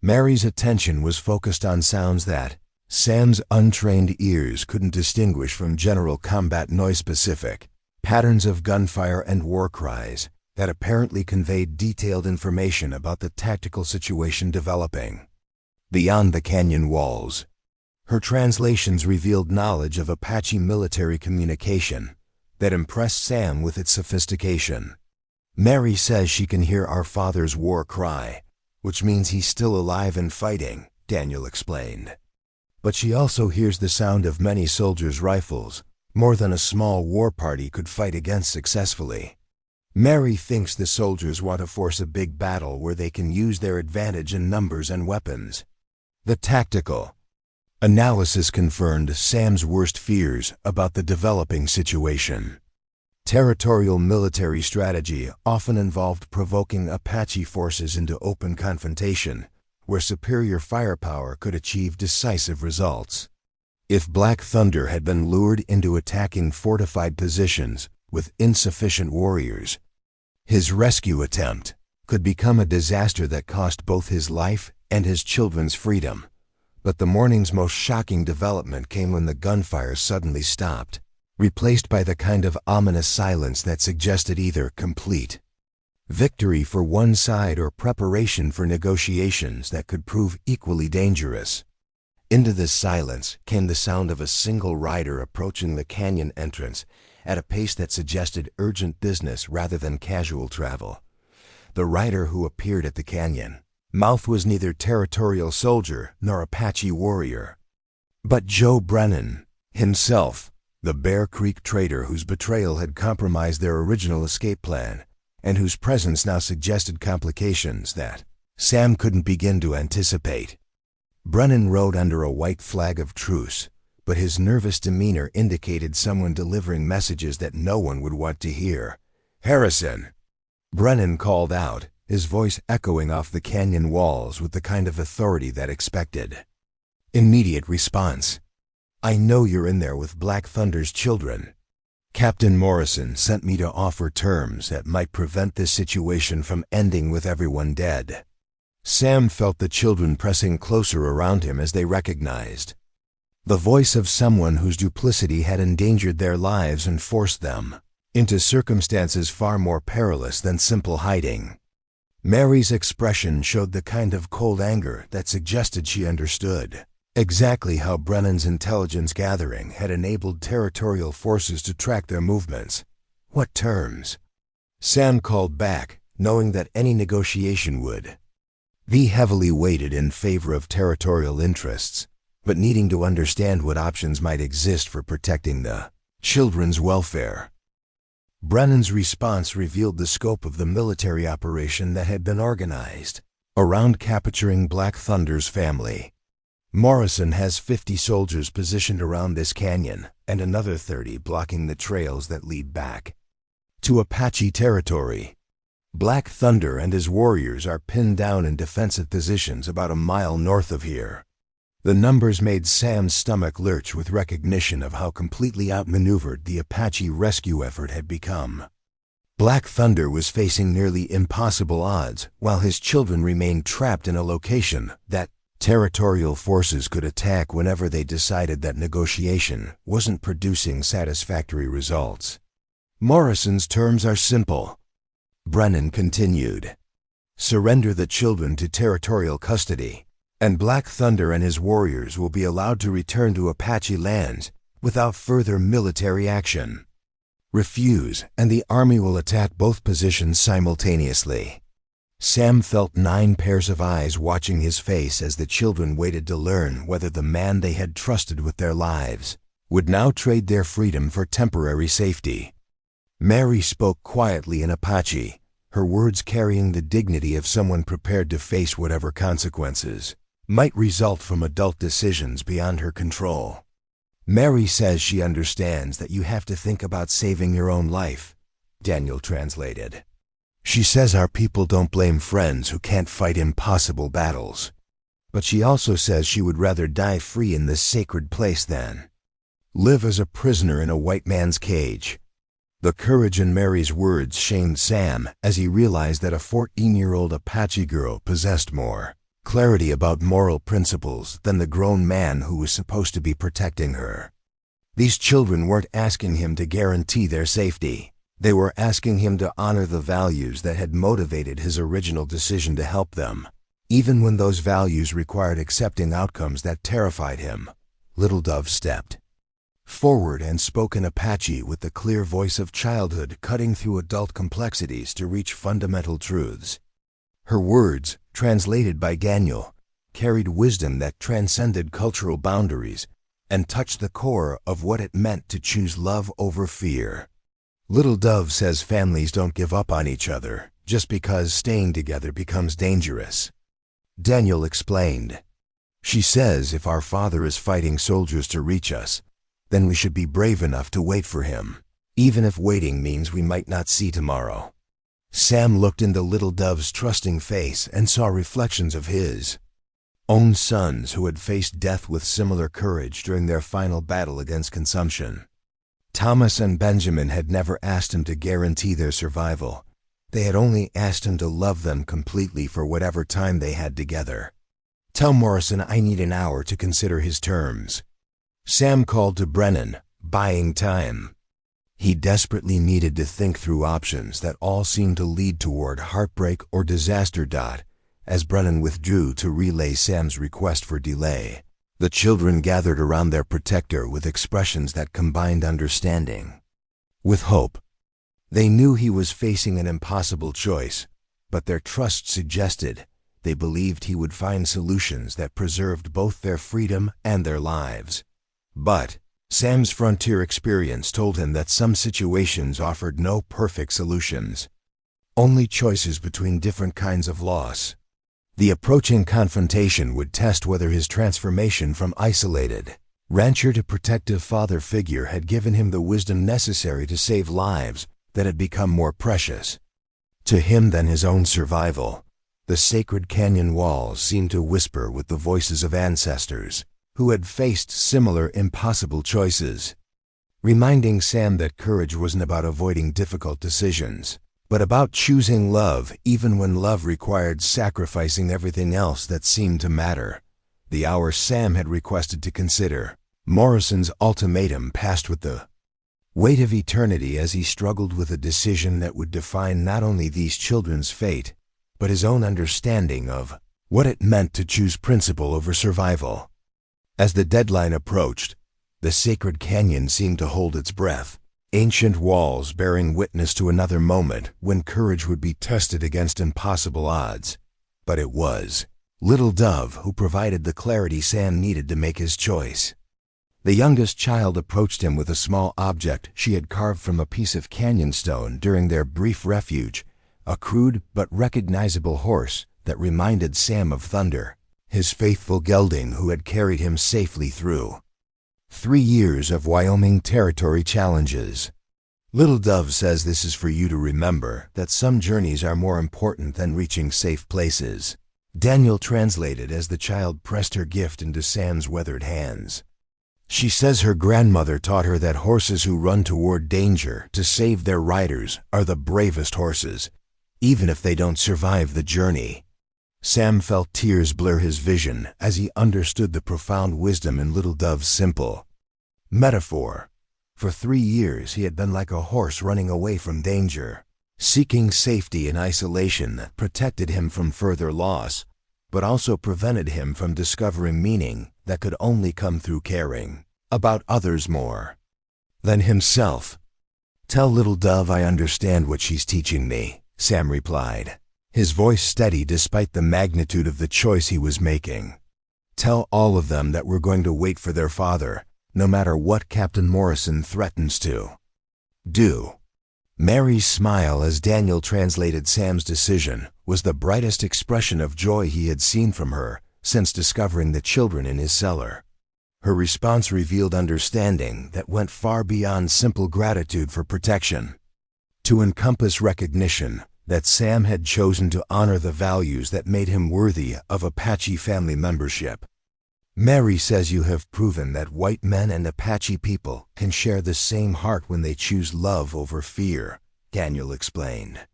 Mary's attention was focused on sounds that Sam's untrained ears couldn't distinguish from general combat noise-specific patterns of gunfire and war cries that apparently conveyed detailed information about the tactical situation developing beyond the canyon walls. Her translations revealed knowledge of Apache military communication that impressed Sam with its sophistication. "Mary says she can hear our father's war cry, which means he's still alive and fighting," Daniel explained. "But she also hears the sound of many soldiers' rifles, more than a small war party could fight against successfully. Mary thinks the soldiers want to force a big battle where they can use their advantage in numbers and weapons." The tactical analysis confirmed Sam's worst fears about the developing situation. Territorial military strategy often involved provoking Apache forces into open confrontation, where superior firepower could achieve decisive results. If Black Thunder had been lured into attacking fortified positions with insufficient warriors, His rescue attempt could become a disaster that cost both his life and his children's freedom. But the morning's most shocking development came when the gunfire suddenly stopped, replaced by the kind of ominous silence that suggested either complete victory for one side or preparation for negotiations that could prove equally dangerous. Into this silence came the sound of a single rider approaching the canyon entrance at a pace that suggested urgent business rather than casual travel. The rider who appeared at the canyon mouth was neither territorial soldier nor Apache warrior, but Joe Brennan himself, the Bear Creek trader whose betrayal had compromised their original escape plan, and whose presence now suggested complications that Sam couldn't begin to anticipate. Brennan rode under a white flag of truce, but his nervous demeanor indicated someone delivering messages that no one would want to hear. "Harrison!" Brennan called out, his voice echoing off the canyon walls with the kind of authority that expected immediate response. "I know you're in there with Black Thunder's children. Captain Morrison sent me to offer terms that might prevent this situation from ending with everyone dead." Sam felt the children pressing closer around him as they recognized the voice of someone whose duplicity had endangered their lives and forced them into circumstances far more perilous than simple hiding. Mary's expression showed the kind of cold anger that suggested she understood exactly how Brennan's intelligence gathering had enabled territorial forces to track their movements. "What terms?" Sam called back, knowing that any negotiation would be heavily weighted in favor of territorial interests, but needing to understand what options might exist for protecting the children's welfare. Brennan's response revealed the scope of the military operation that had been organized around capturing Black Thunder's family. "Morrison has 50 soldiers positioned around this canyon and another 30 blocking the trails that lead back to Apache territory. Black Thunder and his warriors are pinned down in defensive positions about a mile north of here." The numbers made Sam's stomach lurch with recognition of how completely outmaneuvered the Apache rescue effort had become. Black Thunder was facing nearly impossible odds, while his children remained trapped in a location that territorial forces could attack whenever they decided that negotiation wasn't producing satisfactory results. "Morrison's terms are simple," Brennan continued. "Surrender the children to territorial custody, and Black Thunder and his warriors will be allowed to return to Apache lands without further military action. Refuse, and the army will attack both positions simultaneously." Sam felt 9 pairs of eyes watching his face as the children waited to learn whether the man they had trusted with their lives would now trade their freedom for temporary safety. Mary spoke quietly in Apache, her words carrying the dignity of someone prepared to face whatever consequences might result from adult decisions beyond her control. "Mary says she understands that you have to think about saving your own life," Daniel translated. "She says our people don't blame friends who can't fight impossible battles. But she also says she would rather die free in this sacred place than live as a prisoner in a white man's cage." The courage in Mary's words shamed Sam as he realized that a 14-year-old Apache girl possessed more clarity about moral principles than the grown man who was supposed to be protecting her. These children weren't asking him to guarantee their safety. They were asking him to honor the values that had motivated his original decision to help them, even when those values required accepting outcomes that terrified him. Little Dove stepped forward and spoke in Apache with the clear voice of childhood cutting through adult complexities to reach fundamental truths. Her words, translated by Daniel, carried wisdom that transcended cultural boundaries and touched the core of what it meant to choose love over fear. "Little Dove says families don't give up on each other just because staying together becomes dangerous," Daniel explained. "She says if our father is fighting soldiers to reach us, then we should be brave enough to wait for him, even if waiting means we might not see tomorrow." Sam looked into Little Dove's trusting face and saw reflections of his own sons who had faced death with similar courage during their final battle against consumption. Thomas and Benjamin had never asked him to guarantee their survival, They had only asked him to love them completely for whatever time they had together. "Tell Morrison I need an hour to consider his terms." Sam called to Brennan, buying time. He desperately needed to think through options that all seemed to lead toward heartbreak or disaster. As Brennan withdrew to relay Sam's request for delay, the children gathered around their protector with expressions that combined understanding with hope. They knew he was facing an impossible choice, but their trust suggested they believed he would find solutions that preserved both their freedom and their lives. But Sam's frontier experience told him that some situations offered no perfect solutions, only choices between different kinds of loss. The approaching confrontation would test whether his transformation from isolated rancher to protective father figure had given him the wisdom necessary to save lives that had become more precious to him than his own survival. The sacred canyon walls seemed to whisper with the voices of ancestors who had faced similar impossible choices, reminding Sam that courage wasn't about avoiding difficult decisions, but about choosing love even when love required sacrificing everything else that seemed to matter. The hour Sam had requested to consider Morrison's ultimatum passed with the weight of eternity as he struggled with a decision that would define not only these children's fate, but his own understanding of what it meant to choose principle over survival. As the deadline approached, the sacred canyon seemed to hold its breath, ancient walls bearing witness to another moment when courage would be tested against impossible odds. But it was Little Dove who provided the clarity Sam needed to make his choice. The youngest child approached him with a small object she had carved from a piece of canyon stone during their brief refuge, a crude but recognizable horse that reminded Sam of Thunder, his faithful gelding who had carried him safely through 3 years of Wyoming Territory challenges. "Little Dove says this is for you to remember that some journeys are more important than reaching safe places," Daniel translated as the child pressed her gift into Sam's weathered hands. "She says her grandmother taught her that horses who run toward danger to save their riders are the bravest horses, even if they don't survive the journey." Sam felt tears blur his vision as he understood the profound wisdom in Little Dove's simple metaphor. For 3 years he had been like a horse running away from danger, seeking safety in isolation that protected him from further loss, but also prevented him from discovering meaning that could only come through caring about others more than himself. "Tell Little Dove I understand what she's teaching me," Sam replied, his voice steady despite the magnitude of the choice he was making. "Tell all of them that we're going to wait for their father, no matter what Captain Morrison threatens to do." Mary's smile as Daniel translated Sam's decision was the brightest expression of joy he had seen from her since discovering the children in his cellar. Her response revealed understanding that went far beyond simple gratitude for protection, to encompass recognition that Sam had chosen to honor the values that made him worthy of Apache family membership. "Mary says you have proven that white men and Apache people can share the same heart when they choose love over fear," Daniel explained.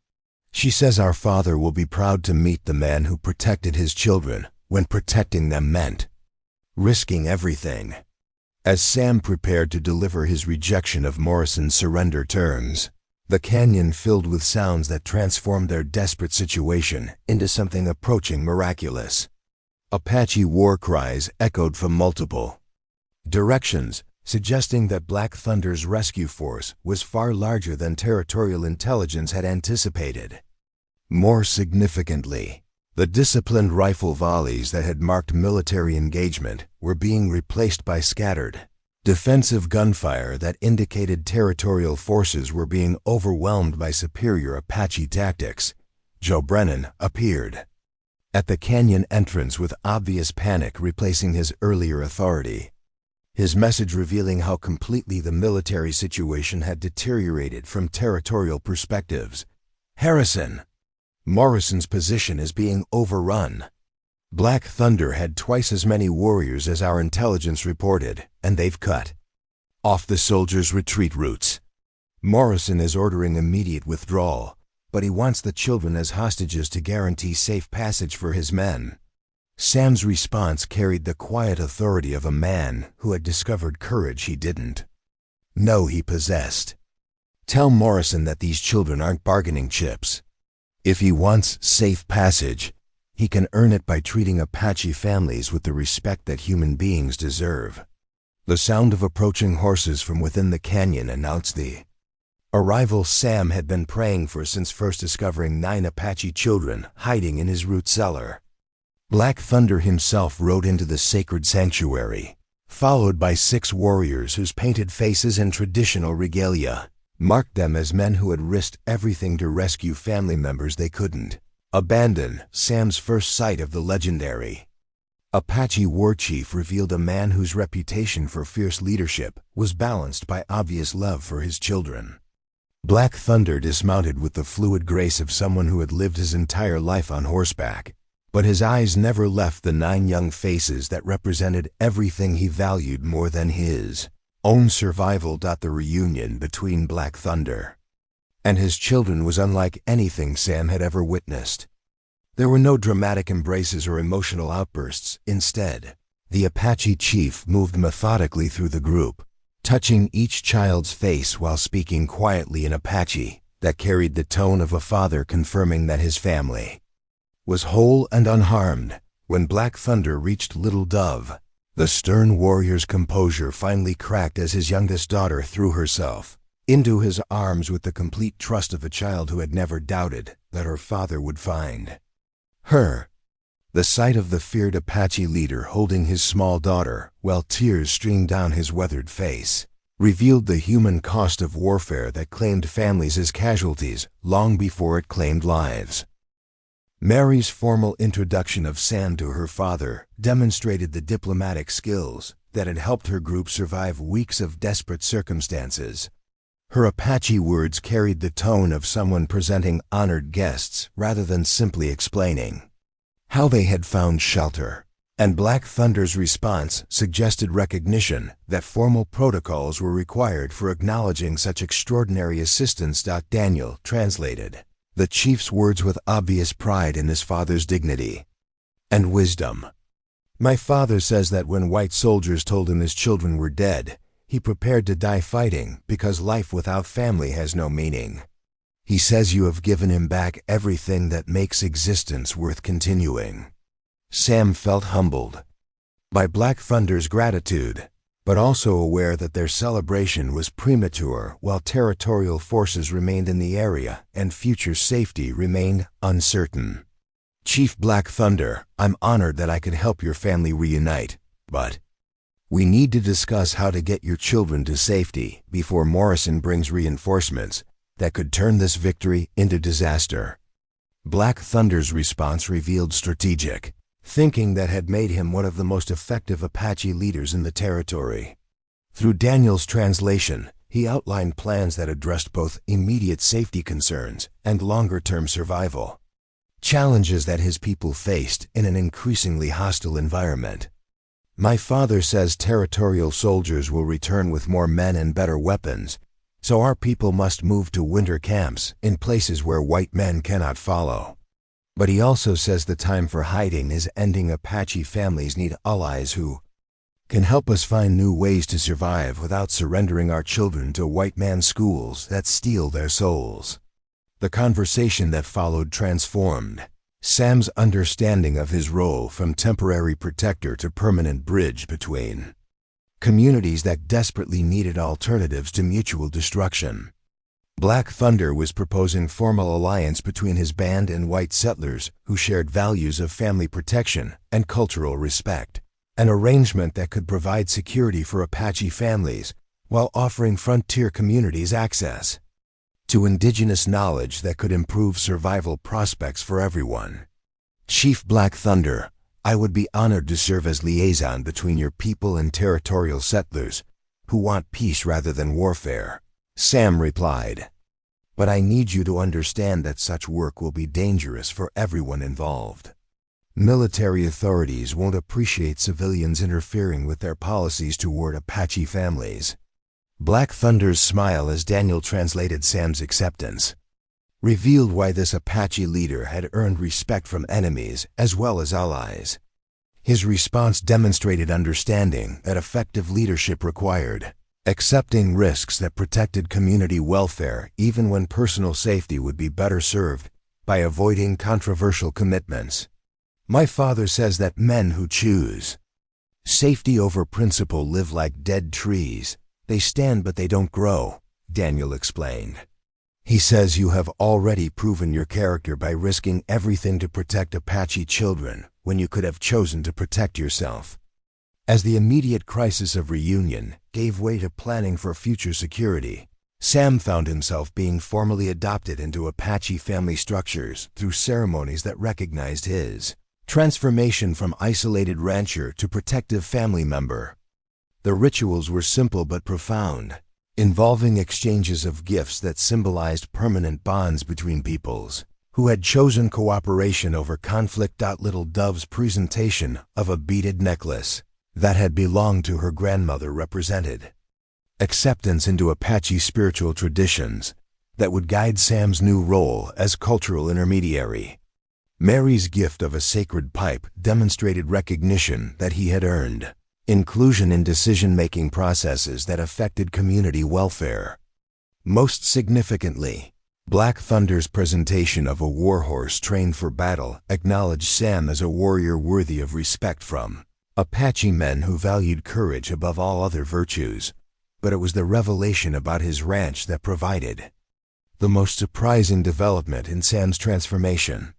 "She says our father will be proud to meet the man who protected his children when protecting them meant risking everything." As Sam prepared to deliver his rejection of Morrison's surrender terms, the canyon filled with sounds that transformed their desperate situation into something approaching miraculous. Apache war cries echoed from multiple directions, suggesting that Black Thunder's rescue force was far larger than territorial intelligence had anticipated. More significantly, the disciplined rifle volleys that had marked military engagement were being replaced by scattered, defensive gunfire that indicated territorial forces were being overwhelmed by superior Apache tactics. Joe Brennan appeared at the canyon entrance with obvious panic replacing his earlier authority, his message revealing how completely the military situation had deteriorated from territorial perspectives. "Harrison, Morrison's position is being overrun. Black Thunder had twice as many warriors as our intelligence reported, and they've cut off the soldiers' retreat routes. Morrison is ordering immediate withdrawal, but he wants the children as hostages to guarantee safe passage for his men. Sam's response carried the quiet authority of a man who had discovered courage he didn't know he possessed. Tell Morrison that these children aren't bargaining chips. If he wants safe passage, he can earn it by treating Apache families with the respect that human beings deserve. The sound of approaching horses from within the canyon announced the arrival Sam had been praying for since first discovering 9 Apache children hiding in his root cellar. Black Thunder himself rode into the sacred sanctuary, followed by 6 warriors whose painted faces and traditional regalia marked them as men who had risked everything to rescue family members they couldn't abandon. Sam's first sight of the legendary Apache war chief revealed a man whose reputation for fierce leadership was balanced by obvious love for his children. Black Thunder dismounted with the fluid grace of someone who had lived his entire life on horseback, but his eyes never left the 9 young faces that represented everything he valued more than his own survival. The reunion between Black Thunder and his children was unlike anything Sam had ever witnessed. There were no dramatic embraces or emotional outbursts. Instead, the Apache chief moved methodically through the group, touching each child's face while speaking quietly in Apache that carried the tone of a father confirming that his family was whole and unharmed. When Black Thunder reached Little Dove, the stern warrior's composure finally cracked as his youngest daughter threw herself into his arms with the complete trust of a child who had never doubted that her father would find her. The sight of the feared Apache leader holding his small daughter while tears streamed down his weathered face revealed the human cost of warfare that claimed families as casualties long before it claimed lives. Mary's formal introduction of Sam to her father demonstrated the diplomatic skills that had helped her group survive weeks of desperate circumstances. Her Apache words carried the tone of someone presenting honored guests rather than simply explaining how they had found shelter. And Black Thunder's response suggested recognition that formal protocols were required for acknowledging such extraordinary assistance. Daniel translated the chief's words with obvious pride in his father's dignity and wisdom. My father says that when white soldiers told him his children were dead, he prepared to die fighting because life without family has no meaning. He says you have given him back everything that makes existence worth continuing. Sam felt humbled by Black Thunder's gratitude, but also aware that their celebration was premature while territorial forces remained in the area and future safety remained uncertain. Chief Black Thunder, I'm honored that I could help your family reunite, but we need to discuss how to get your children to safety before Morrison brings reinforcements that could turn this victory into disaster. Black Thunder's response revealed strategic thinking that had made him one of the most effective Apache leaders in the territory. Through Daniel's translation, he outlined plans that addressed both immediate safety concerns and longer-term survival, challenges that his people faced in an increasingly hostile environment. My father says territorial soldiers will return with more men and better weapons, so our people must move to winter camps in places where white men cannot follow. But he also says the time for hiding is ending. Apache families need allies who can help us find new ways to survive without surrendering our children to white man's schools that steal their souls. The conversation that followed transformed Sam's understanding of his role from temporary protector to permanent bridge between communities that desperately needed alternatives to mutual destruction. Black Thunder was proposing formal alliance between his band and white settlers who shared values of family protection and cultural respect, an arrangement that could provide security for Apache families while offering frontier communities access to indigenous knowledge that could improve survival prospects for everyone. Chief Black Thunder, I would be honored to serve as liaison between your people and territorial settlers who want peace rather than warfare. Sam replied, but I need you to understand that such work will be dangerous for everyone involved. Military authorities won't appreciate civilians interfering with their policies toward Apache families. Black Thunder's smile as Daniel translated Sam's acceptance revealed why this Apache leader had earned respect from enemies as well as allies. His response demonstrated understanding that effective leadership required accepting risks that protected community welfare even when personal safety would be better served by avoiding controversial commitments. My father says that men who choose safety over principle live like dead trees. They stand but they don't grow, Daniel explained. He says you have already proven your character by risking everything to protect Apache children when you could have chosen to protect yourself. As the immediate crisis of reunion gave way to planning for future security, Sam found himself being formally adopted into Apache family structures through ceremonies that recognized his transformation from isolated rancher to protective family member. The rituals were simple but profound, involving exchanges of gifts that symbolized permanent bonds between peoples who had chosen cooperation over conflict. Little Dove's presentation of a beaded necklace that had belonged to her grandmother represented acceptance into Apache spiritual traditions that would guide Sam's new role as cultural intermediary. Mary's gift of a sacred pipe demonstrated recognition that he had earned inclusion in decision-making processes that affected community welfare. Most significantly, Black Thunder's presentation of a warhorse trained for battle acknowledged Sam as a warrior worthy of respect from Apache men who valued courage above all other virtues. But it was the revelation about his ranch that provided the most surprising development in Sam's transformation.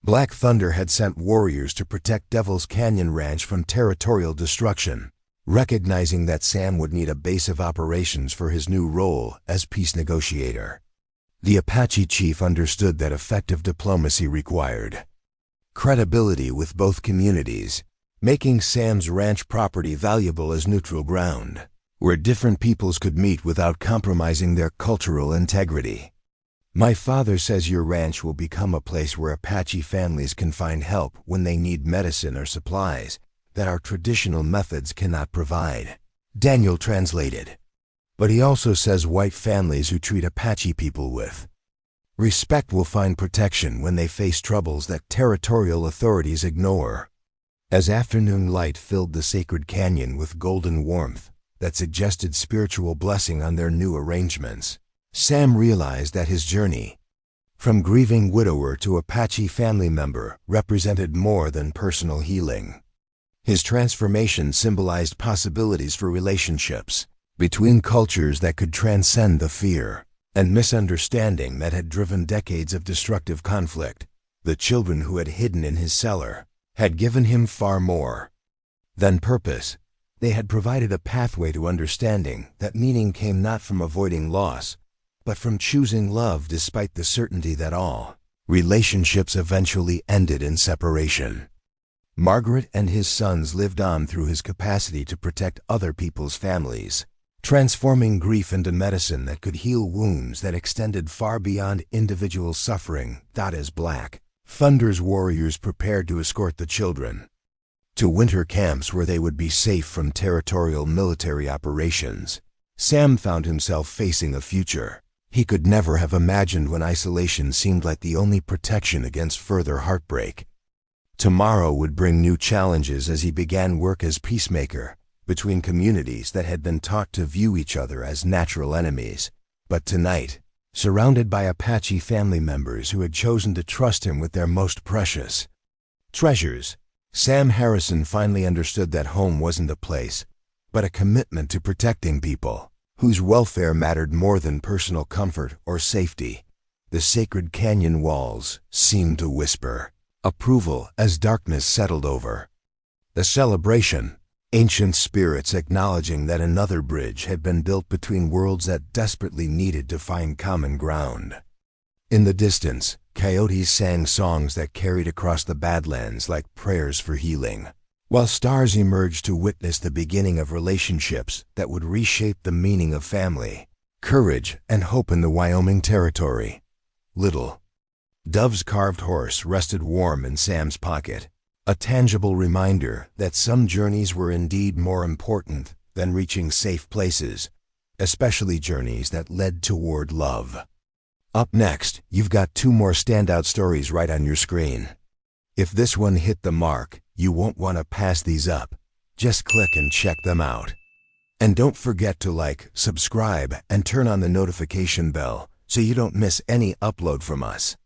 Black Thunder had sent warriors to protect Devil's Canyon Ranch from territorial destruction, recognizing that Sam would need a base of operations for his new role as peace negotiator. The Apache chief understood that effective diplomacy required credibility with both communities, making Sam's ranch property valuable as neutral ground, where different peoples could meet without compromising their cultural integrity. My father says your ranch will become a place where Apache families can find help when they need medicine or supplies that our traditional methods cannot provide, Daniel translated. But he also says white families who treat Apache people with respect will find protection when they face troubles that territorial authorities ignore. As afternoon light filled the sacred canyon with golden warmth that suggested spiritual blessing on their new arrangements, Sam realized that his journey from grieving widower to Apache family member represented more than personal healing. His transformation symbolized possibilities for relationships between cultures that could transcend the fear and misunderstanding that had driven decades of destructive conflict. The children who had hidden in his cellar had given him far more than purpose. They had provided a pathway to understanding that meaning came not from avoiding loss, but from choosing love despite the certainty that all relationships eventually ended in separation. Margaret and his sons lived on through his capacity to protect other people's families, transforming grief into medicine that could heal wounds that extended far beyond individual suffering. As Black Thunder's warriors prepared to escort the children to winter camps where they would be safe from territorial military operations, Sam found himself facing a future he could never have imagined when isolation seemed like the only protection against further heartbreak. Tomorrow would bring new challenges as he began work as peacemaker between communities that had been taught to view each other as natural enemies. But tonight, surrounded by Apache family members who had chosen to trust him with their most precious treasures, Sam Harrison finally understood that home wasn't a place, but a commitment to protecting people whose welfare mattered more than personal comfort or safety. The sacred canyon walls seemed to whisper approval as darkness settled over the celebration, ancient spirits acknowledging that another bridge had been built between worlds that desperately needed to find common ground. In the distance, coyotes sang songs that carried across the Badlands like prayers for healing, while stars emerged to witness the beginning of relationships that would reshape the meaning of family, courage, and hope in the Wyoming Territory. Little Dove's carved horse rested warm in Sam's pocket, a tangible reminder that some journeys were indeed more important than reaching safe places, especially journeys that led toward love. Up next, you've got two more standout stories right on your screen. If this one hit the mark, you won't want to pass these up. Just click and check them out. And don't forget to like, subscribe, and turn on the notification bell so you don't miss any upload from us.